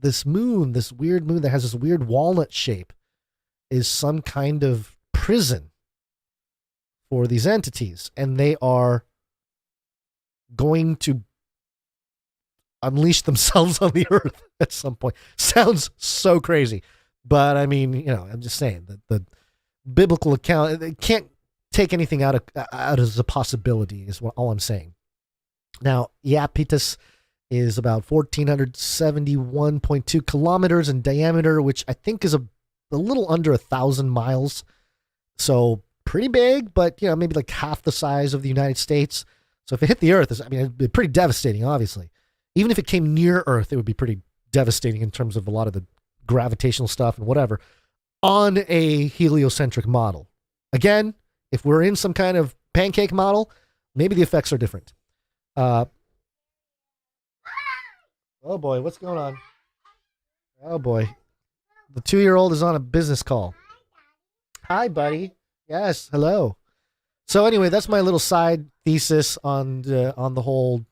B: this moon, this weird moon that has this weird walnut shape, is some kind of prison for these entities, and they are going to unleash themselves on the earth at some point. Sounds so crazy, but I mean, I'm just saying that the biblical account, it can't take anything out as a possibility is all I'm saying. Now, Iapetus is about 1,471.2 kilometers in diameter, which I think is a little under 1,000 miles. So pretty big, but maybe like half the size of the United States. So if it hit the Earth, it'd be pretty devastating, obviously. Even if it came near Earth, it would be pretty devastating in terms of a lot of the gravitational stuff and whatever on a heliocentric model. Again, if we're in some kind of pancake model, maybe the effects are different. Oh boy, what's going on? Oh boy. The 2-year-old is on a business call. Hi, buddy. Yes, hello. So anyway, that's my little side thesis on the whole,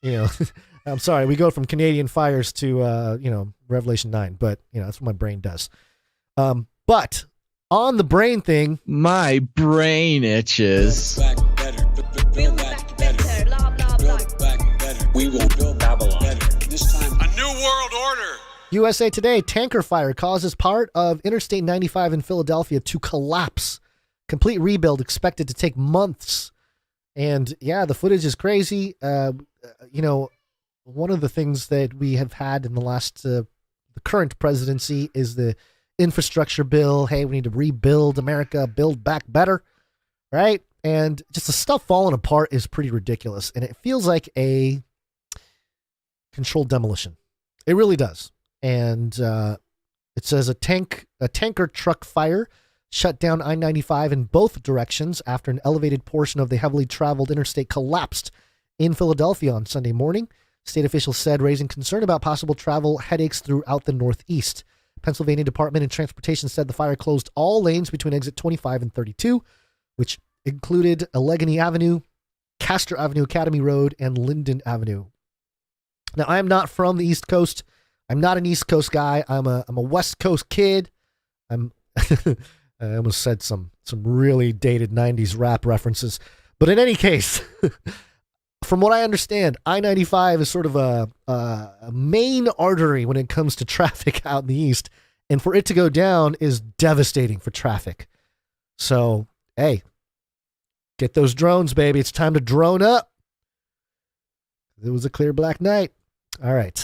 B: I'm sorry, we go from Canadian fires to, Revelation 9, but, that's what my brain does. But on the brain thing.
C: My brain itches.
O: Build back better, blah, blah, blah. Build back better. We will build Babylon better. This time,
N: a new world order.
B: USA Today, tanker fire causes part of Interstate 95 in Philadelphia to collapse. Complete rebuild expected to take months. And yeah, the footage is crazy. One of the things that we have had in the last, the current presidency is the infrastructure bill. Hey, we need to rebuild America, build back better, right? And just the stuff falling apart is pretty ridiculous. And it feels like a controlled demolition. It really does. And it says a tanker truck fire shut down I-95 in both directions after an elevated portion of the heavily traveled interstate collapsed in Philadelphia on Sunday morning. State officials said, raising concern about possible travel headaches throughout the Northeast. Pennsylvania Department of Transportation said the fire closed all lanes between exit 25 and 32, which included Allegheny Avenue, Castor Avenue, Academy Road, and Linden Avenue. Now, I am not from the East Coast. I'm not an East Coast guy. I'm a West Coast kid. I almost said some really dated 90s rap references. But in any case, from what I understand, I-95 is sort of a main artery when it comes to traffic out in the East. And for it to go down is devastating for traffic. So, hey, get those drones, baby. It's time to drone up. It was a clear black night. All right.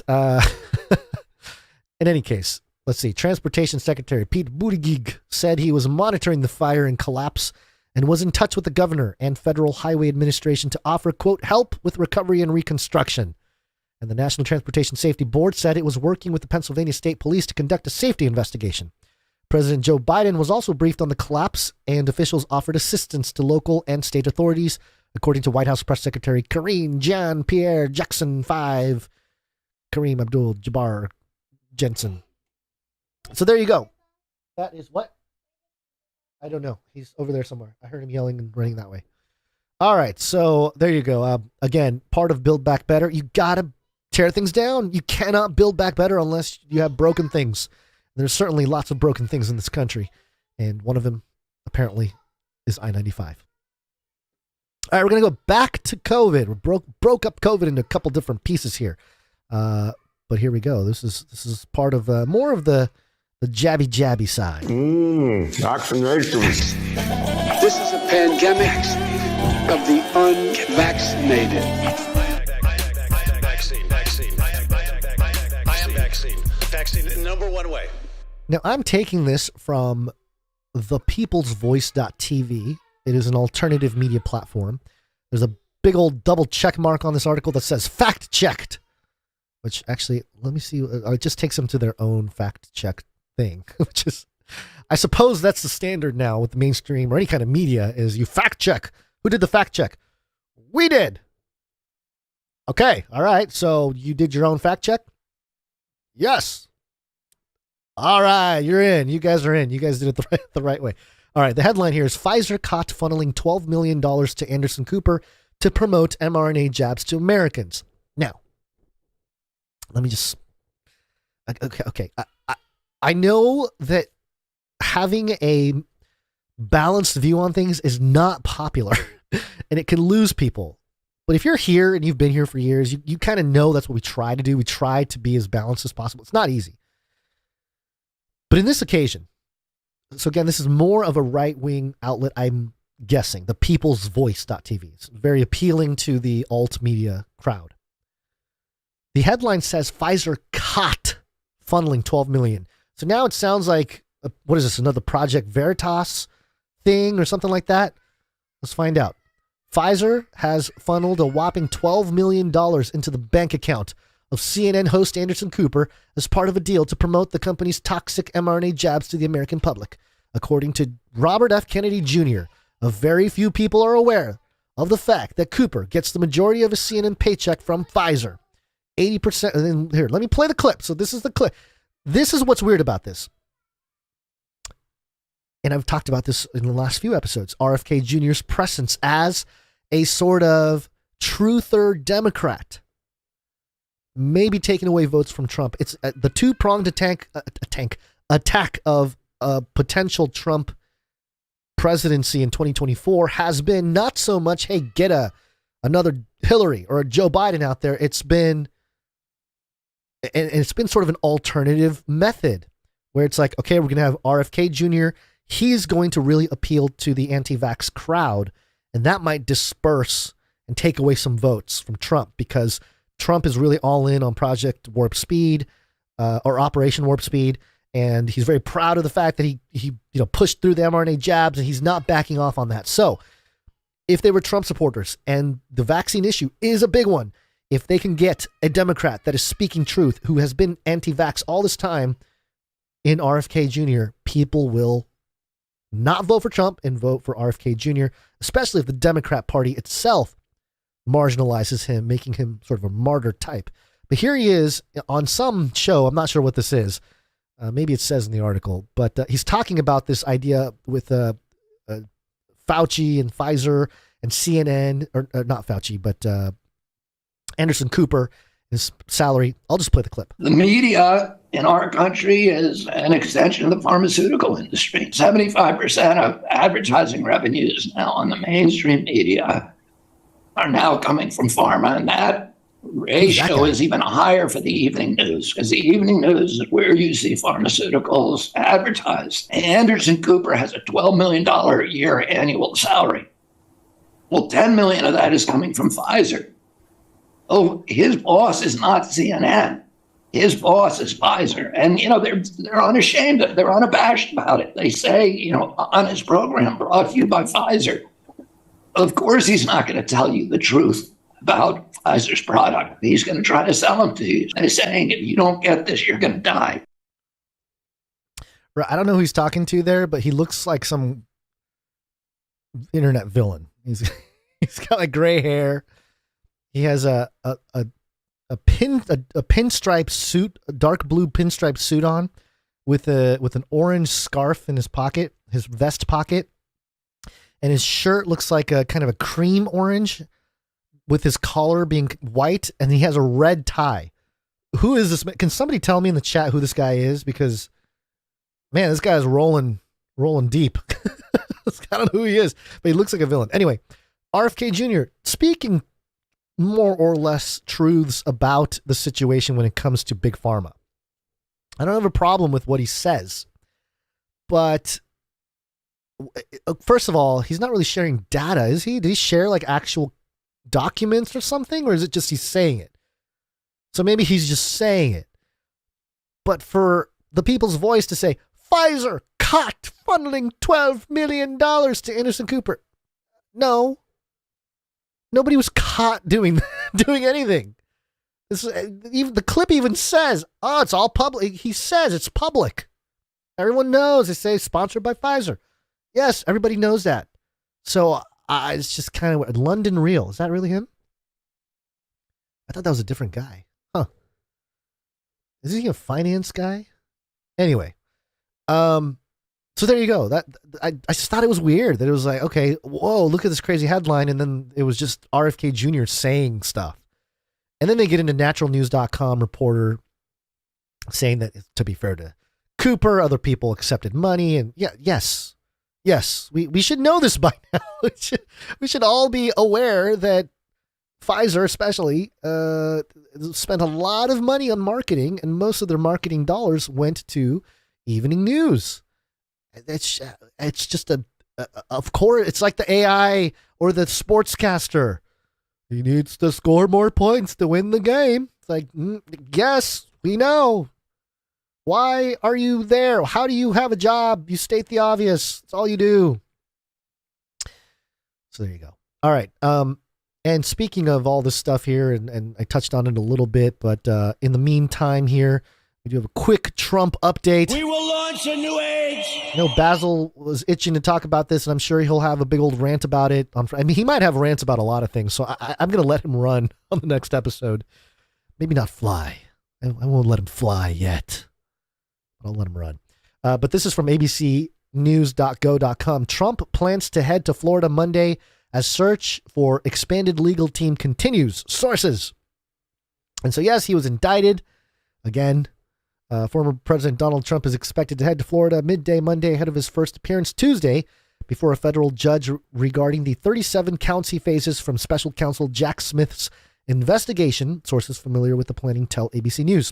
B: In any case, let's see. Transportation Secretary Pete Buttigieg said he was monitoring the fire and collapse and was in touch with the governor and Federal Highway Administration to offer, quote, help with recovery and reconstruction. And the National Transportation Safety Board said it was working with the Pennsylvania State Police to conduct a safety investigation. President Joe Biden was also briefed on the collapse, and officials offered assistance to local and state authorities, according to White House Press Secretary Karine Jean-Pierre Jackson 5, Kareem Abdul-Jabbar Jensen. So there you go. That is what? I don't know. He's over there somewhere. I heard him yelling and running that way. All right. So there you go. Again, part of Build Back Better. You got to tear things down. You cannot build back better unless you have broken things. There's certainly lots of broken things in this country. And one of them, apparently, is I-95. All right. We're going to go back to COVID. We broke up COVID into a couple different pieces here. But here we go. This is part of more of the jabby side.
U: Vaccinations.
O: This is a pandemic of the unvaccinated.
N: I am vaccine. Vaccine, number one way.
B: Now, I'm taking this from thepeoplesvoice.tv. It is an alternative media platform. There's a big old double check mark on this article that says fact checked, which actually, let me see. It just takes them to their own fact check thing, which is, I suppose that's the standard now with the mainstream or any kind of media is you fact check. Who did the fact check? We did. Okay. All right. So you did your own fact check? Yes. All right. You're in. You guys are in. You guys did it the right way. All right. The headline here is Pfizer caught funneling $12 million to Anderson Cooper to promote mRNA jabs to Americans. Now, let me just, okay. I know that having a balanced view on things is not popular and it can lose people. But if you're here and you've been here for years, you kind of know that's what we try to do. We try to be as balanced as possible. It's not easy. But in this occasion, so again, this is more of a right-wing outlet, I'm guessing, the peoplesvoice.tv. It's very appealing to the alt media crowd. The headline says Pfizer caught funneling $12 million. So now it sounds like, what is this, another Project Veritas thing or something like that? Let's find out. Pfizer has funneled a whopping $12 million into the bank account of CNN host Anderson Cooper as part of a deal to promote the company's toxic mRNA jabs to the American public. According to Robert F. Kennedy Jr., a very few people are aware of the fact that Cooper gets the majority of his CNN paycheck from Pfizer. 80%. And then here, let me play the clip. So this is the clip. This is what's weird about this. And I've talked about this in the last few episodes. RFK Jr.'s presence as a sort of truther Democrat, maybe taking away votes from Trump. It's the two-pronged attack of a potential Trump presidency in 2024 has been not so much, hey, get another Hillary or a Joe Biden out there. It's been sort of an alternative method where it's like, okay, we're going to have RFK Jr. He's going to really appeal to the anti-vax crowd, and that might disperse and take away some votes from Trump because Trump is really all in on Project Warp Speed or Operation Warp Speed, and he's very proud of the fact that he pushed through the mRNA jabs, and he's not backing off on that. So if they were Trump supporters, and the vaccine issue is a big one, if they can get a Democrat that is speaking truth, who has been anti-vax all this time in RFK Jr., people will not vote for Trump and vote for RFK Jr., especially if the Democrat Party itself marginalizes him, making him sort of a martyr type. But here he is on some show. I'm not sure what this is. Maybe it says in the article, but he's talking about this idea with Fauci and Pfizer and CNN, or not Fauci, but Anderson Cooper, his salary. I'll just play the clip.
T: The media in our country is an extension of the pharmaceutical industry. 75% of advertising revenues now on the mainstream media are now coming from pharma, and that ratio is even higher for the evening news, because the evening news is where you see pharmaceuticals advertised. Anderson Cooper has a $12 million a year annual salary. Well, $10 million of that is coming from Pfizer. Oh, his boss is not CNN. His boss is Heiser. And, they're unashamed, they're unabashed about it. They say, on his program, brought to you by Pfizer. Of course, he's not going to tell you the truth about Pfizer's product. He's going to try to sell them to you. They're saying, if you don't get this, you're going to die.
B: I don't know who he's talking to there, but he looks like some internet villain. He's got like gray hair. He has a pinstripe suit, a dark blue pinstripe suit on, with an orange scarf in his pocket, his vest pocket, and his shirt looks like a kind of a cream orange, with his collar being white, and he has a red tie. Who is this? Can somebody tell me in the chat who this guy is? Because, man, this guy is rolling deep. I don't know who he is, but he looks like a villain. Anyway, RFK Jr. speaking more or less truths about the situation when it comes to Big Pharma. I don't have a problem with what he says, but first of all, he's not really sharing data, is he? Did he share like actual documents or something, or is it just he's saying it? So maybe he's just saying it. But for the People's Voice to say, Pfizer caught funneling $12 million to Anderson Cooper. No. Nobody was caught doing anything. Even the clip even says, "Oh, it's all public." He says it's public. Everyone knows. They say sponsored by Pfizer. Yes, everybody knows that. So it's just kind of London Real. Is that really him? I thought that was a different guy. Huh? Is he a finance guy? Anyway, so there you go. That I just thought it was weird that it was like, okay, whoa, look at this crazy headline, and then it was just RFK Jr. saying stuff. And then they get into naturalnews.com reporter saying that, to be fair to Cooper, other people accepted money, and yes, we should know this by now. we should all be aware that Pfizer especially spent a lot of money on marketing, and most of their marketing dollars went to evening news. It's just of course, it's like the AI or the sportscaster. He needs to score more points to win the game. It's like, yes, we know. Why are you there? How do you have a job? You state the obvious. That's all you do. So there you go. All right. And speaking of all this stuff here, and I touched on it a little bit, but in the meantime here, we do have a quick Trump update.
Q: We will launch a new age.
B: I know Basil was itching to talk about this, and I'm sure he'll have a big old rant about it. I mean, he might have rants about a lot of things, so I'm going to let him run on the next episode. Maybe not fly. I won't let him fly yet. I'll let him run. But this is from abcnews.go.com. Trump plans to head to Florida Monday as search for expanded legal team continues. Sources. And so, yes, he was indicted. Again, former President Donald Trump is expected to head to Florida midday Monday ahead of his first appearance Tuesday before a federal judge regarding the 37 counts he faces from special counsel Jack Smith's investigation. Sources familiar with the planning tell ABC News.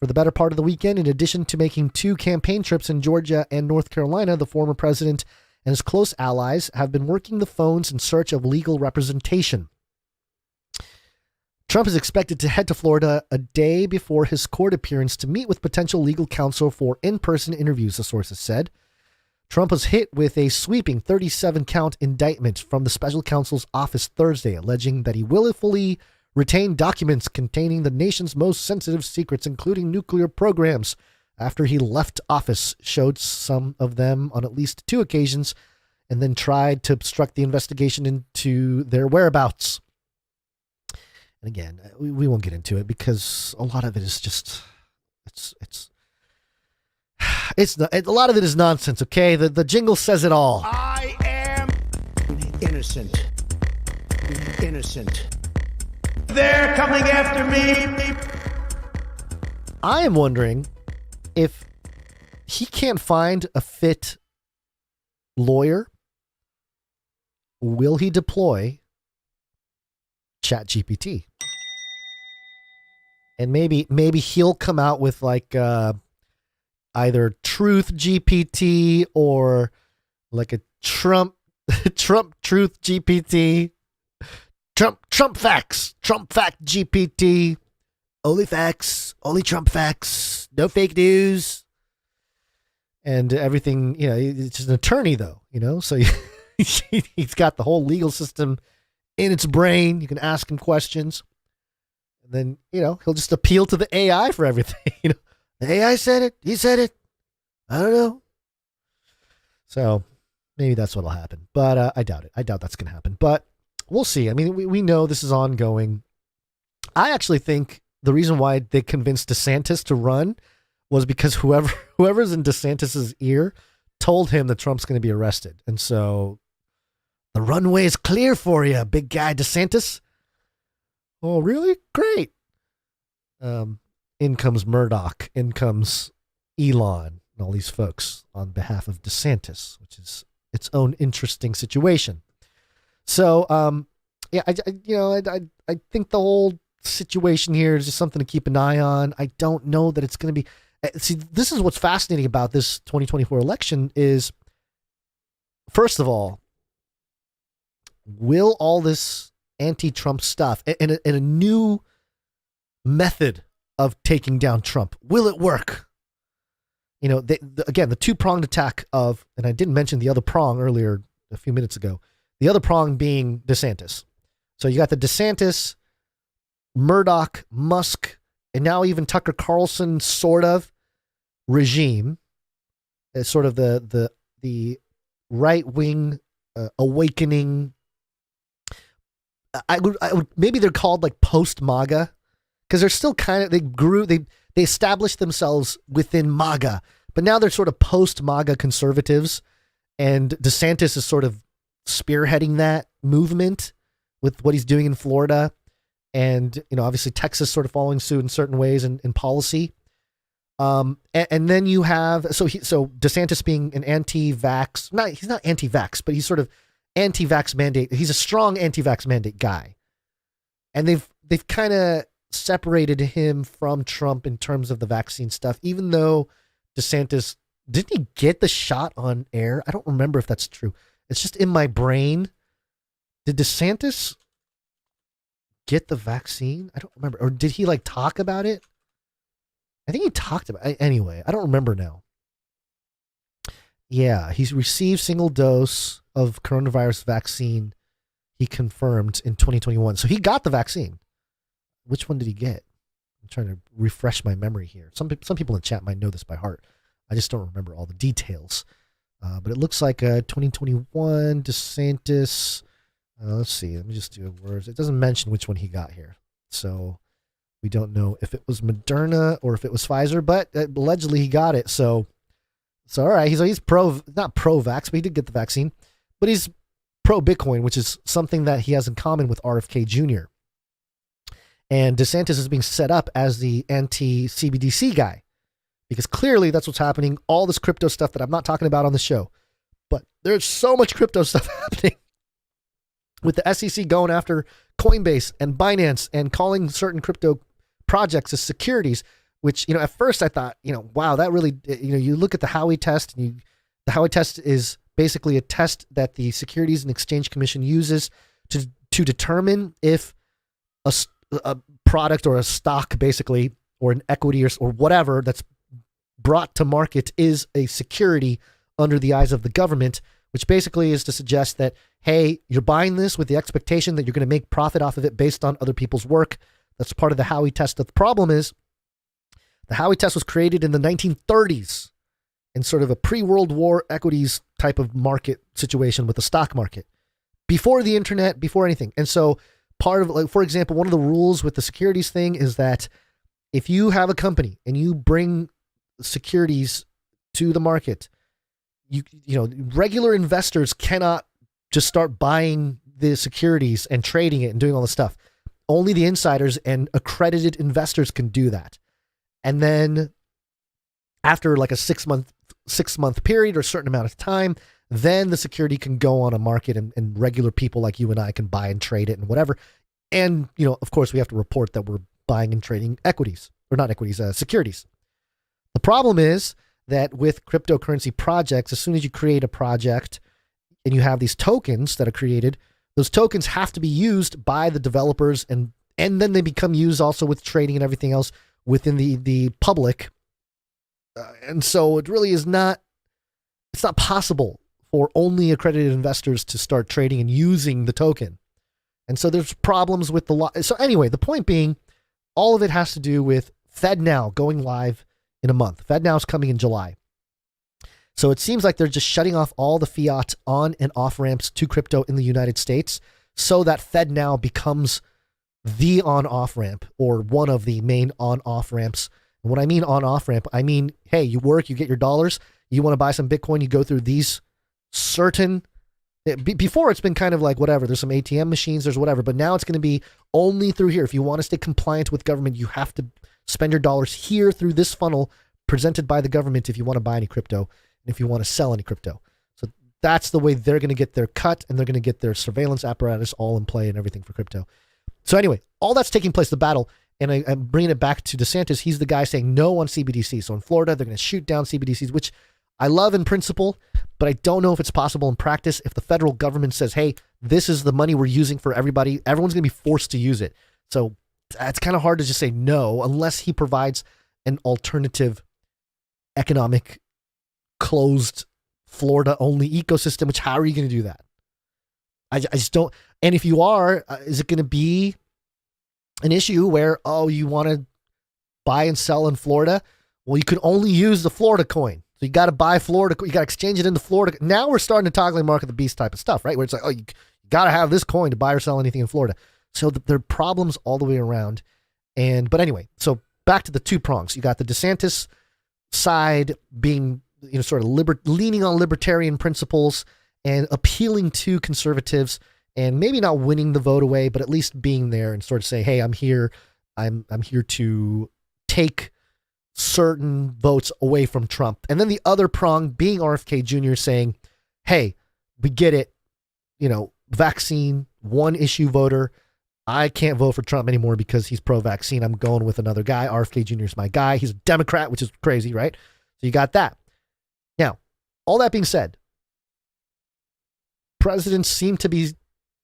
B: For the better part of the weekend, in addition to making 2 campaign trips in Georgia and North Carolina, the former president and his close allies have been working the phones in search of legal representation. Trump is expected to head to Florida a day before his court appearance to meet with potential legal counsel for in-person interviews, the sources said. Trump was hit with a sweeping 37-count indictment from the special counsel's office Thursday, alleging that he willfully retained documents containing the nation's most sensitive secrets, including nuclear programs. After he left office, showed some of them on at least 2 occasions, and then tried to obstruct the investigation into their whereabouts. And again, we won't get into it because a lot of it is just, it's not, a lot of it is nonsense. Okay, the jingle says it all.
A: I am innocent. Innocent. They're coming after me.
B: I am wondering if he can't find a fit lawyer, will he deploy ChatGPT? And maybe he'll come out with like either Truth GPT or like a Trump Truth GPT, Trump facts, Trump fact GPT, only facts, only Trump facts, no fake news, and everything. You know, it's just an attorney though. You know, so he's got the whole legal system in its brain. You can ask him questions. Then, you know, he'll just appeal to the AI for everything. You know, the AI said it. He said it. I don't know. So maybe that's what'll happen. But I doubt it. I doubt that's going to happen. But we'll see. I mean, we know this is ongoing. I actually think the reason why they convinced DeSantis to run was because whoever's in DeSantis's ear told him that Trump's going to be arrested. And so the runway is clear for you, big guy DeSantis. Oh, really? Great. In comes Murdoch. In comes Elon and all these folks on behalf of DeSantis, which is its own interesting situation. So, yeah, I think the whole situation here is just something to keep an eye on. I don't know that it's going to be. See, this is what's fascinating about this 2024 election is, first of all, will all this anti-Trump stuff and a new method of taking down Trump, will it work? You know, again, the two-pronged attack of, and I didn't mention the other prong earlier a few minutes ago, the other prong being DeSantis. So you got the DeSantis, Murdoch, Musk, and now even Tucker Carlson sort of regime, as sort of the right-wing awakening. I would maybe they're called like post MAGA, because they're still kind of, they established themselves within MAGA, but now they're sort of post MAGA conservatives, and DeSantis is sort of spearheading that movement with what he's doing in Florida, and you know, obviously Texas sort of following suit in certain ways in policy. And then you have so DeSantis being an anti-vax, he's not anti-vax, but he's sort of anti-vax mandate. He's a strong anti-vax mandate guy. And they've kind of separated him from Trump in terms of the vaccine stuff, even though DeSantis, didn't he get the shot on air? I don't remember if that's true. It's just in my brain. Did DeSantis get the vaccine? I don't remember. Or did he like talk about it? I think he talked about it. Anyway, I don't remember now. Yeah, he's received single dose of coronavirus vaccine, he confirmed, in 2021. So he got the vaccine. Which one did he get? I'm trying to refresh my memory here. Some people in chat might know this by heart. I just don't remember all the details. But it looks like 2021 DeSantis. Let's see. Let me just do words. It doesn't mention which one he got here. So we don't know if it was Moderna or if it was Pfizer, but allegedly he got it. So all right. He's not pro-vax, but he did get the vaccine. But he's pro-Bitcoin, which is something that he has in common with RFK Jr. And DeSantis is being set up as the anti-CBDC guy, because clearly that's what's happening. All this crypto stuff that I'm not talking about on the show, but there's so much crypto stuff happening with the SEC going after Coinbase and Binance and calling certain crypto projects as securities, which, you know, at first I thought, you know, wow, that really, you know, you look at the Howey test, and the Howey test is basically a test that the Securities and Exchange Commission uses to determine if a product or a stock, basically, or an equity or whatever that's brought to market is a security under the eyes of the government, which basically is to suggest that, hey, you're buying this with the expectation that you're going to make profit off of it based on other people's work. That's part of the Howey test. The problem is the Howey test was created in the 1930s in sort of a pre-World War equities type of market situation with the stock market, before the internet, before anything. And so part of, like, for example, one of the rules with the securities thing is that if you have a company and you bring securities to the market, you know, regular investors cannot just start buying the securities and trading it and doing all this stuff. Only the insiders and accredited investors can do that. And then after like a six month period or a certain amount of time, then the security can go on a market and regular people like you and I can buy and trade it and whatever. And, you know, of course we have to report that we're buying and trading equities, or not equities, securities. The problem is that with cryptocurrency projects, as soon as you create a project and you have these tokens that are created, those tokens have to be used by the developers, and then they become used also with trading and everything else within the public. And so it really is not, it's not possible for only accredited investors to start trading and using the token. And so there's problems with the law. So anyway, the point being, all of it has to do with FedNow going live in a month. FedNow is coming in July. So it seems like they're just shutting off all the fiat on and off ramps to crypto in the United States so that FedNow becomes the on-off ramp, or one of the main on-off ramps. And when I mean on-off ramp, I mean, hey, you work, you get your dollars, you want to buy some Bitcoin, you go through these certain... Before it's been kind of like whatever, there's some ATM machines, there's whatever, but now it's going to be only through here. If you want to stay compliant with government, you have to spend your dollars here through this funnel presented by the government if you want to buy any crypto and if you want to sell any crypto. So that's the way they're going to get their cut, and they're going to get their surveillance apparatus all in play and everything for crypto. So anyway, all that's taking place, the battle, and I'm bringing it back to DeSantis. He's the guy saying no on CBDC. So in Florida, they're going to shoot down CBDCs, which I love in principle, but I don't know if it's possible in practice. If the federal government says, hey, this is the money we're using for everybody, everyone's going to be forced to use it. So it's kind of hard to just say no unless he provides an alternative economic closed Florida only ecosystem, which how are you going to do that? I just don't. And if you are, is it going to be an issue where, oh, you want to buy and sell in Florida? Well, you can only use the Florida coin. So you got to buy Florida, you got to exchange it into Florida. Now we're starting to talk like market the beast type of stuff, right? Where it's like, oh, you got to have this coin to buy or sell anything in Florida. So there are problems all the way around. But anyway, so back to the two prongs. You got the DeSantis side being, you know, sort of leaning on libertarian principles and appealing to conservatives, and maybe not winning the vote away, but at least being there and sort of say, hey, I'm here. I'm here to take certain votes away from Trump. And then the other prong being RFK Jr. saying, hey, we get it, you know, vaccine, one issue voter. I can't vote for Trump anymore because he's pro-vaccine. I'm going with another guy. RFK Jr. is my guy. He's a Democrat, which is crazy, right? So you got that. Now, all that being said, presidents seem to be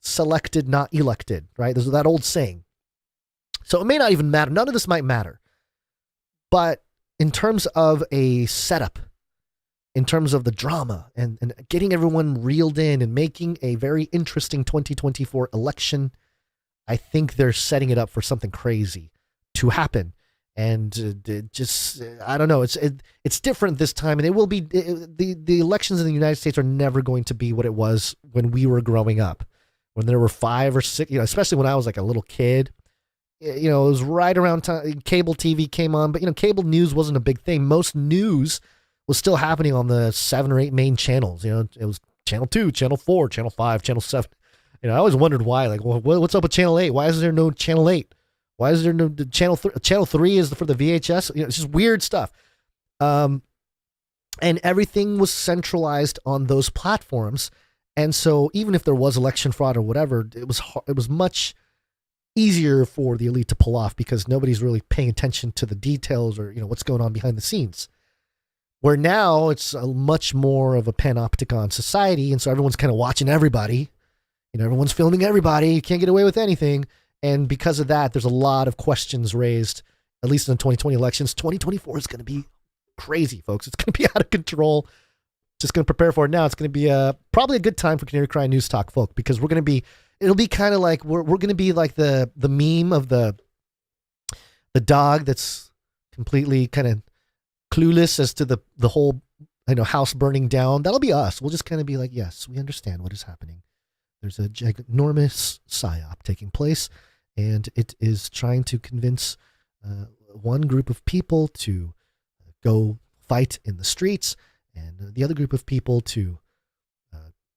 B: selected, not elected, right? There's that old saying. So it may not even matter. None of this might matter. But in terms of a setup, in terms of the drama and getting everyone reeled in and making a very interesting 2024 election, I think they're setting it up for something crazy to happen. And just, I don't know, it's different this time. And it will be, the elections in the United States are never going to be what it was when we were growing up, when there were 5 or 6, you know, especially when I was like a little kid. You know, it was right around time cable TV came on, but, you know, cable news wasn't a big thing. Most news was still happening on the 7 or 8 main channels. You know, it was channel 2, channel 4, channel 5, channel 7. You know, I always wondered why, like, well, what's up with channel 8? Why is there no channel 8? Why is there no channel 3? Channel 3 is for the VHS. You know, it's just weird stuff. And everything was centralized on those platforms. And so even if there was election fraud or whatever, it was much easier for the elite to pull off because nobody's really paying attention to the details or, you know, what's going on behind the scenes. Where now it's a much more of a panopticon society, and so everyone's kind of watching everybody. You know, everyone's filming everybody. You can't get away with anything. And because of that, there's a lot of questions raised, at least in the 2020 elections. 2024 is going to be crazy, folks. It's going to be out of control. just going to prepare for it now. It's going to be probably a good time for Canary Cry News Talk folk, because it'll be kind of like, we're going to be like the meme of the dog that's completely kind of clueless as to the whole, house burning down. That'll be us. We'll just kind of be like, yes, we understand what is happening. There's a ginormous psyop taking place, and it is trying to convince one group of people to go fight in the streets, and the other group of people to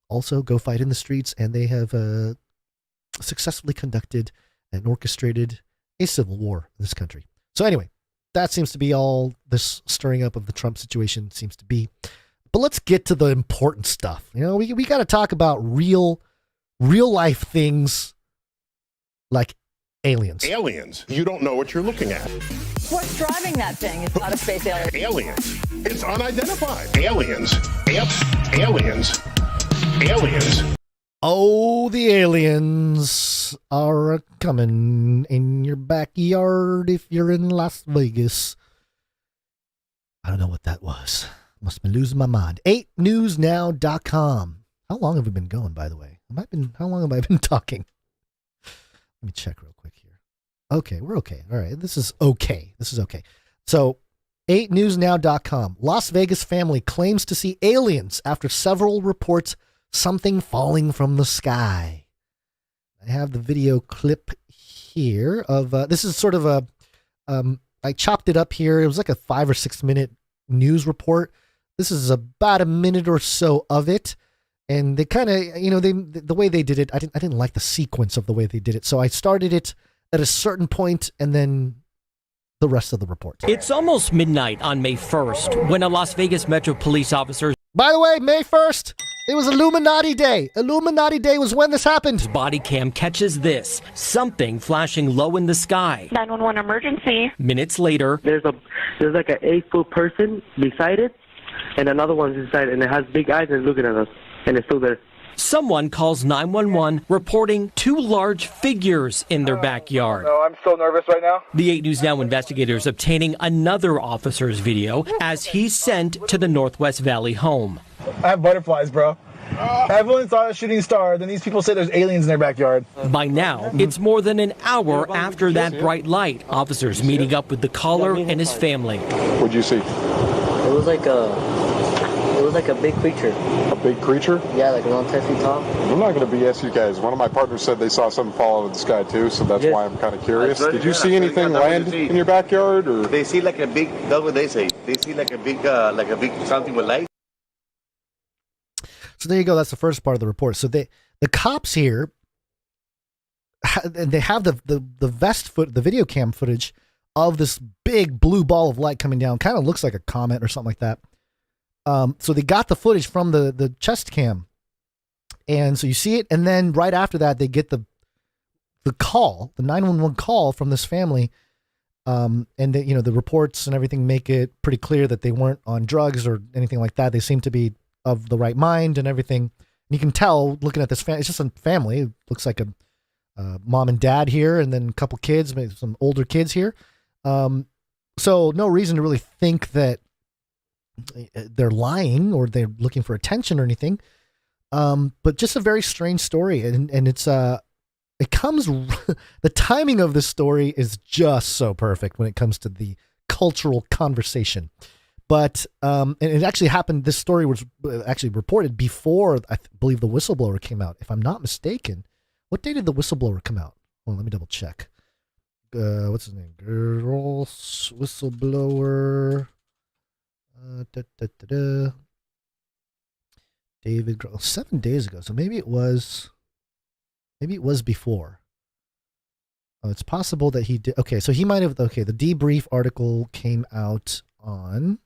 B: also go fight in the streets, and they have successfully conducted and orchestrated a civil war in this country. So anyway, that seems to be all this stirring up of the Trump situation seems to be. But let's get to the important stuff. We got to talk about real life things like aliens.
E: Aliens. You don't know what you're looking at.
G: What's driving that thing? It's not a space alien.
E: Aliens. It's unidentified. Aliens. Aliens. Aliens.
B: Oh, the aliens are coming in your backyard if you're in Las Vegas. I don't know what that was. Must have been losing my mind. 8newsnow.com. How long have we been going, by the way? How long have I been talking? Let me check real quick here. Okay, we're okay. All right, this is okay. So, 8newsnow.com. Las Vegas family claims to see aliens after several reports something falling from the sky. I have the video clip here of, this is sort of I chopped it up here. It was like a 5 or 6 minute news report. This is about a minute or so of it. And they kind of, the way they did it, I didn't like the sequence of the way they did it. So I started it at a certain point and then the rest of the report.
V: It's almost midnight on May 1st when a Las Vegas Metro police officer...
B: By the way, May 1st, it was Illuminati Day. Illuminati Day was when this happened.
V: His body cam catches this, something flashing low in the sky.
W: 911 emergency.
V: Minutes later...
X: There's like an 8-foot person beside it, and another one's inside, and it has big eyes and looking at us. And it's still there.
V: Someone calls 911 reporting 2 large figures in their backyard.
M: No, I'm so nervous right now.
V: The 8 News Now investigators obtaining another officer's video as he's sent to the Northwest Valley home.
M: I have butterflies, bro. Everyone saw a shooting star, then these people say there's aliens in their backyard.
V: By now, it's more than an hour after that bright light. Officers meeting up with the caller and his family.
E: What'd you see?
X: It was like a big creature.
E: A big creature?
X: Yeah, like around 10 feet tall.
E: I'm not going to BS you guys. One of my partners said they saw something fall out of the sky too, so that's why I'm kind of curious. Did you see anything land in your backyard? Or
Y: they see like a big, that's what they say. They see like a big something with light.
B: So there you go. That's the first part of the report. So the cops here, they have the video cam footage of this big blue ball of light coming down. Kind of looks like a comet or something like that. So they got the footage from the chest cam, and so you see it, and then right after that they get the call, the 911 call from this family, and the reports and everything make it pretty clear that they weren't on drugs or anything like that. They seem to be of the right mind and everything. And you can tell looking at this family, it's just a family. It looks like a mom and dad here, and then a couple kids, maybe some older kids here. So no reason to really think that they're lying or they're looking for attention or anything. But just a very strange story. And it's, it comes, the timing of this story is just so perfect when it comes to the cultural conversation. But, and it actually happened, this story was actually reported before, I believe the whistleblower came out. If I'm not mistaken, what day did the whistleblower come out? Well, let me double check. What's his name? Girls whistleblower. David, 7 days ago. So maybe it was before. Oh, it's possible that he did. Okay, so he might have. Okay, the debrief article came out on.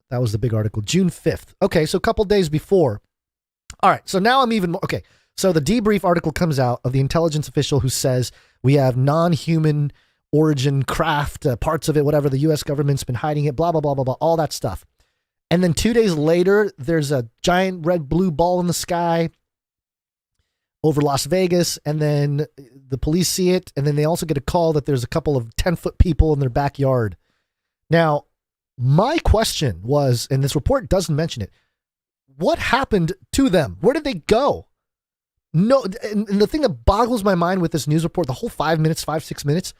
B: That was the big article, June 5th. Okay, so a couple days before. All right, so now I'm even more. Okay, so the debrief article comes out of the intelligence official who says we have non-human origin craft, parts of it, whatever. The U.S. government's been hiding it, blah, blah, blah, blah, blah, all that stuff. And then 2 days later, there's a giant red blue ball in the sky over Las Vegas. And then the police see it. And then they also get a call that there's a couple of 10-foot people in their backyard. Now, My question was, and this report doesn't mention it, what happened to them? Where did they go? No, and the thing that boggles my mind with this news report, the whole 6 minutes,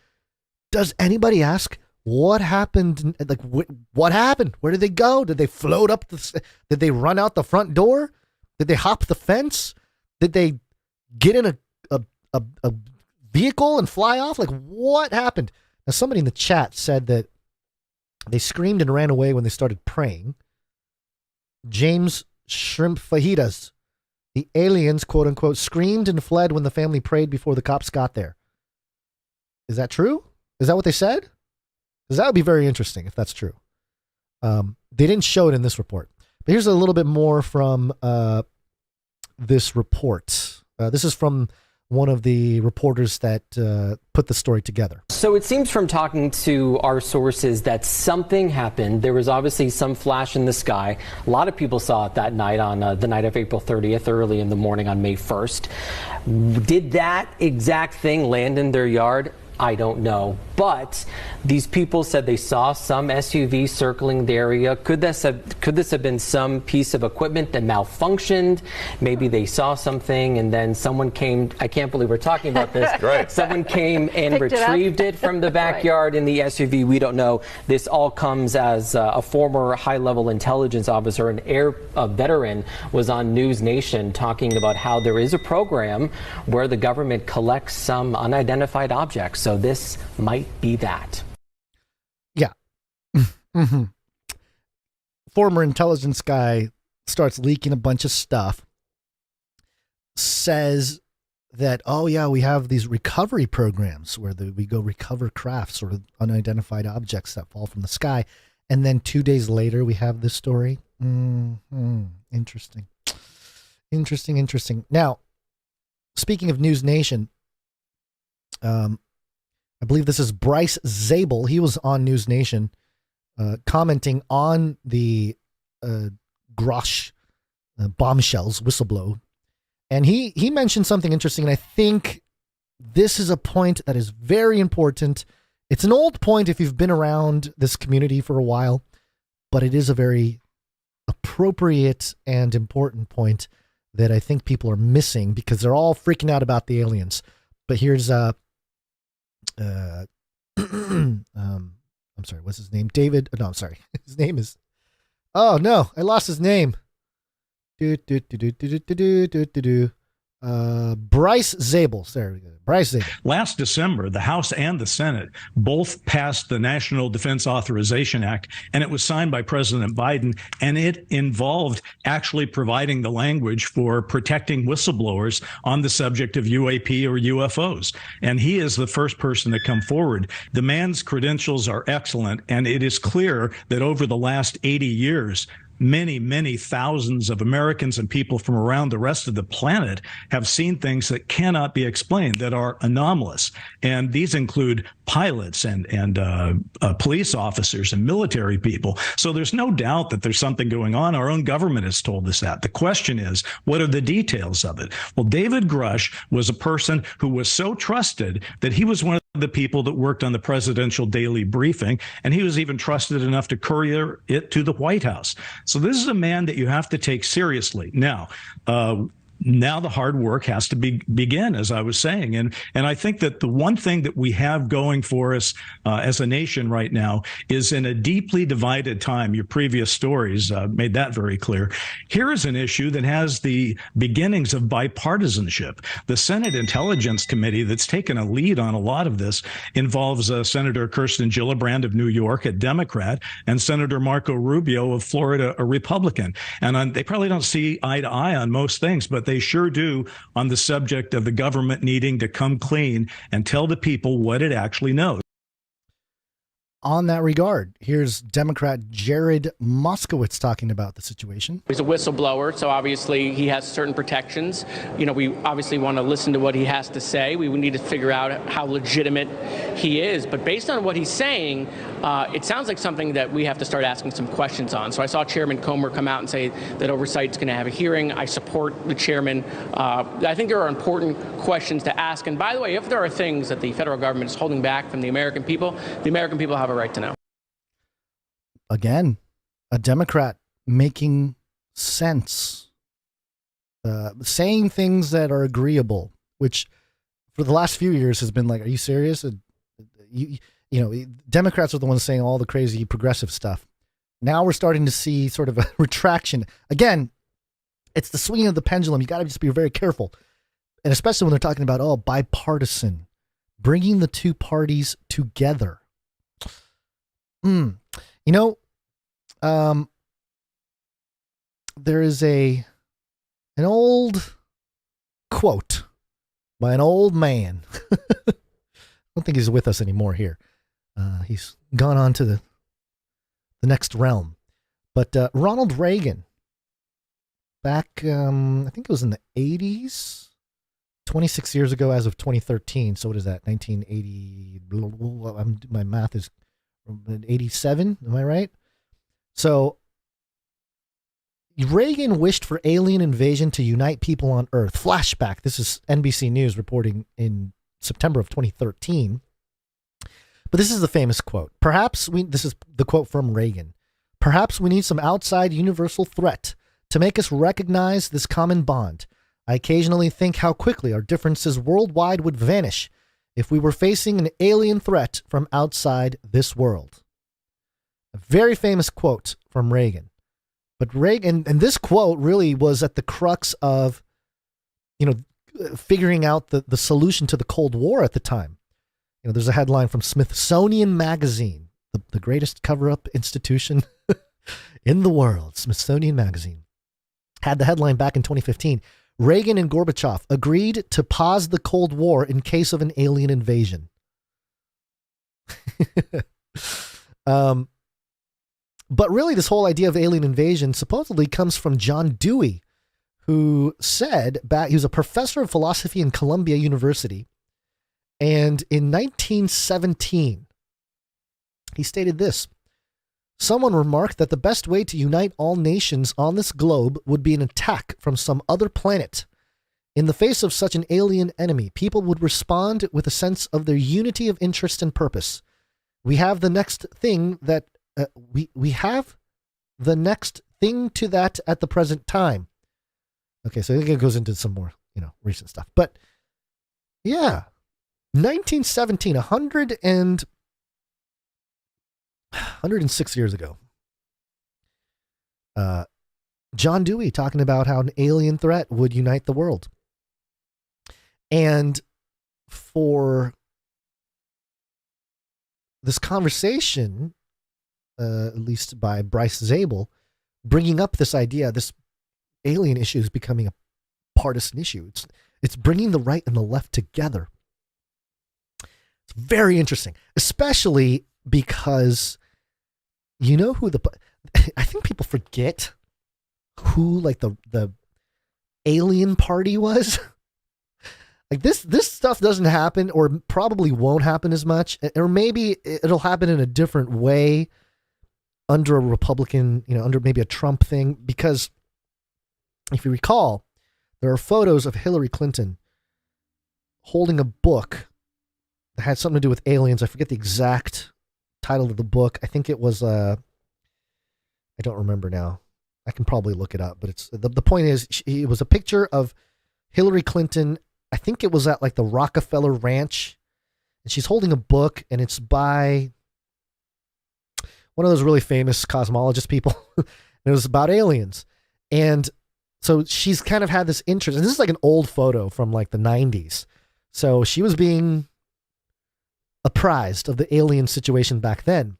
B: does anybody ask what happened? Like, what happened? Where did they go? Did they float up? Did they run out the front door? Did they hop the fence? Did they get in a vehicle and fly off? Like, what happened? Now, somebody in the chat said that they screamed and ran away when they started praying. James Shrimp Fajitas. The aliens, quote unquote, screamed and fled when the family prayed before the cops got there. Is that true? Is that what they said? Because that would be very interesting if that's true. They didn't show it in this report. But here's a little bit more from this report. This is from one of the reporters that put the story together.
D: So it seems from talking to our sources that something happened. There was obviously some flash in the sky. A lot of people saw it that night on the night of April 30th, early in the morning on May 1st. Did that exact thing land in their yard? I don't know. But these people said they saw some SUV circling the area. Could this have been some piece of equipment that malfunctioned? Maybe they saw something and then someone came. I can't believe we're talking about this.
F: Right.
D: Someone came and retrieved it from the backyard in the SUV. We don't know. This all comes as a former high-level intelligence officer, a veteran, was on News Nation talking about how there is a program where the government collects some unidentified objects. So this might be that.
B: Yeah. Mm-hmm. Former intelligence guy starts leaking a bunch of stuff. Says that, oh yeah, we have these recovery programs where we go recover crafts, sort of unidentified objects that fall from the sky. And then 2 days later, we have this story. Interesting. Interesting. Now, speaking of News Nation, I believe this is Bryce Zabel. He was on News Nation commenting on the Grosh bombshells whistleblow. And he mentioned something interesting, and I think this is a point that is very important. It's an old point if you've been around this community for a while, but it is a very appropriate and important point that I think people are missing because they're all freaking out about the aliens. But here's I'm sorry, what's his name? David. No, I'm sorry. His name is. Oh no, I lost his name. Bryce Zabel. There we go. Bryce Zabel.
H: Last December, the House and the Senate both passed the National Defense Authorization Act, and it was signed by President Biden, and it involved actually providing the language for protecting whistleblowers on the subject of UAP or UFOs. And he is the first person to come forward. The man's credentials are excellent, and it is clear that over the last 80 years, many thousands of Americans and people from around the rest of the planet have seen things that cannot be explained, that are anomalous. And these include pilots and police officers and military people. So there's no doubt that there's something going on. Our own government has told us that. The question is, what are the details of it? Well, David Grush was a person who was so trusted that he was one of the people that worked on the presidential daily briefing, and he was even trusted enough to courier it to the White House. So this is a man that you have to take seriously. Now the hard work has to begin, as I was saying. And I think that the one thing that we have going for us as a nation right now is, in a deeply divided time, your previous stories made that very clear. Here is an issue that has the beginnings of bipartisanship. The Senate Intelligence Committee that's taken a lead on a lot of this involves Senator Kirsten Gillibrand of New York, a Democrat, and Senator Marco Rubio of Florida, a Republican. And they probably don't see eye to eye on most things, but they sure do on the subject of the government needing to come clean and tell the people what it actually knows.
B: On that regard, here's Democrat Jared Moskowitz talking about the situation.
I: He's a whistleblower, so obviously he has certain protections. You know, we obviously want to listen to what he has to say. We need to figure out how legitimate he is. But based on what he's saying, it sounds like something that we have to start asking some questions on. So I saw Chairman Comer come out and say that Oversight's going to have a hearing. I support the chairman. I think there are important questions to ask. And by the way, if there are things that the federal government is holding back from the American people have a right to know.
B: again, a Democrat making sense, saying things that are agreeable, which for the last few years has been like, are you serious? You know, Democrats are the ones saying all the crazy progressive stuff. Now we're starting to see sort of a retraction. Again, it's the swinging of the pendulum. You got to just be very careful. And especially when they're talking about, bipartisan, bringing the two parties together. You know, there is an old quote by an old man. I don't think he's with us anymore here. He's gone on to the next realm. But Ronald Reagan, back, I think it was in the 80s, 26 years ago as of 2013. So what is that, 1980? My math is 87, am I right? So Reagan wished for alien invasion to unite people on Earth. Flashback. This is NBC News reporting in September of 2013. But this is the famous quote. This is the quote from Reagan. Perhaps we need some outside universal threat to make us recognize this common bond. I occasionally think how quickly our differences worldwide would vanish if we were facing an alien threat from outside this world. A very famous quote from Reagan. But Reagan, and this quote really was at the crux of, figuring out the solution to the Cold War at the time. There's a headline from Smithsonian Magazine, the greatest cover-up institution in the world. Smithsonian Magazine had the headline back in 2015. Reagan and Gorbachev agreed to pause the Cold War in case of an alien invasion. But really, this whole idea of alien invasion supposedly comes from John Dewey, who said he was a professor of philosophy in Columbia University. And in 1917, he stated this: someone remarked that the best way to unite all nations on this globe would be an attack from some other planet. In the face of such an alien enemy, people would respond with a sense of their unity of interest and purpose. We have the next thing that we have the next thing to that at the present time. Okay, so I think it goes into some more, recent stuff. But yeah, 1917, 106 years ago. John Dewey talking about how an alien threat would unite the world. And for this conversation, at least by Bryce Zabel, bringing up this idea, this alien issue is becoming a partisan issue. It's bringing the right and the left together. It's very interesting, especially because who I think people forget who the alien party was. This stuff doesn't happen, or probably won't happen as much, or maybe it'll happen in a different way under a Republican, under maybe a Trump thing, because if you recall, there are photos of Hillary Clinton holding a book that had something to do with aliens. I forget the exact title of the book. I think it was, I don't remember now. I can probably look it up, but it's the point is, it was a picture of Hillary Clinton. I think it was at the Rockefeller Ranch, and she's holding a book, and it's by one of those really famous cosmologist people. It was about aliens. And so she's kind of had this interest, and this is an old photo from the 90s. So she was being apprised of the alien situation back then.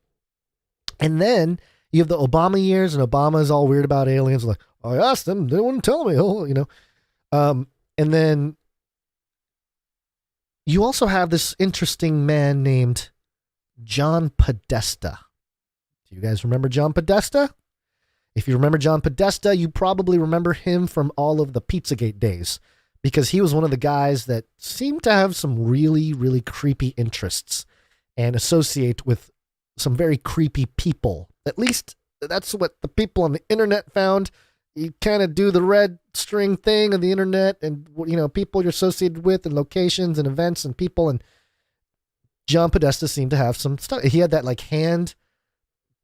B: And then you have the Obama years, and Obama is all weird about aliens. I asked them, they wouldn't tell me, and then you also have this interesting man named John Podesta. Do you guys remember John Podesta? If you remember John Podesta, you probably remember him from all of the Pizzagate days, because he was one of the guys that seemed to have some really, really creepy interests and associate with some very creepy people. At least that's what the people on the internet found. You kind of do the red string thing on the internet, and people you're associated with, and locations and events and people. And John Podesta seemed to have some stuff. He had that hand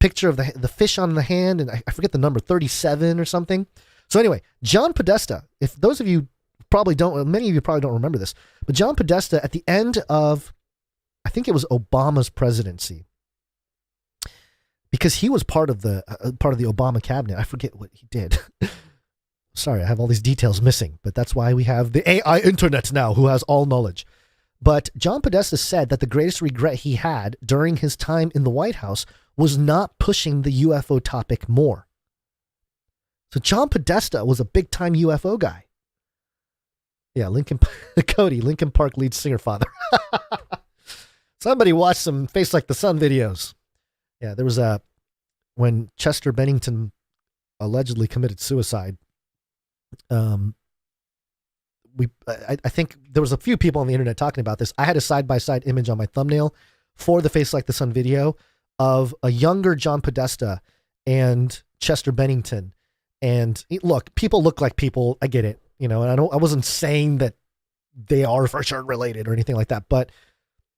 B: picture of the fish on the hand, and I forget the number, 37 or something. So anyway, John Podesta, if those of you many of you probably don't remember this, but John Podesta at the end of, I think it was Obama's presidency, because he was part of the Obama cabinet. I forget what he did. Sorry, I have all these details missing, but that's why we have the AI internet now, who has all knowledge. But John Podesta said that the greatest regret he had during his time in the White House was not pushing the UFO topic more. So John Podesta was a big-time UFO guy. Yeah, Lincoln Park lead singer father. Somebody watched some Face Like the Sun videos. Yeah, there was when Chester Bennington allegedly committed suicide. I think there was a few people on the internet talking about this. I had a side-by-side image on my thumbnail for the Face Like the Sun video of a younger John Podesta and Chester Bennington. And look, people look like people. I get it, and I wasn't saying that they are for sure related or anything like that, but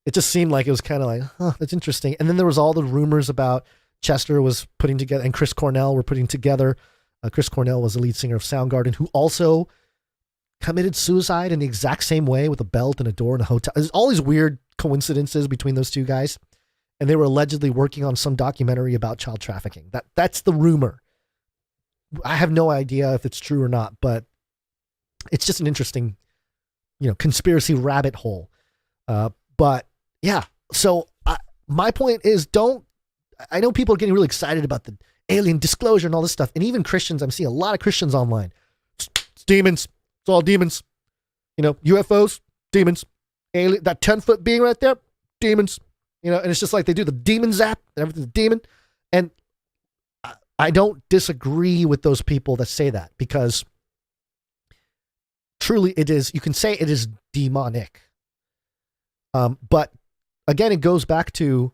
B: it just seemed like it was kind of like, that's interesting. And then there was all the rumors about Chester was putting together, and Chris Cornell were putting together. Chris Cornell was the lead singer of Soundgarden, who also committed suicide in the exact same way with a belt and a door in a hotel. There's all these weird coincidences between those two guys. And they were allegedly working on some documentary about child trafficking. That's the rumor. I have no idea if it's true or not, but it's just an interesting, conspiracy rabbit hole. But yeah, so my point is I know people are getting really excited about the alien disclosure and all this stuff. And even Christians, I'm seeing a lot of Christians online. It's demons. It's all demons. UFOs, demons. Alien, that 10-foot being right there, demons. And it's just like they do the demon zap and everything's a demon. And I don't disagree with those people that say that, because truly you can say it is demonic. But again, it goes back to,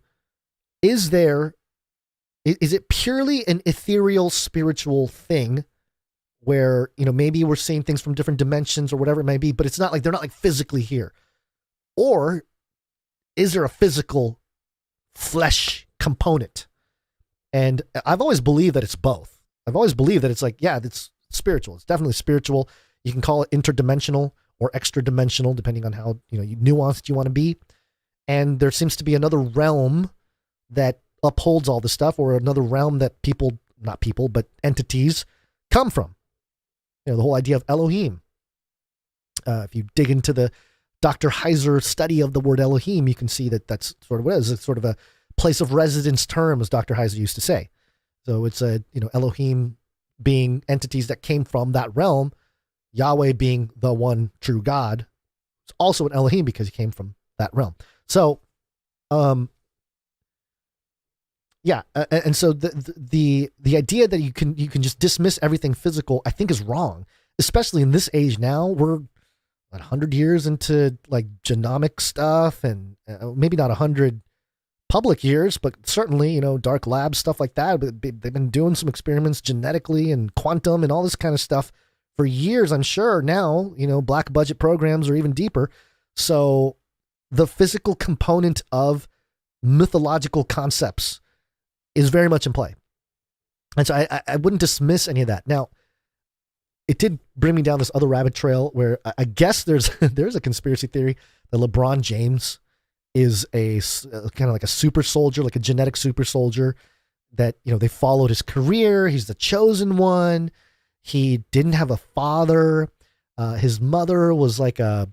B: is it purely an ethereal spiritual thing where, maybe we're seeing things from different dimensions or whatever it may be, but it's not like they're not like physically here? Or is there a physical flesh component? And I've always believed that it's both. I've always believed that it's like, yeah, it's spiritual. It's definitely spiritual. You can call it interdimensional or extra dimensional, depending on how, nuanced you want to be. And there seems to be another realm that upholds all this stuff, or another realm that not people, but entities come from. The whole idea of Elohim. If you dig into the Dr. Heiser study of the word Elohim, you can see that that's sort of what it is. It's sort of a place of residence term, as Dr. Heiser used to say. So it's Elohim being entities that came from that realm, Yahweh being the one true God. It's also an Elohim because he came from that realm. So, yeah. And so the idea that you can just dismiss everything physical, I think, is wrong, especially in this age now. We're 100 years into like genomic stuff, and maybe not 100 public years, but certainly, dark lab stuff like that. But they've been doing some experiments genetically and quantum and all this kind of stuff for years, I'm sure. Now, black budget programs are even deeper. So the physical component of mythological concepts is very much in play. And so I wouldn't dismiss any of that. Now, it did bring me down this other rabbit trail where I guess there's a conspiracy theory that LeBron James is a kind of like a super soldier, like a genetic super soldier, that, they followed his career. He's the chosen one. He didn't have a father. His mother was like a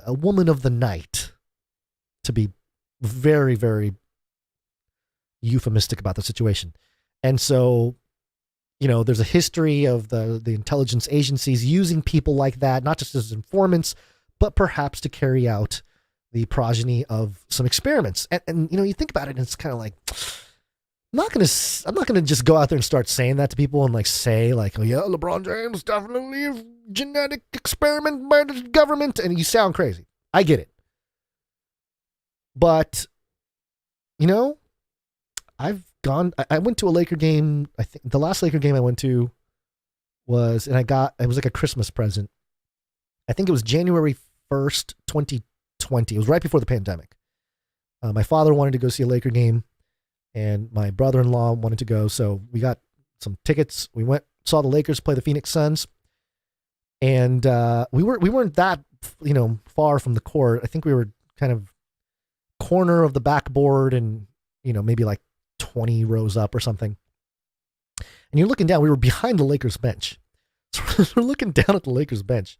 B: woman of the night, to be very, very euphemistic about the situation. And so, there's a history of the intelligence agencies using people like that, not just as informants, but perhaps to carry out the progeny of some experiments. And you think about it, and it's kind of like, I'm not gonna just go out there and start saying that to people and say, oh yeah, LeBron James definitely a genetic experiment by the government, and you sound crazy. I get it. But, I went to a Laker game. I think the last Laker game I went to was like a Christmas present. I think it was January 1st, 2020. It was right before the pandemic. My father wanted to go see a Laker game. and my brother-in-law wanted to go, so we got some tickets. We went, saw the Lakers play the Phoenix Suns, and we weren't that far from the court. I think we were kind of corner of the backboard, and maybe like 20 rows up or something. And you're looking down. We were behind the Lakers bench, so we're looking down at the Lakers bench,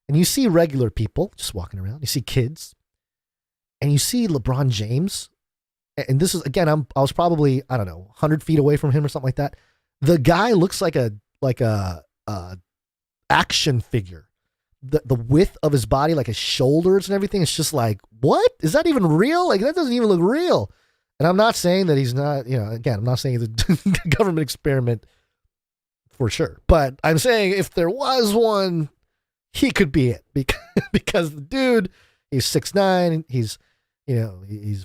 B: and you see regular people just walking around. You see kids, and you see LeBron James. And this is, again, I was probably, I don't know, 100 feet away from him or something like that. The guy looks like a action figure. The width of his body, like his shoulders and everything, it's just like, what? Is that even real? Like, that doesn't even look real. And I'm not saying that he's not, again, I'm not saying it's a government experiment for sure. But I'm saying if there was one, he could be it. Because the dude, he's 6'9", he's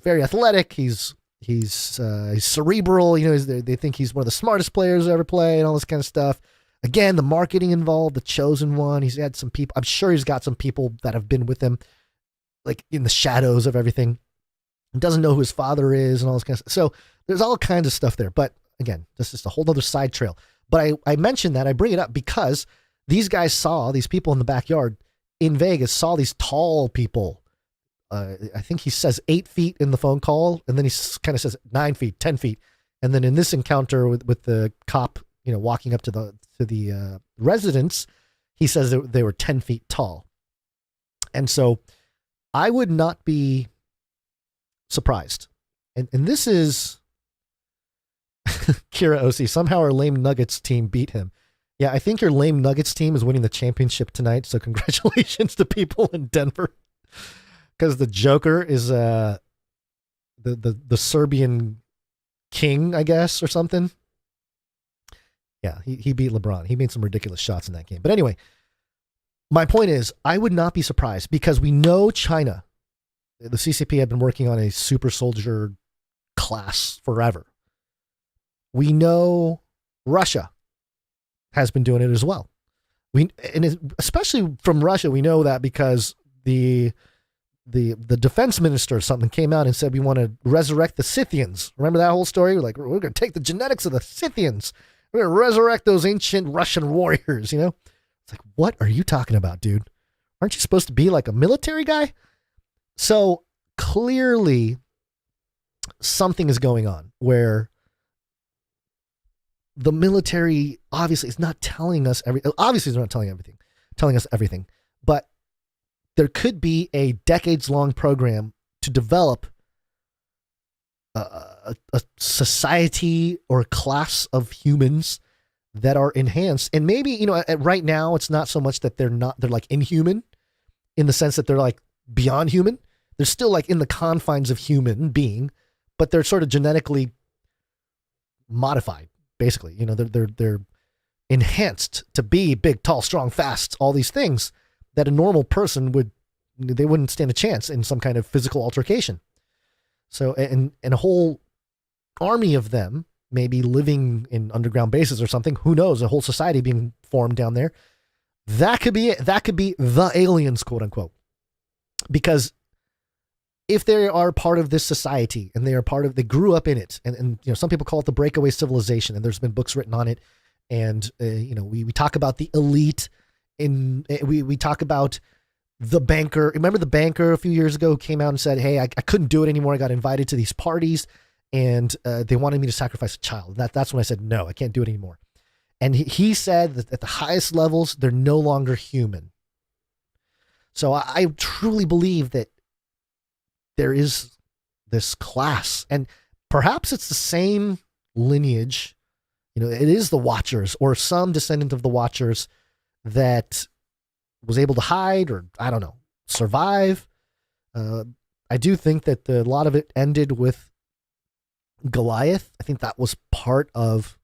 B: very athletic. He's cerebral. They think he's one of the smartest players to ever play and all this kind of stuff. Again, the marketing involved, the chosen one. He's had some people. I'm sure he's got some people that have been with him, like in the shadows of everything. He doesn't know who his father is and all this kind of stuff. So there's all kinds of stuff there. But again, this is a whole other side trail. But I mentioned that, I bring it up because these guys saw, these people in the backyard in Vegas saw these tall people. I think he says 8 feet in the phone call, and then he kind of says 9 feet, 10 feet. And then in this encounter with the cop, walking up to the residence, he says that they were 10 feet tall. And so I would not be surprised. And this is Kira OC. Somehow our lame Nuggets team beat him. Yeah, I think your lame Nuggets team is winning the championship tonight. So congratulations to people in Denver. Because the Joker is the Serbian king, I guess, or something. Yeah, he beat LeBron. He made some ridiculous shots in that game. But anyway, my point is, I would not be surprised because we know China, the CCP had been working on a super soldier class forever. We know Russia has been doing it as well. Especially from Russia, we know that because the defense minister or something came out and said we want to resurrect the Scythians. Remember that whole story? We're going to take the genetics of the Scythians. We're going to resurrect those ancient Russian warriors, It's like, what are you talking about, dude? Aren't you supposed to be like a military guy? So clearly something is going on where the military obviously is not telling us obviously they're not telling us everything, but there could be a decades-long program to develop a society or a class of humans that are enhanced. And maybe, right now it's not so much that they're like inhuman in the sense that they're like beyond human. They're still like in the confines of human being, but they're sort of genetically modified, basically. They're enhanced to be big, tall, strong, fast, all these things that a normal person wouldn't stand a chance in some kind of physical altercation. So, and a whole army of them maybe living in underground bases or something, who knows, a whole society being formed down there. That could be it. That could be the aliens, quote unquote. Because if they are part of this society and they grew up in it, and some people call it the breakaway civilization, and there's been books written on it. And, we talk about the elite we talk about the banker. Remember the banker a few years ago who came out and said, hey, I couldn't do it anymore. I got invited to these parties and they wanted me to sacrifice a child. That's when I said, no, I can't do it anymore. And he said that at the highest levels, they're no longer human. So I truly believe that there is this class, and perhaps it's the same lineage. It is the Watchers or some descendant of the Watchers that was able to hide or, I don't know, survive. I do think that a lot of it ended with Goliath. I think that was part of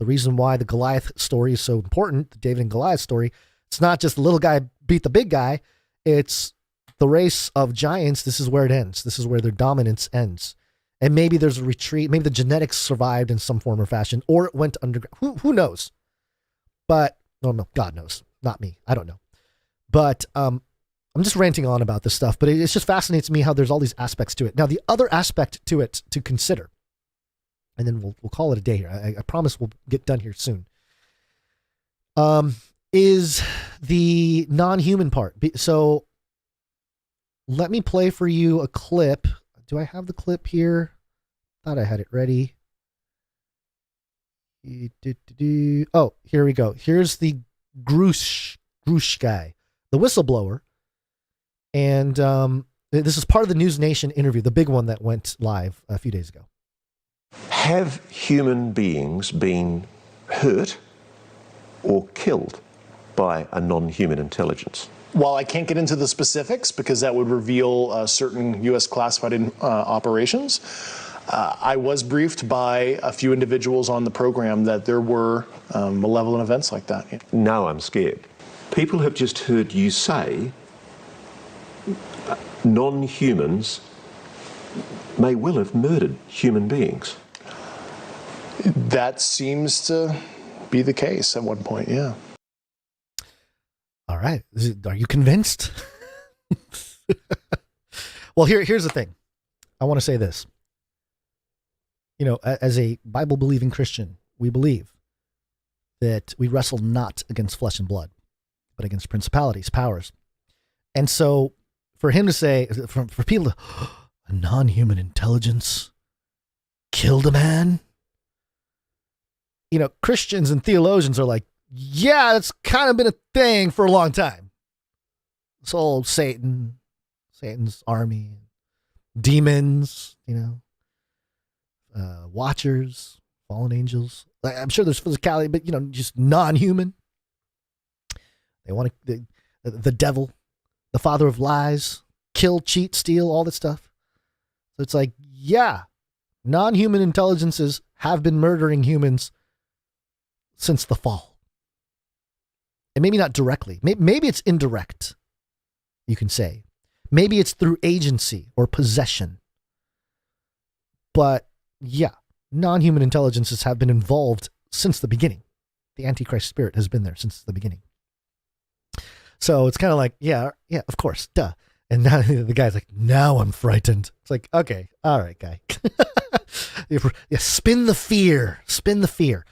B: the reason why the Goliath story is so important, the David and Goliath story. It's not just the little guy beat the big guy. It's the race of giants. This is where it ends. This is where their dominance ends. And maybe there's a retreat. Maybe the genetics survived in some form or fashion, or it went underground. Who knows? But, no, God knows. Not me. I don't know. But I'm just ranting on about this stuff, but it just fascinates me how there's all these aspects to it. Now, the other aspect to it to consider and then we'll call it a day here. I promise we'll get done here soon. Is the non-human part. So let me play for you a clip. Do I have the clip here? Thought I had it ready. Oh, here we go. Here's the Grush guy, the whistleblower. And this is part of the News Nation interview, the big one that went live a few days ago.
F: Have human beings been hurt or killed by a non-human intelligence?
J: While I can't get into the specifics because that would reveal certain U.S. classified operations, I was briefed by a few individuals on the program that there were malevolent events like that.
F: No, I'm scared. People have just heard you say non-humans may well have murdered human beings.
J: That seems to be the case at one point, yeah.
B: All right. Are you convinced? Well, here's the thing. I want to say this. You know, as a Bible-believing Christian, we believe that we wrestle not against flesh and blood, but against principalities, powers. And so for him to say, for people to, a non-human intelligence killed a man? You know, Christians and theologians are like, yeah, it's kind of been a thing for a long time. This whole Satan's army, demons, you know, watchers, fallen angels. I'm sure there's physicality, but, you know, just non-human. They want to, the devil, the father of lies, kill, cheat, steal, all that stuff. So it's like, yeah, non-human intelligences have been murdering humans since the fall. And maybe not directly. Maybe it's indirect, you can say. Maybe it's through agency or possession. But yeah, non-human intelligences have been involved since the beginning. The Antichrist spirit has been there since the beginning. So it's kind of like, yeah, of course, duh. And now the guy's like, now I'm frightened. It's like, okay, all right, guy. Yeah, spin the fear.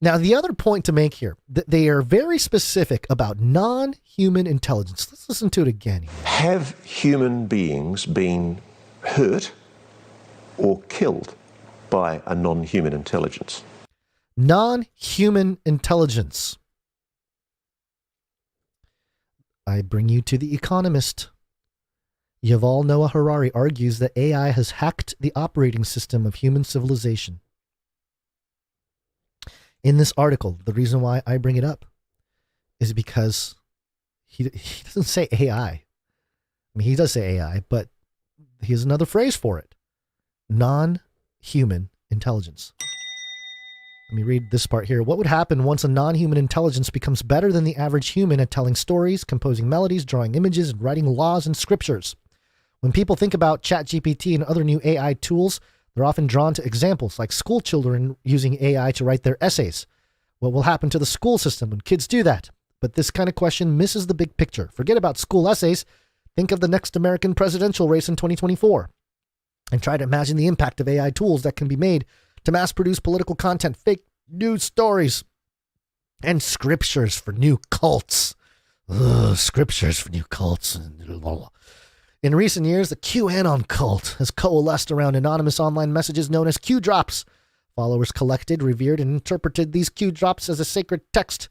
B: Now, the other point to make here, that they are very specific about non-human intelligence. Let's listen to it again.
F: Have human beings been hurt or killed by a non-human intelligence?
B: Non-human intelligence. I bring you to The Economist. Yuval Noah Harari argues that AI has hacked the operating system of human civilization. In this article, the reason why I bring it up is because he doesn't say AI. I mean, he does say AI, but he has another phrase for it. Non-human intelligence. Let me read this part here. What would happen once a non-human intelligence becomes better than the average human at telling stories, composing melodies, drawing images, and writing laws and scriptures? When people think about ChatGPT and other new AI tools, they're often drawn to examples like school children using AI to write their essays. What will happen to the school system when kids do that? But this kind of question misses the big picture. Forget about school essays. Think of the next American presidential race in 2024. And try to imagine the impact of AI tools that can be made to mass produce political content, fake news stories, and scriptures for new cults. Scriptures for new cults. In recent years, the QAnon cult has coalesced around anonymous online messages known as Q drops. Followers collected, revered, and interpreted these Q drops as a sacred text.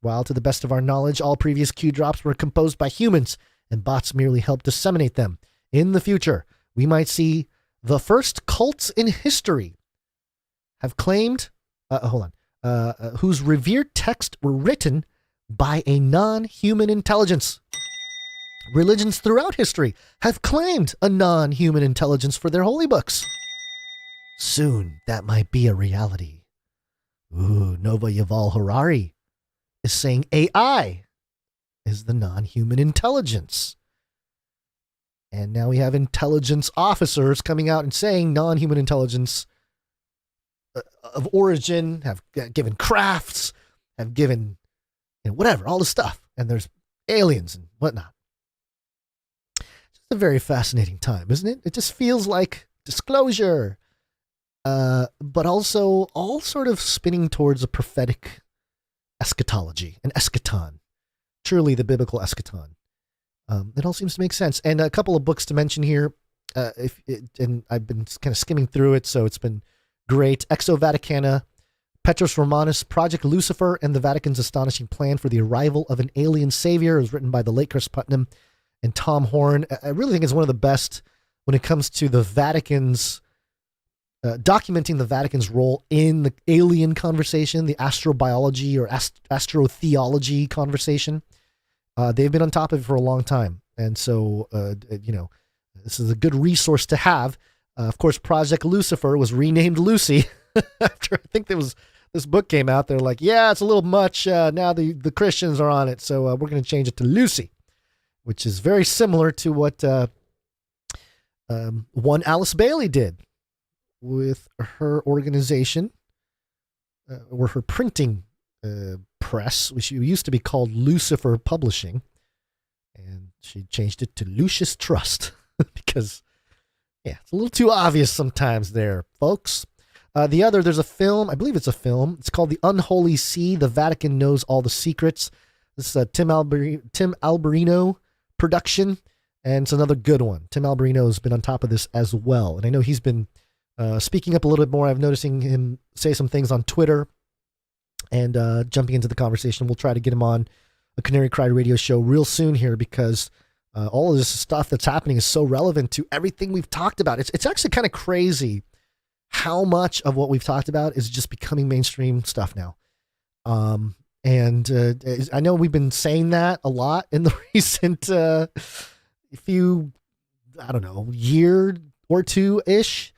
B: While, to the best of our knowledge, all previous Q drops were composed by humans, and bots merely helped disseminate them. In the future, we might see the first cults in history have claimed, whose revered texts were written by a non-human intelligence. Religions throughout history have claimed a non-human intelligence for their holy books. Soon, that might be a reality. Nova Yuval Harari is saying AI is the non-human intelligence. And now we have intelligence officers coming out and saying non-human intelligence of origin, have given crafts, have given, whatever, all the stuff. And there's aliens and whatnot. It's a very fascinating time, isn't it? It just feels like disclosure. but also all sort of spinning towards a prophetic eschatology, an eschaton, truly the biblical eschaton. It all seems to make sense. And a couple of books to mention here, and I've been kind of skimming through it, so it's been great. Exo Vaticana, Petrus Romanus, Project Lucifer, and the Vatican's Astonishing Plan for the Arrival of an Alien Savior. It was written by the late Chris Putnam and Tom Horn. I really think it's one of the best when it comes to the Vatican's documenting the Vatican's role in the alien conversation, the astrobiology or astrotheology conversation. They've been on top of it for a long time. And so, this is a good resource to have. Of course, Project Lucifer was renamed Lucy after I think this book came out. They're like, yeah, it's a little much. Now the Christians are on it. So we're going to change it to Lucy, which is very similar to what one Alice Bailey did with her organization or her printing press, which used to be called Lucifer Publishing. And she changed it to Lucius Trust because, yeah, it's a little too obvious sometimes there, folks. There's a film, I believe it's a film. It's called The Unholy See. The Vatican Knows All the Secrets. This is a Tim Alberino production, and it's another good one. Tim Alberino has been on top of this as well. And I know he's been speaking up a little bit more. I'm noticing him say some things on Twitter and jumping into the conversation. We'll try to get him on a Canary Cry radio show real soon here because all of this stuff that's happening is so relevant to everything we've talked about. It's actually kind of crazy how much of what we've talked about is just becoming mainstream stuff now. And I know we've been saying that a lot in the recent few, I don't know, year or two-ish.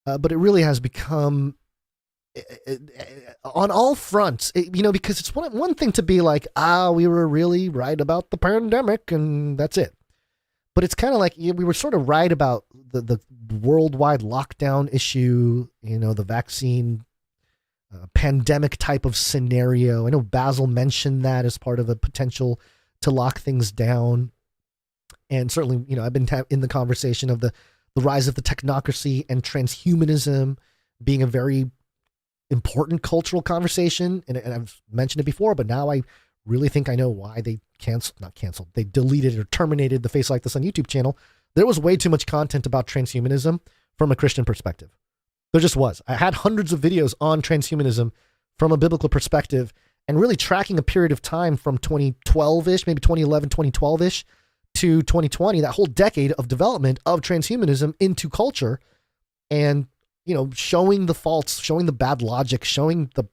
B: But it really has become on all fronts, because it's one thing to be like, we were really right about the pandemic and that's it. But it's kind of like we were sort of right about the worldwide lockdown issue, the vaccine pandemic type of scenario. I know Basil mentioned that as part of a potential to lock things down. And certainly, I've been in the conversation of the rise of the technocracy and transhumanism being a very important cultural conversation. And I've mentioned it before, but now I really think I know why they they deleted or terminated the Face Like This on YouTube channel. There was way too much content about transhumanism from a Christian perspective. There just was. I had hundreds of videos on transhumanism from a biblical perspective and really tracking a period of time from 2012-ish, maybe 2011, 2012-ish to 2020, that whole decade of development of transhumanism into culture and, showing the faults, showing the bad logic, showing the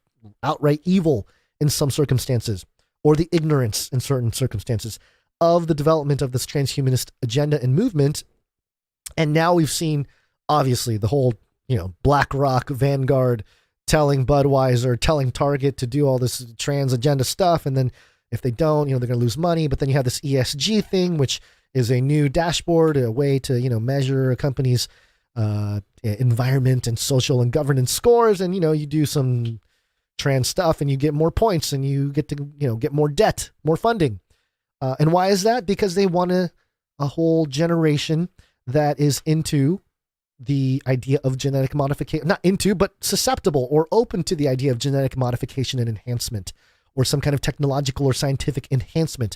B: outright evil in some circumstances or the ignorance in certain circumstances of the development of this transhumanist agenda and movement. And now we've seen, obviously, the whole, BlackRock, Vanguard telling Budweiser, telling Target to do all this trans agenda stuff. And then if they don't, they're going to lose money. But then you have this ESG thing, which is a new dashboard, a way to, measure a company's environment and social and governance scores. And, you do some trans stuff and you get more points and you get to, get more debt, more funding. And why is that? Because they want a whole generation that is into the idea of genetic modification, not into, but susceptible or open to the idea of genetic modification and enhancement or some kind of technological or scientific enhancement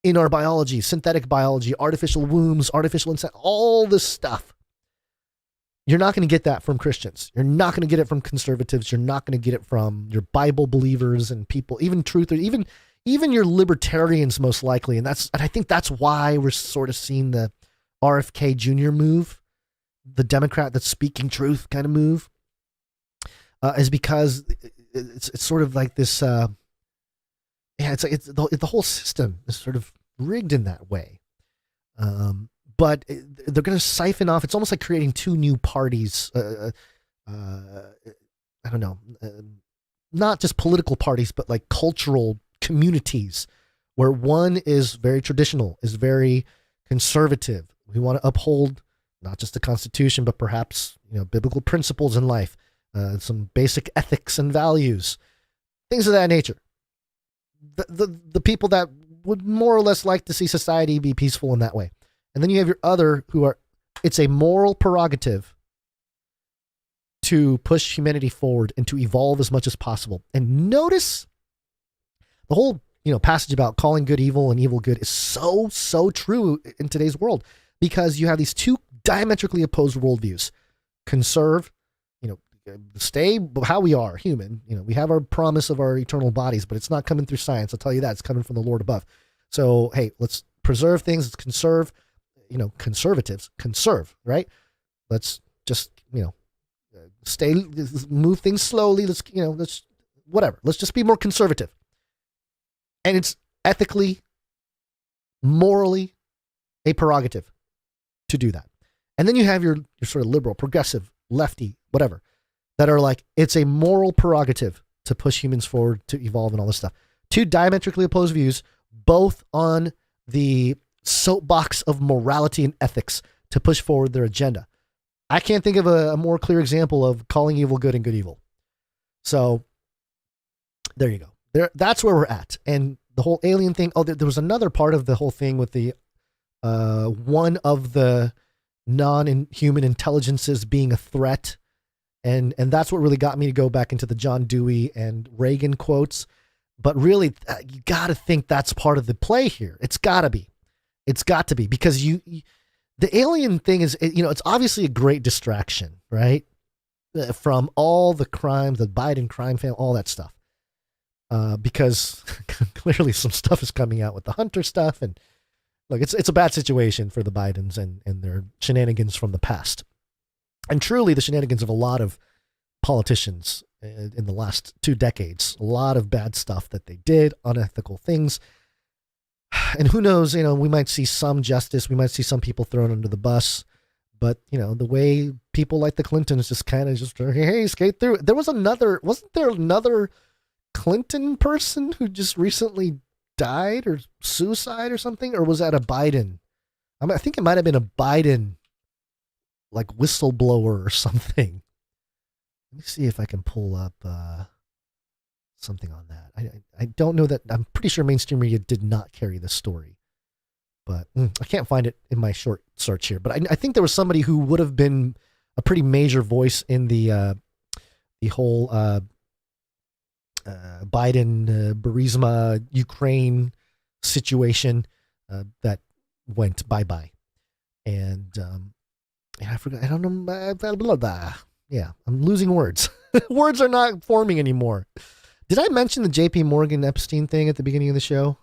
B: in our biology, synthetic biology, artificial wombs, artificial inset, all this stuff. You're not going to get that from Christians. You're not going to get it from conservatives. You're not going to get it from your Bible believers and people, even truthers, even your libertarians, most likely. And I think that's why we're sort of seeing the RFK Jr. move, the Democrat that's speaking truth kind of move, is because it's sort of like this. It's the whole system is sort of rigged in that way. But they're going to siphon off. It's almost like creating two new parties. I don't know, not just political parties, but like cultural communities, where one is very traditional, is very conservative. We want to uphold not just the Constitution, but perhaps biblical principles in life, some basic ethics and values, things of that nature. The people that would more or less like to see society be peaceful in that way. And then you have your other who are, it's a moral prerogative to push humanity forward and to evolve as much as possible. And notice the whole, passage about calling good evil and evil good is so, so true in today's world, because you have these two diametrically opposed worldviews. Conserve, stay how we are, human. We have our promise of our eternal bodies, but it's not coming through science. I'll tell you that. It's coming from the Lord above. So, hey, let's preserve things. Let's conserve, conservatives, conserve, right? Let's just, move things slowly. Let's whatever. Let's just be more conservative. And it's ethically, morally a prerogative to do that. And then you have your sort of liberal, progressive, lefty, whatever, that are like, it's a moral prerogative to push humans forward, to evolve and all this stuff. Two diametrically opposed views, both on the soapbox of morality and ethics to push forward their agenda. I can't think of a more clear example of calling evil good and good evil. So there you go. That's where we're at. And the whole alien thing. Oh, there was another part of the whole thing with the one of the non-human intelligences being a threat. And that's what really got me to go back into the John Dewey and Reagan quotes. But really, you got to think that's part of the play here. It's got to be. It's got to be, because the alien thing is, it's obviously a great distraction, right? From all the crimes, the Biden crime family, all that stuff. Because clearly some stuff is coming out with the Hunter stuff. And look, it's a bad situation for the Bidens and their shenanigans from the past. And truly the shenanigans of a lot of politicians in the last 2 decades, a lot of bad stuff that they did, unethical things. And who knows, we might see some justice. We might see some people thrown under the bus. But, the way people like the Clintons just kind of hey, skate through. Wasn't there another Clinton person who just recently died or suicide or something? Or was that a Biden? I think it might have been a Biden, like whistleblower or something. Let me see if I can pull up something on that. I don't know that. I'm pretty sure mainstream media did not carry this story, but I can't find it in my short search here. But I think there was somebody who would have been a pretty major voice in the whole Biden Burisma Ukraine situation that went bye-bye. And I forgot. I don't know. Blah, blah, blah. Yeah, I'm losing words. Words are not forming anymore. Did I mention the JP Morgan Epstein thing at the beginning of the show?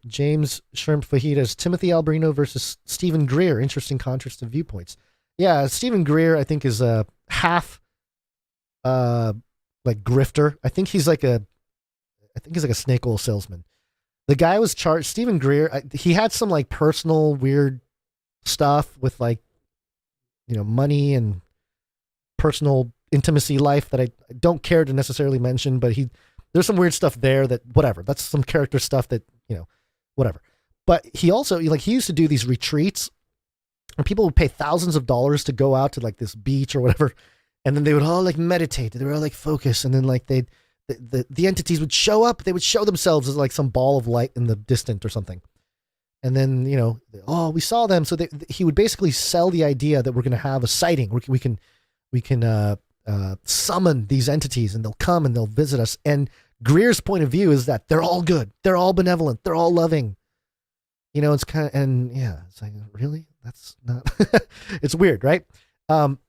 B: James Shrimp Fajitas, Timothy Alberino versus Stephen Greer. Interesting contrast of viewpoints. Yeah, Stephen Greer, I think, is a half like grifter. I think he's like a snake oil salesman. The guy was charged. Stephen Greer, he had some like personal weird stuff with like, money and personal intimacy life that I don't care to necessarily mention, but there's some weird stuff there that whatever. That's some character stuff that, whatever. But he also, he used to do these retreats where people would pay thousands of dollars to go out to like this beach or whatever. And then they would all like meditate. They would all like focus. And then like the entities would show up. They would show themselves as like some ball of light in the distance or something. And then, we saw them. So he would basically sell the idea that we're going to have a sighting. We can summon these entities and they'll come and they'll visit us. And Greer's point of view is that they're all good. They're all benevolent. They're all loving. It's kind of, and yeah, it's like, really? That's not, it's weird, right? And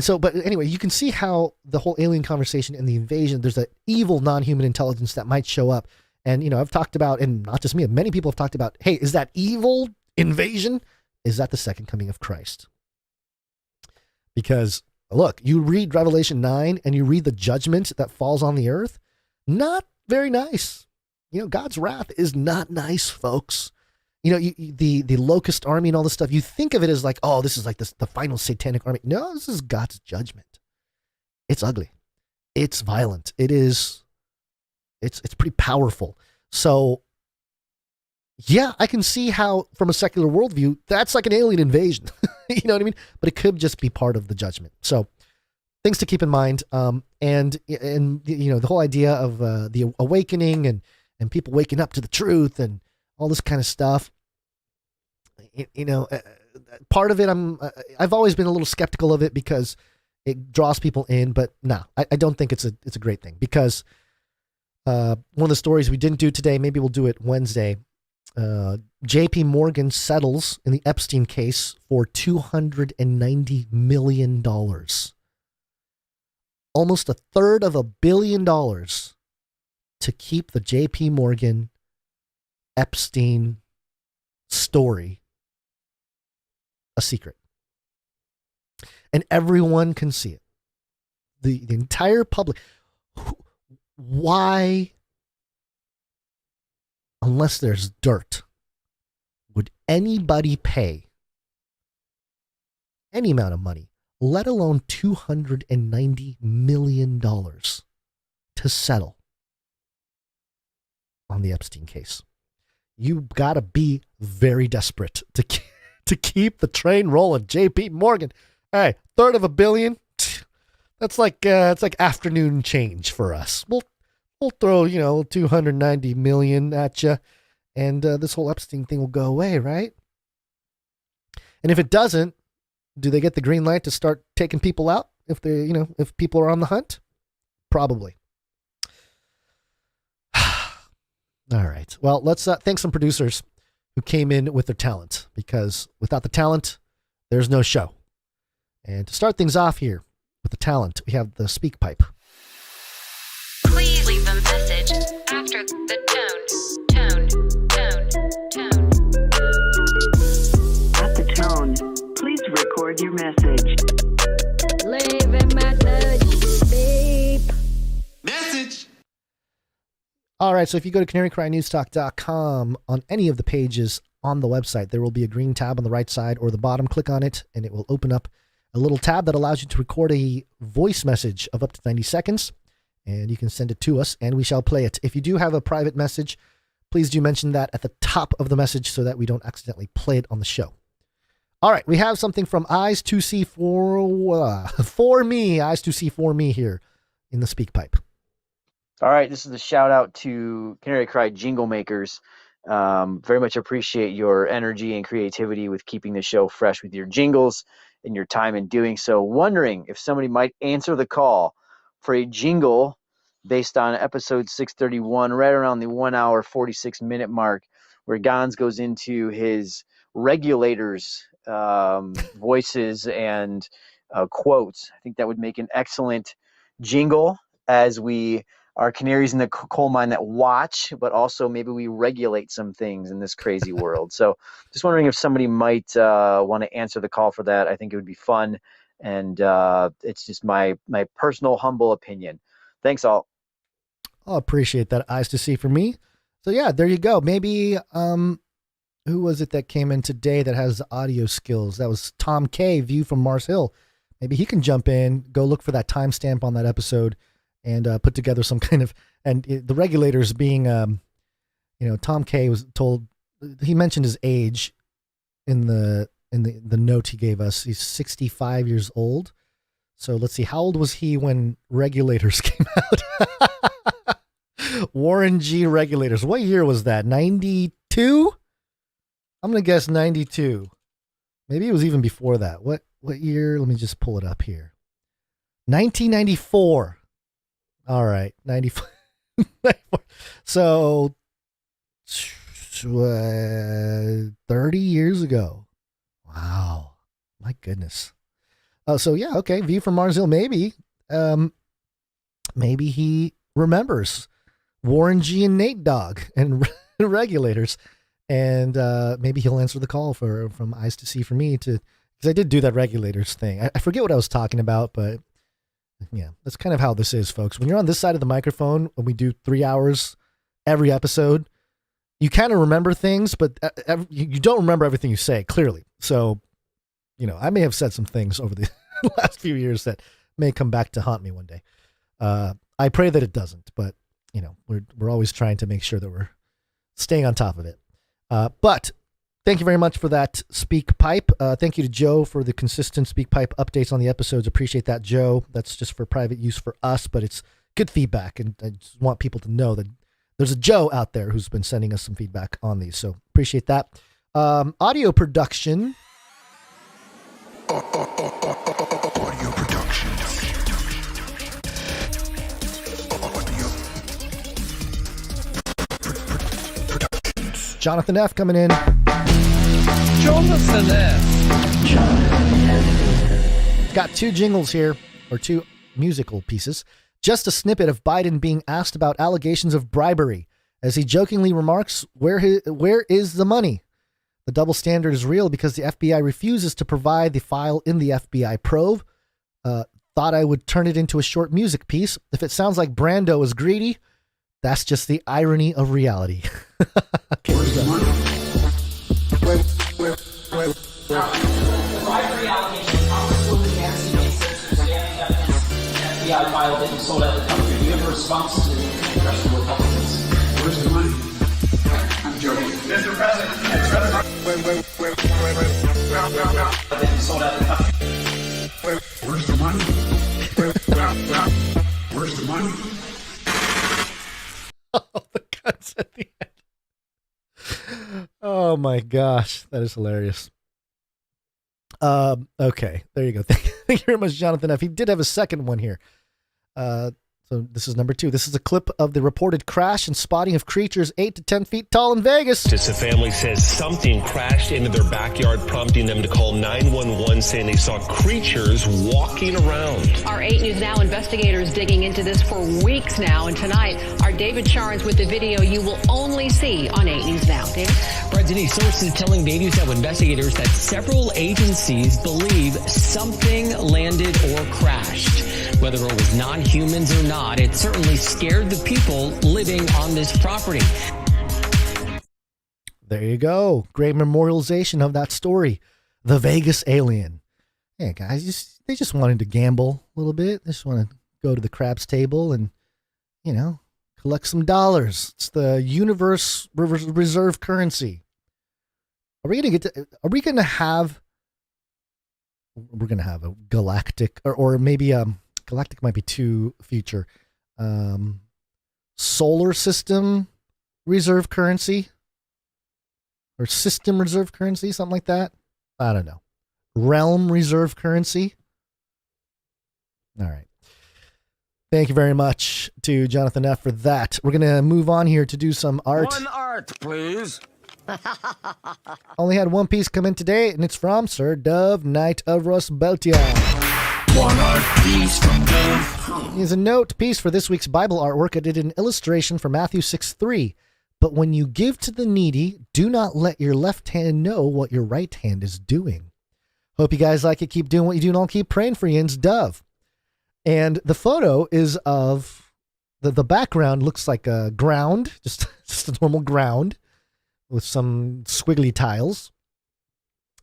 B: so, but anyway, you can see how the whole alien conversation and the invasion, there's that evil non-human intelligence that might show up. And, I've talked about, and not just me, many people have talked about, hey, is that evil invasion? Is that the second coming of Christ? Because, look, you read Revelation 9 and you read the judgment that falls on the earth. Not very nice. God's wrath is not nice, folks. The locust army and all this stuff, you think of it as like, oh, this is like the final satanic army. No, this is God's judgment. It's ugly. It's violent. It's pretty powerful. So yeah, I can see how from a secular worldview, that's like an alien invasion. You know what I mean? But it could just be part of the judgment. So things to keep in mind. And the whole idea of the awakening and people waking up to the truth and all this kind of stuff. part of it, I've always been a little skeptical of it because it draws people in, but no, I don't think it's a great thing because one of the stories we didn't do today, maybe we'll do it Wednesday. JP Morgan settles in the Epstein case for $290 million. Almost $350 million to keep the JP Morgan Epstein story a secret. And everyone can see it. The entire public. Why, unless there's dirt, would anybody pay any amount of money, let alone $290 million, to settle on the Epstein case? You gotta be very desperate to keep the train rolling. JP Morgan, hey, $350 million. That's like it's like afternoon change for us. We'll throw $290 million at you, and this whole Epstein thing will go away, right? And if it doesn't, do they get the green light to start taking people out if if people are on the hunt? Probably. All right. Well, let's thank some producers who came in with their talent, because without the talent, there's no show. And to start things off here with the talent, we have the speak pipe.
K: Please leave a message after the tone.
L: At the tone, please record your message.
K: Leave a message. Beep.
L: Message.
B: All right, so if you go to canarycrynewstalk.com, on any of the pages on the website, there will be a green tab on the right side or the bottom. Click on it, and it will open up a little tab that allows you to record a voice message of up to 90 seconds, and you can send it to us, and we shall play it. If you do have a private message, please do mention that at the top of the message so that we don't accidentally play it on the show. All right, we have something from Eyes to See for me, Eyes to See for me here in the speak pipe.
P: All right, this is a shout out to Canary Cry jingle makers. Very much appreciate your energy and creativity with keeping the show fresh with your jingles and your time in doing so. Wondering if somebody might answer the call for a jingle based on episode 631, right around the 1 hour, 46 minute mark, where Gans goes into his regulators' voices and quotes. I think that would make an excellent jingle as we are canaries in the coal mine that watch, but also maybe we regulate some things in this crazy world. So just wondering if somebody might want to answer the call for that. I think it would be fun. And it's just my personal humble opinion. Thanks all.
B: I'll appreciate that. Eyes to See for me. So yeah, there you go. Maybe, who was it that came in today that has the audio skills? That was Tom K, View from Mars Hill. Maybe he can jump in, go look for that timestamp on that episode, and put together some kind of, and the regulators being, Tom K was told, he mentioned his age in the note he gave us. He's 65 years old. So let's see, how old was he when regulators came out? Warren G. Regulators. What year was that? 92? I'm going to guess 92. Maybe it was even before that. What year? Let me just pull it up here. 1994. All right, 94. So 30 years ago. Wow, my goodness. Oh, so yeah, okay. View from Mars Hill. Maybe he remembers Warren G and Nate Dogg and regulators, and maybe he'll answer the call from Eyes to See for me because I did do that regulators thing. I forget what I was talking about, but. Yeah, that's kind of how this is, folks. When you're on this side of the microphone, when we do 3 hours every episode, you kind of remember things, but you don't remember everything you say, clearly. So, I may have said some things over the last few years that may come back to haunt me one day. I pray that it doesn't, but, we're always trying to make sure that we're staying on top of it. But thank you very much for that speak pipe. Thank you to Joe for the consistent speak pipe updates on the episodes. Appreciate that, Joe. That's just for private use for us, but it's good feedback. And I just want people to know that there's a Joe out there who's been sending us some feedback on these. So appreciate that. Audio production.
A: Audio production.
B: Jonathan F. coming in.
A: Jonathan F.
B: Got two jingles here, or two musical pieces. Just a snippet of Biden being asked about allegations of bribery, as he jokingly remarks, where is the money? The double standard is real because the FBI refuses to provide the file in the FBI probe. Thought I would turn it into a short music piece. If it sounds like Brando is greedy, that's just the irony of reality. Okay,
A: where's the money? Where?
C: Bribery allegations are fully against the FBI filed it and sold out the country. Do you have a response to the congressional Republicans?
A: Where's the money? I'm joking. Mr. President.
C: Sold out the country.
A: Where's the money? Where's the money?
B: Oh, the guns at the end. Oh my gosh, that is hilarious. Okay, there you go. Thank you very much, Jonathan F. He did have a second one here. So this is number 2. This is a clip of the reported crash and spotting of creatures 8 to 10 feet tall in Vegas.
R: The family says something crashed into their backyard, prompting them to call 911, saying they saw creatures walking around.
S: Our 8 News Now investigators digging into this for weeks now, and tonight, our David Charnes with the video you will only see on 8 News Now. David?
V: Right, Denise, sources telling 8 News Now investigators that several agencies believe something landed or crashed. Whether it was non-humans or not, it certainly scared the people living on this property.
B: There you go. Great memorialization of that story. The Vegas alien. Yeah, guys, they just wanted to gamble a little bit. They just want to go to the craps table and, collect some dollars. It's the universe reserve currency. We're going to have a galactic or maybe galactic might be too future. Solar system reserve currency or system reserve currency, something like that. I don't know. Realm reserve currency. All right. Thank you very much to Jonathan F. for that. We're going to move on here to do some art.
A: One art, please.
B: Only had one piece come in today, and it's from Sir Dove, Knight of Rosbeltia.
A: One art piece from Dove.
B: Here's a note piece for this week's Bible artwork. I did an illustration for Matthew 6:3. But when you give to the needy, do not let your left hand know what your right hand is doing. Hope you guys like it. Keep doing what you do, and I'll keep praying for you. And it's Dove. And the photo is of the background looks like a ground, just a normal ground with some squiggly tiles.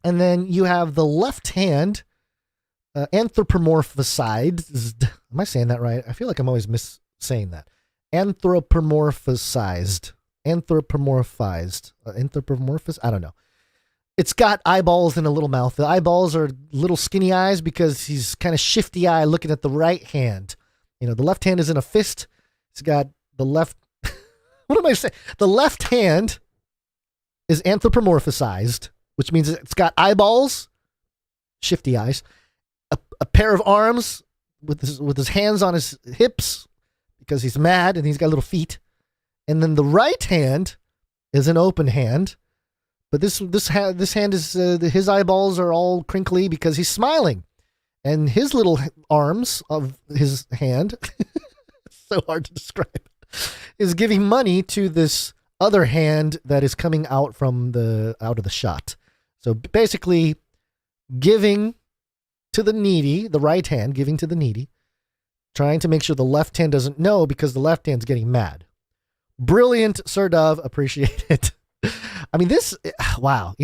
B: And then you have the left hand anthropomorphized. Am I saying that right? I feel like I'm always saying that. Anthropomorphized. Anthropomorphized. I don't know. It's got eyeballs and a little mouth. The eyeballs are little skinny eyes because he's kind of shifty eye looking at the right hand. The left hand is in a fist. It's got the left. What am I saying? The left hand is anthropomorphized, which means it's got eyeballs, shifty eyes, a pair of arms with his hands on his hips because he's mad and he's got little feet. And then the right hand is an open hand. But this hand is his eyeballs are all crinkly because he's smiling, and his little arms of his hand, it's so hard to describe, is giving money to this other hand that is coming out of the shot. So basically, giving to the needy, the right hand giving to the needy, trying to make sure the left hand doesn't know because the left hand's getting mad. Brilliant, Sir Dove. Appreciate it. I mean, wow,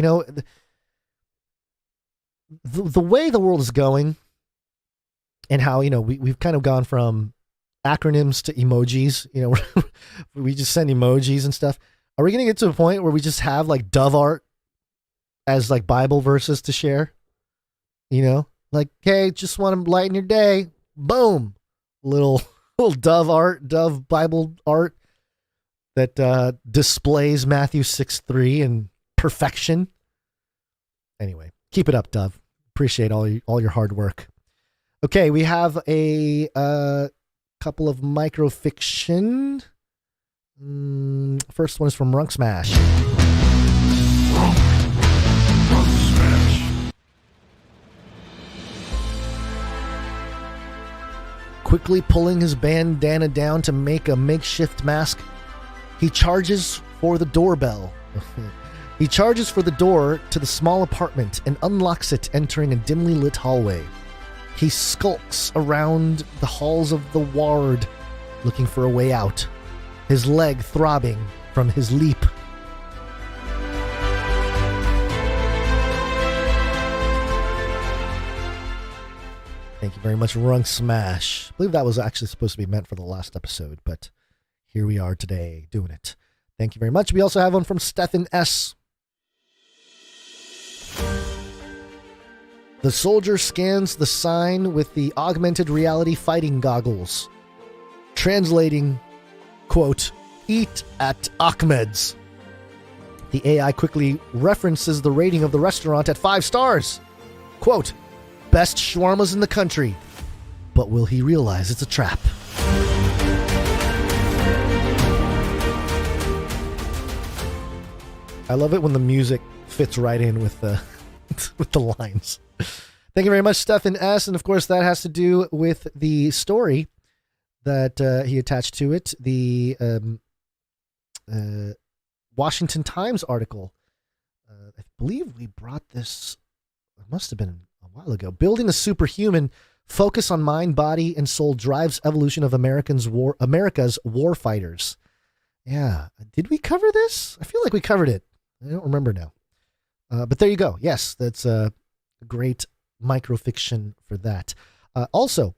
B: the way the world is going and how, we've kind of gone from acronyms to emojis, we just send emojis and stuff. Are we going to get to a point where we just have like Dove art as like Bible verses to share? Like, hey, just want to lighten your day. Boom. Little Dove art, Dove Bible art that displays Matthew 6:3 in perfection. Anyway, keep it up, Dove. Appreciate all your hard work. Okay, we have a couple of microfiction. First one is from Runk Smash. Quickly pulling his bandana down to make a makeshift mask, he charges for the doorbell. He charges for the door to the small apartment and unlocks it, entering a dimly lit hallway. He skulks around the halls of the ward, looking for a way out, his leg throbbing from his leap. Thank you very much, Runk Smash. I believe that was actually supposed to be meant for the last episode, but here we are today doing it. Thank you very much. We also have one from Stephen S. The soldier scans the sign with the augmented reality fighting goggles, translating, quote, "Eat at Ahmed's." The AI quickly references the rating of the restaurant at 5 stars. Quote, "Best shawarmas in the country." But will he realize it's a trap? I love it when the music fits right in with the with the lines. Thank you very much, Stephen S. And of course, that has to do with the story that he attached to it, the Washington Times article. I believe we brought this, it must have been a while ago. Building a Superhuman, Focus on Mind, Body, and Soul Drives Evolution of America's Warfighters. Yeah. Did we cover this? I feel like we covered it. I don't remember now. But there you go. Yes, that's a great microfiction for that. Also,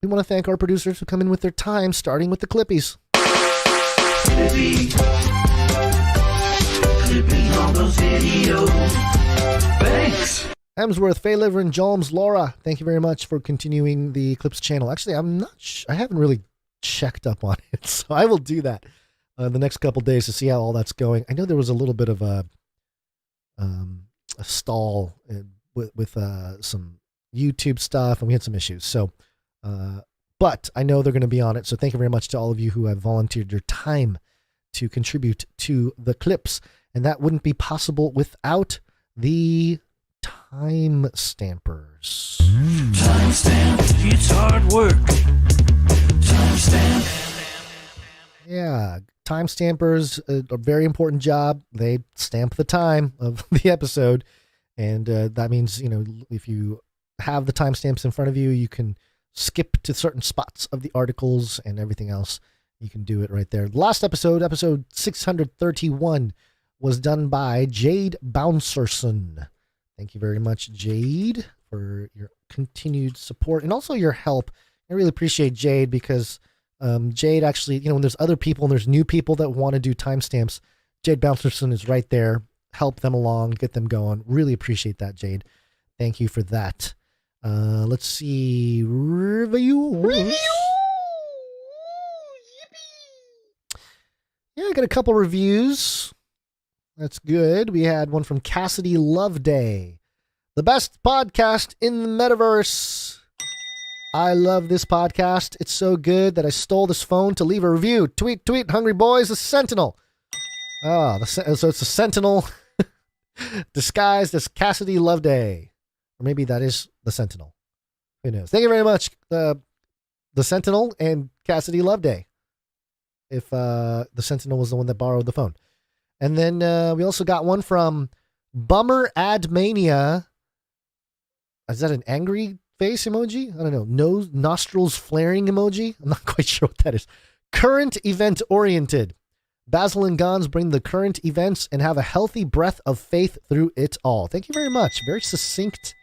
B: we want to thank our producers who come in with their time, starting with the Clippies.
N: Clippy on those videos. Thanks.
B: Hemsworth, Fayliver, and Jolms, Laura, thank you very much for continuing the Clips channel. Actually, I'm not I haven't really checked up on it, so I will do that the next couple days to see how all that's going. I know there was a little bit of a stall with some YouTube stuff, and we had some issues. So, but I know they're going to be on it. So thank you very much to all of you who have volunteered your time to contribute to the Clips. And that wouldn't be possible without the time stampers.
N: Timestamp, it's hard work. Timestamp.
B: Yeah, time stampers, a very important job. They stamp the time of the episode. And that means, you know, if you have the timestamps in front of you, you can skip to certain spots of the articles and everything else. You can do it right there. Last episode 631, was done by Jade Bouncerson. Thank you very much, Jade, for your continued support and also your help. I really appreciate Jade because Jade actually, you know, when there's other people and there's new people that want to do timestamps, Jade Bouncerson is right there. Help them along, get them going. Really appreciate that, Jade. Thank you for that. Let's see. Review. Yeah, I got a couple reviews. That's good. We had one from Cassidy Loveday. The best podcast in the Metaverse. I love this podcast. It's so good that I stole this phone to leave a review. Tweet, tweet, Hungry Boys, the Sentinel. Oh, so it's a Sentinel disguised as Cassidy Loveday. Or maybe that is the Sentinel. Who knows? Thank you very much, the Sentinel and Cassidy Loveday. If the Sentinel was the one that borrowed the phone. And then we also got one from Bummer Ad Mania. Is that an angry face emoji? I don't know. Nose, nostrils flaring emoji? I'm not quite sure what that is. Current event oriented. Basil and Gons bring the current events and have a healthy breath of faith through it all. Thank you very much. Very succinct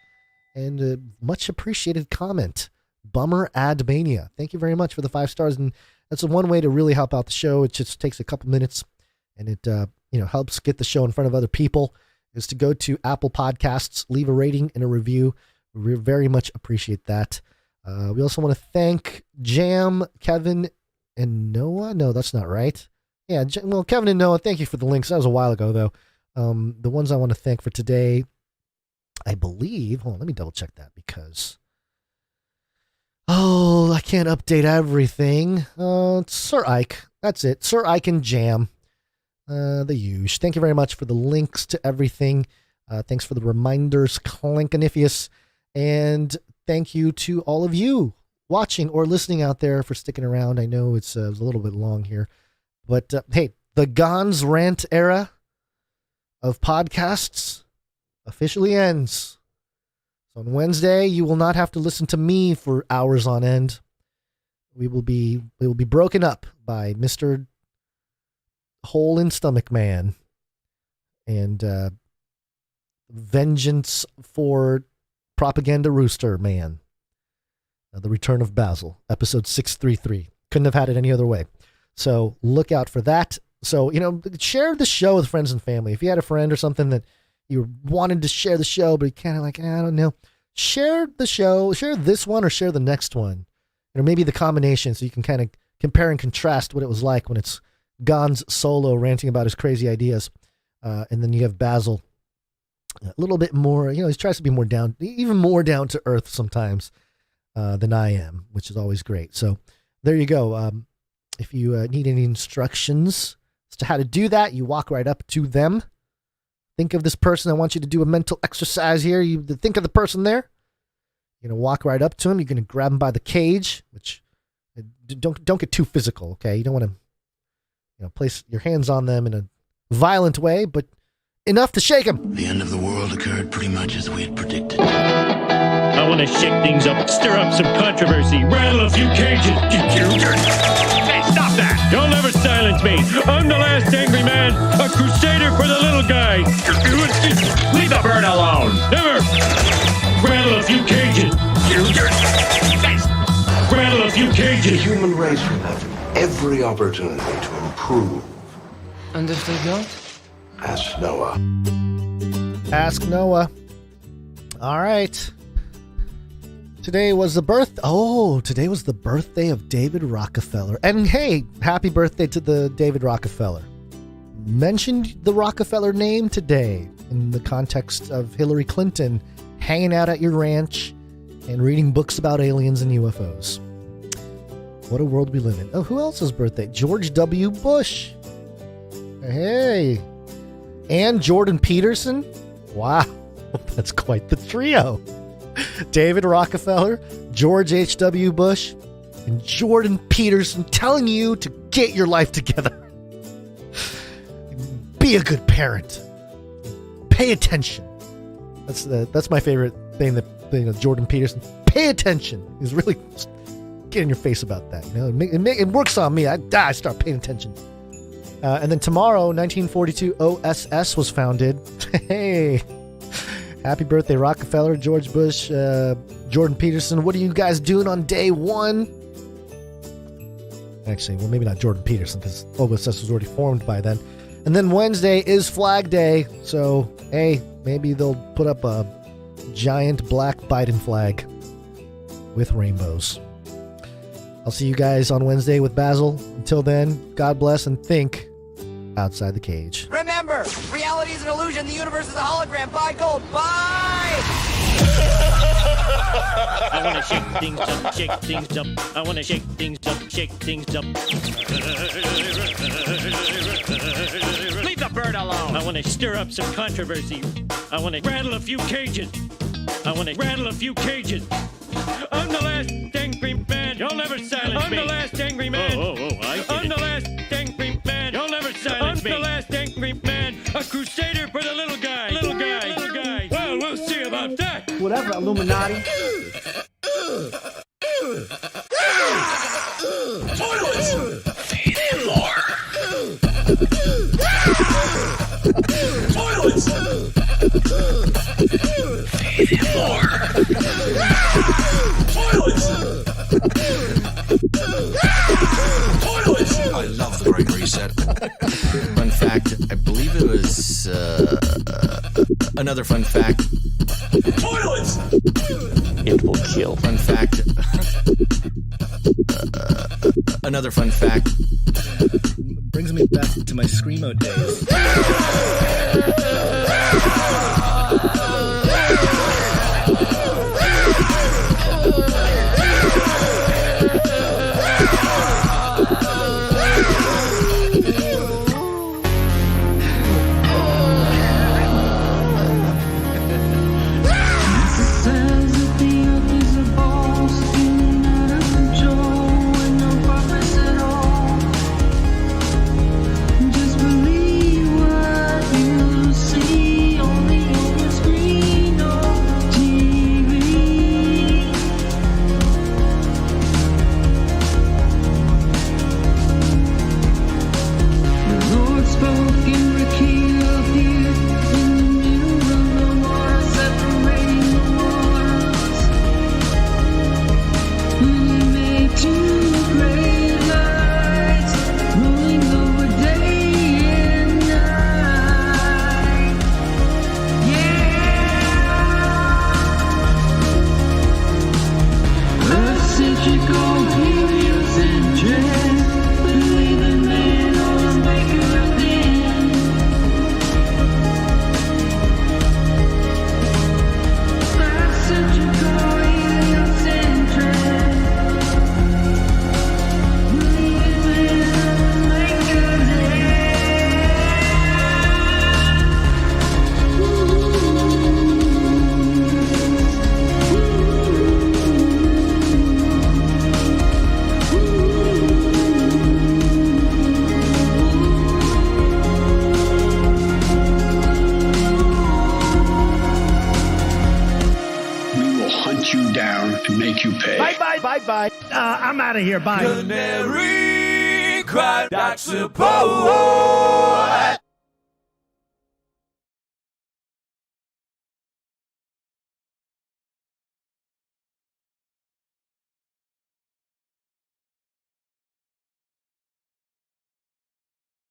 B: and much appreciated comment. Bummer Ad Mania. Thank you very much for the 5 stars. And that's one way to really help out the show. It just takes a couple minutes and it helps get the show in front of other people, is to go to Apple Podcasts, leave a rating and a review. We very much appreciate that. We also want to thank Jam, Kevin, and Noah. No, that's not right. Yeah, well, Kevin and Noah, thank you for the links. That was a while ago, though. The ones I want to thank for today I believe. Hold on, let me double check that because. Oh, I can't update everything. It's Sir Ike. That's it. Sir Ike and Jam. The huge. Thank you very much for the links to everything. Thanks for the reminders, Clankanifius. And thank you to all of you watching or listening out there for sticking around. I know it's a little bit long here. But hey, the Gons Rant era of podcasts officially ends. So on Wednesday, you will not have to listen to me for hours on end. We will be broken up by Mr. Hole in Stomach Man and Vengeance for Propaganda Rooster Man. The Return of Basil, episode 633. Couldn't have had it any other way. So look out for that. So, share the show with friends and family. If you had a friend or something that you wanted to share the show, but you kind of I don't know. Share the show. Share this one or share the next one. Or maybe the combination so you can kind of compare and contrast what it was like when it's Gon's solo ranting about his crazy ideas. And then you have Basil a little bit more, he tries to be even more down to earth sometimes than I am, which is always great. So there you go. If you need any instructions as to how to do that, you walk right up to them. Think of this person. I want you to do a mental exercise here. You think of the person there. You're going to walk right up to him. You're going to grab him by the cage, which don't get too physical, okay? You don't want to place your hands on them in a violent way, but enough to shake him.
N: The end of the world occurred pretty much as we had predicted.
O: I want to shake things up, stir up some controversy, rattle a few cages. Hey, stop that! You'll never silence me. I'm the last angry man, a crusader for the little guy. Leave the bird alone. Never. Rattle a few cages. Rattle a few cages.
Q: The human race will have every opportunity to improve.
T: And if they don't?
Q: Ask Noah.
B: Ask Noah. All right. Today was the birthday of David Rockefeller. And hey, happy birthday to the David Rockefeller. Mentioned the Rockefeller name today in the context of Hillary Clinton hanging out at your ranch and reading books about aliens and UFOs. What a world we live in. Oh, who else's birthday? George W. Bush. Hey. And Jordan Peterson. Wow. That's quite the trio. David Rockefeller, George H.W. Bush, and Jordan Peterson telling you to get your life together. Be a good parent. Pay attention. That's my favorite thing that Jordan Peterson. Pay attention. He's really get in your face about that. It works on me. I start paying attention. And then tomorrow, 1942, OSS was founded. Hey. Happy birthday, Rockefeller, George Bush, Jordan Peterson. What are you guys doing on day one? Actually, well, maybe not Jordan Peterson because OSS was already formed by then. And then Wednesday is Flag Day. So, hey, maybe they'll put up a giant black Biden flag with rainbows. I'll see you guys on Wednesday with Basil. Until then, God bless and think outside the cage.
U: Remember, reality is an illusion. The universe is a hologram. Bye, gold. Bye!
O: I want to shake things up, shake things up. I want to shake things up, shake things up. Leave the bird alone. I want to stir up some controversy. I want to rattle a few cages. I'm the last angry man. You'll never silence me. I'm the last angry man. I'm the last angry man. You'll never silence me. I'm the last angry man. A crusader for the little guy. Well, we'll see about that.
U: Whatever, Illuminati.
N: Toilets! Feed him more. Toilets! Feed him more. Toilets! Toilets! I love the Great Reset. Fun fact, I believe it was another fun fact. Toilets!
O: It will kill.
N: Fun fact. Another fun fact.
B: Brings me back to my Screamo days.
O: Bye. I'm out of here. Bye.
E: Canary cried, that's a poet.